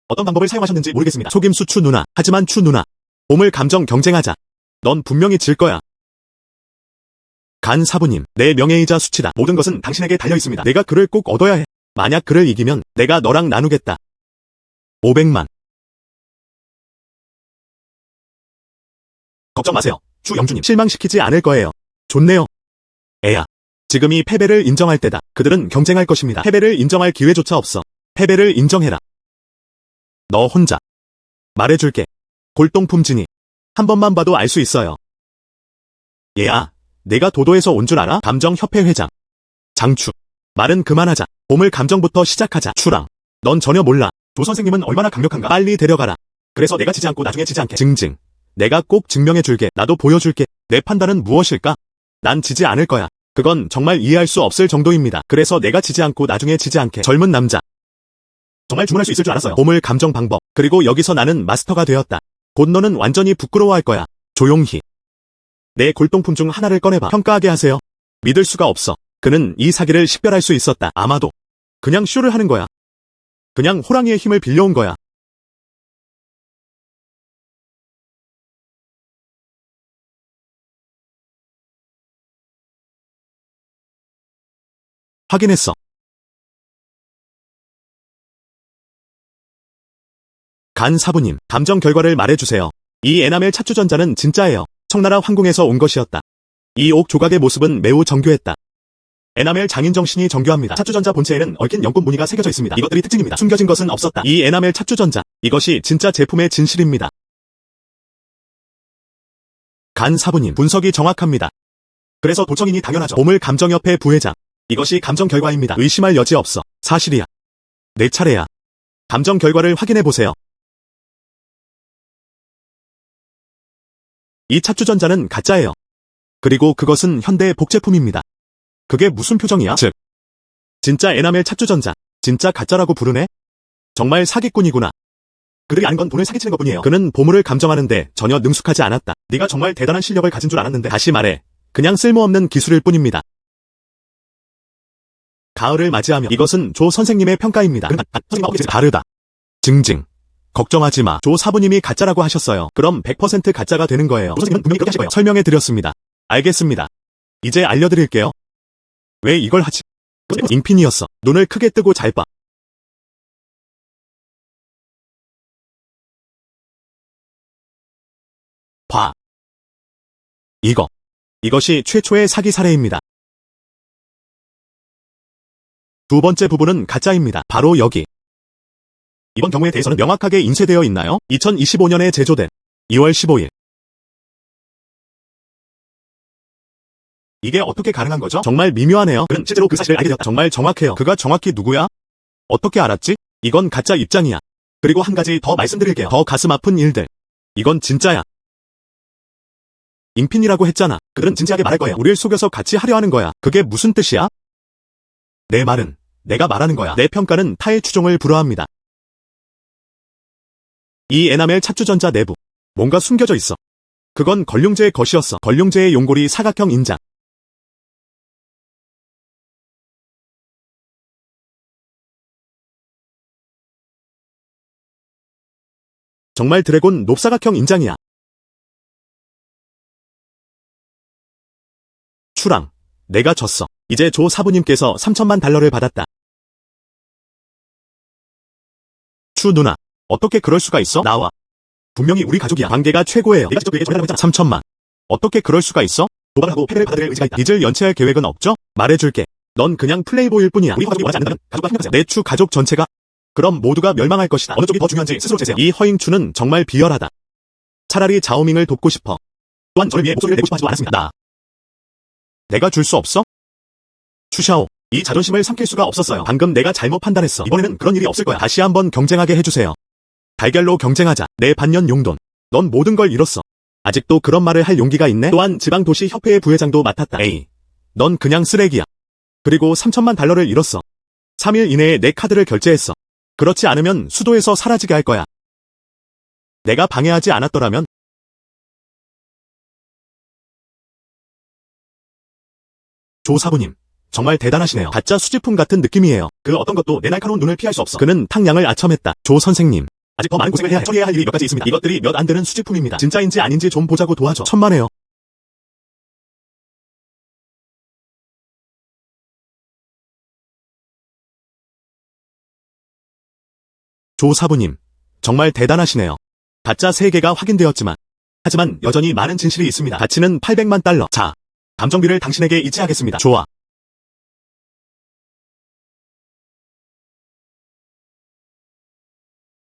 Speaker 1: 어떤 방법을 사용하셨는지 모르겠습니다. 속임수 추 누나. 하지만 추 누나. 보물 감정 경쟁하자. 넌 분명히 질 거야. 간 사부님. 내 명예이자 수치다. 모든 것은 당신에게 달려있습니다. 내가 그를 꼭 얻어야 해. 만약 그를 이기면 내가 너랑 나누겠다. 500만. 걱정 마세요. 추 영주님. 실망시키지 않을 거예요. 좋네요. 애야. 지금이 패배를 인정할 때다. 그들은 경쟁할 것입니다. 패배를 인정할 기회조차 없어. 패배를 인정해라. 너 혼자. 말해줄게. 골동품 진이. 한 번만 봐도 알 수 있어요. 얘야. 내가 도도에서 온 줄 알아? 감정협회 회장. 장추. 말은 그만하자. 보물 감정부터 시작하자. 추랑. 넌 전혀 몰라. 조 선생님은 얼마나 강력한가. 빨리 데려가라. 그래서 내가 지지 않고 나중에 지지 않게. 징징. 내가 꼭 증명해줄게. 나도 보여줄게. 내 판단은 무엇일까? 난 지지 않을 거야. 그건 정말 이해할 수 없을 정도입니다. 그래서 내가 지지 않고 나중에 지지 않게. 젊은 남자. 정말 주문할 수 있을 줄 알았어요. 보물 감정 방법. 그리고 여기서 나는 마스터가 되었다. 곧 너는 완전히 부끄러워할 거야. 조용히. 내 골동품 중 하나를 꺼내봐. 평가하게 하세요. 믿을 수가 없어. 그는 이 사기를 식별할 수 있었다. 아마도 그냥 쇼를 하는 거야. 그냥 호랑이의 힘을 빌려온 거야. 확인했어. 간 사부님, 감정 결과를 말해주세요. 이 에나멜 찻주전자는 진짜예요. 청나라 황궁에서 온 것이었다. 이 옥 조각의 모습은 매우 정교했다. 에나멜 장인 정신이 정교합니다. 찻주전자 본체에는 얽힌 연꽃 무늬가 새겨져 있습니다. 이것들이 특징입니다. 숨겨진 것은 없었다. 이 에나멜 찻주전자, 이것이 진짜 제품의 진실입니다. 간 사부님, 분석이 정확합니다. 그래서 도청인이 당연하죠. 보물 감정협회 부회장. 이것이 감정 결과입니다. 의심할 여지 없어. 사실이야. 내 차례야. 감정 결과를 확인해보세요. 이 찻주전자는 가짜예요. 그리고 그것은 현대의 복제품입니다. 그게 무슨 표정이야? 즉, 진짜 에나멜 찻주전자, 진짜 가짜라고 부르네? 정말 사기꾼이구나. 그들이 아는 건 돈을 사기치는 것뿐이에요. 그는 보물을 감정하는데 전혀 능숙하지 않았다. 네가 정말 대단한 실력을 가진 줄 알았는데. 다시 말해, 그냥 쓸모없는 기술일 뿐입니다. 가을을 맞이하며 이것은 조 선생님의 평가입니다. 다르다. 징징. 걱정하지 마. 조 사부님이 가짜라고 하셨어요. 그럼 100% 가짜가 되는 거예요. 조 선생님은 분명히 그렇게 하실 거예요. 설명해 드렸습니다. 알겠습니다. 이제 알려드릴게요. 왜 이걸 하지? 잉핀이었어. 눈을 크게 뜨고 잘 봐. 봐. 이것이 최초의 사기 사례입니다. 두 번째 부분은 가짜입니다. 바로 여기. 이번 경우에 대해서는 명확하게 인쇄되어 있나요? 2025년에 제조된 2월 15일. 이게 어떻게 가능한 거죠? 정말 미묘하네요. 그는 실제로 그 사실을 알게 되었다. 정말 정확해요. 그가 정확히 누구야? 어떻게 알았지? 이건 가짜 입장이야. 그리고 한 가지 더 말씀드릴게요. 더 가슴 아픈 일들. 이건 진짜야. 잉핀이라고 했잖아. 그들은 진지하게 말할 거예요. 우릴 속여서 같이 하려 하는 거야. 그게 무슨 뜻이야? 내 말은 내가 말하는 거야. 내 평가는 타의 추종을 불허합니다. 이 에나멜 찻주전자 내부. 뭔가 숨겨져 있어. 그건 걸륭제의 것이었어. 걸륭제의 용골이 사각형 인장. 정말 드래곤 롭사각형 인장이야. 추랑. 내가 졌어. 이제 조 사부님께서 3천만 달러를 받았다. 추 누나. 어떻게 그럴 수가 있어? 나와. 분명히 우리 가족이야. 관계가 최고예요. 내가 직접 그에게 전해달라고 했잖아. 3천만. 어떻게 그럴 수가 있어? 도박을 하고 패배를 받아들일 의지가 있다. 빚을 연체할 계획은 없죠? 말해줄게. 넌 그냥 플레이보이일 뿐이야. 우리 가족이 원하지 않는다면 가족과 협력하세요. 내 추 가족 전체가? 그럼 모두가 멸망할 것이다. 어느 쪽이 더 중요한지 스스로 재세요. 이 허잉추는 정말 비열하다. 차라리 자오밍을 돕고 싶어. 또한 저를 위해 목소리를 내고 싶어 하지도 않았습니다. 내가 줄 수 없어? 추샤오. 이 자존심을 삼킬 수가 없었어요. 방금 내가 잘못 판단했어. 이번에는 그런 일이 없을 거야. 다시 한번 경쟁하게 해주세요. 달걀로 경쟁하자. 내 반년 용돈. 넌 모든 걸 잃었어. 아직도 그런 말을 할 용기가 있네? 또한 지방도시협회의 부회장도 맡았다. 에이. 넌 그냥 쓰레기야. 그리고 3천만 달러를 잃었어. 3일 이내에 내 카드를 결제했어. 그렇지 않으면 수도에서 사라지게 할 거야. 내가 방해하지 않았더라면? 조 사부님. 정말 대단하시네요. 가짜 수집품 같은 느낌이에요. 그 어떤 것도 내 날카로운 눈을 피할 수 없어. 그는 탕양을 아첨했다. 조 선생님. 아직 더 많은 고생을 해야 해. 처리해야 할 일이 몇 가지 있습니다. 이것들이 몇 안 되는 수집품입니다. 진짜인지 아닌지 좀 보자고 도와줘. 천만에요. 조 사부님. 정말 대단하시네요. 가짜 3개가 확인되었지만. 하지만 여전히 많은 진실이 있습니다. 가치는 800만 달러. 자. 감정비를 당신에게 이체하겠습니다. 좋아.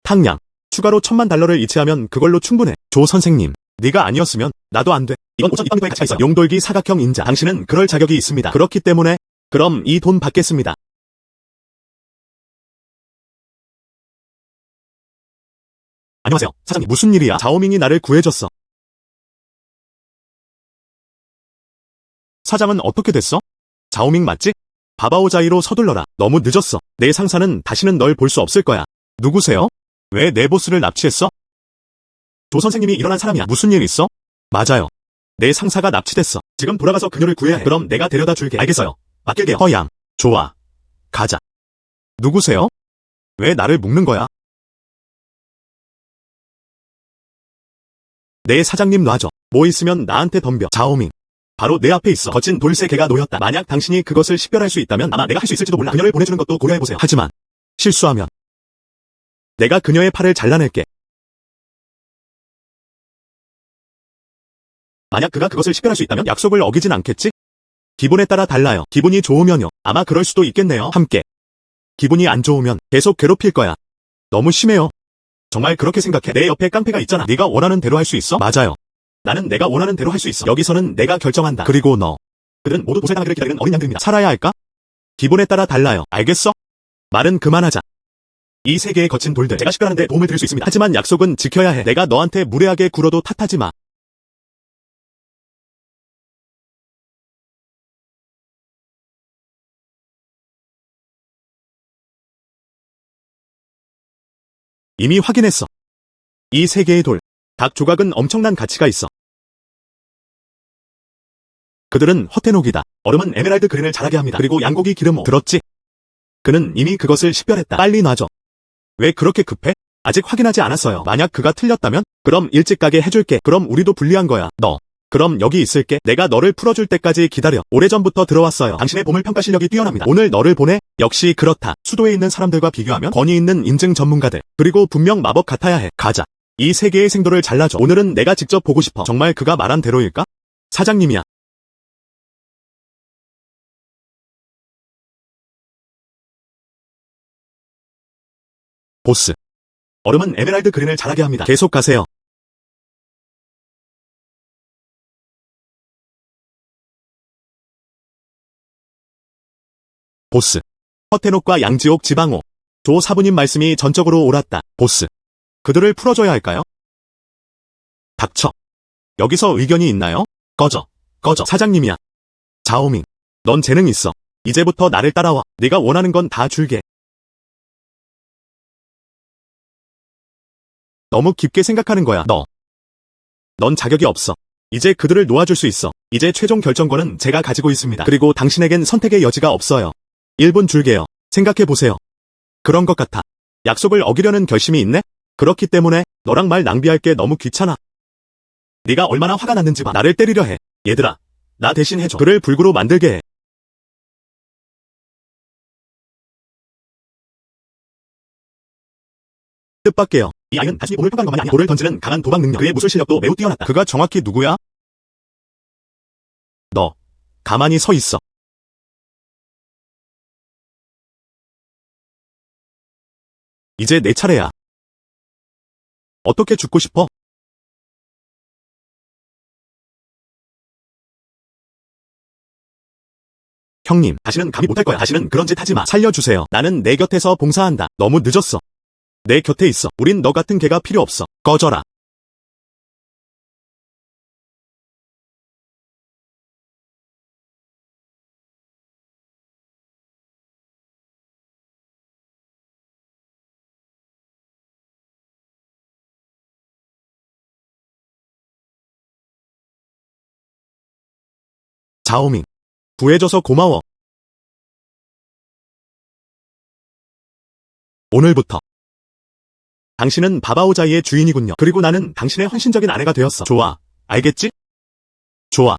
Speaker 1: 탕양. 추가로 1,000만 달러를 이체하면 그걸로 충분해. 조 선생님. 네가 아니었으면 나도 안 돼. 이건 5,200달러의 가치가 있어. 용돌기 사각형 인자. 당신은 그럴 자격이 있습니다. 그렇기 때문에 그럼 이 돈 받겠습니다. 안녕하세요. 사장님. 무슨 일이야? 자오밍이 나를 구해줬어. 사장은 어떻게 됐어? 자오밍 맞지? 바바오자이로 서둘러라. 너무 늦었어. 내 상사는 다시는 널 볼 수 없을 거야. 누구세요? 왜 내 보스를 납치했어? 조 선생님이 일어난 사람이야. 무슨 일 있어? 맞아요. 내 상사가 납치됐어. 지금 돌아가서 그녀를 구해야 해. 그럼 내가 데려다 줄게. 알겠어요. 맡길게요. 허양. 좋아. 가자. 누구세요? 왜 나를 묶는 거야? 내 사장님 놔줘. 뭐 있으면 나한테 덤벼. 자오밍. 바로 내 앞에 있어. 거친 돌쇠 개가 놓였다. 만약 당신이 그것을 식별할 수 있다면 아마 내가 할 수 있을지도 몰라. 그녀를 보내주는 것도 고려해보세요. 하지만 실수하면 내가 그녀의 팔을 잘라낼게. 만약 그가 그것을 식별할 수 있다면 약속을 어기진 않겠지? 기분에 따라 달라요. 기분이 좋으면요. 아마 그럴 수도 있겠네요. 함께. 기분이 안 좋으면 계속 괴롭힐 거야. 너무 심해요. 정말 그렇게 생각해. 내 옆에 깡패가 있잖아. 네가 원하는 대로 할 수 있어? 맞아요. 나는 내가 원하는 대로 할 수 있어. 여기서는 내가 결정한다. 그리고 너. 그들은 모두 보살당하기를 기다리는 어린 양들입니다. 살아야 할까? 기분에 따라 달라요. 알겠어? 말은 그만하자. 이 세계의 거친 돌들 제가 식별하는 데 도움을 드릴 수 있습니다. 하지만 약속은 지켜야 해. 내가 너한테 무례하게 굴어도 탓하지 마. 이미 확인했어. 이 세계의 돌. 각 조각은 엄청난 가치가 있어. 그들은 허테녹이다. 얼음은 에메랄드 그린을 자라게 합니다. 그리고 양고기 기름오. 들었지? 그는 이미 그것을 식별했다. 빨리 놔줘. 왜 그렇게 급해? 아직 확인하지 않았어요. 만약 그가 틀렸다면? 그럼 일찍 가게 해줄게. 그럼 우리도 불리한 거야. 너. 그럼 여기 있을게. 내가 너를 풀어줄 때까지 기다려. 오래전부터 들어왔어요. 당신의 보물 평가 실력이 뛰어납니다. 오늘 너를 보내? 역시 그렇다. 수도에 있는 사람들과 비교하면 권위 있는 인증 전문가들. 그리고 분명 마법 같아야 해. 가자. 이 세계의 생도를 잘라줘. 오늘은 내가 직접 보고 싶어. 정말 그가 말한 대로일까? 사장님이야. 보스. 얼음은 에메랄드 그린을 자라게 합니다. 계속 가세요. 보스. 허테녹과 양지옥 지방호. 조 사부님 말씀이 전적으로 옳았다. 보스. 그들을 풀어줘야 할까요? 닥쳐. 여기서 의견이 있나요? 꺼져. 꺼져. 사장님이야. 자오밍. 넌 재능 있어. 이제부터 나를 따라와. 네가 원하는 건 다 줄게. 너무 깊게 생각하는 거야, 너. 넌 자격이 없어. 이제 그들을 놓아줄 수 있어. 이제 최종 결정권은 제가 가지고 있습니다. 그리고 당신에겐 선택의 여지가 없어요. 1분 줄게요. 생각해보세요. 그런 것 같아. 약속을 어기려는 결심이 있네? 그렇기 때문에 너랑 말 낭비할 게 너무 귀찮아. 네가 얼마나 화가 났는지 봐. 나를 때리려 해. 얘들아, 나 대신 해줘. 그를 불구로 만들게 해. 뜻밖에요. 이 아이는 단순히 몸을 평가한 것만이 아니야. 돌을 던지는 강한 도박 능력. 그의 무술 실력도 매우 뛰어났다. 그가 정확히 누구야? 너. 가만히 서 있어. 이제 내 차례야. 어떻게 죽고 싶어? 형님, 다시는 감히 못할 거야. 다시는 그런 짓 하지 마. 살려주세요. 나는 내 곁에서 봉사한다. 너무 늦었어. 내 곁에 있어. 우린 너 같은 개가 필요 없어. 꺼져라. 자오밍. 구해줘서 고마워. 오늘부터 당신은 바바오자이의 주인이군요. 그리고 나는 당신의 헌신적인 아내가 되었어. 좋아. 알겠지? 좋아.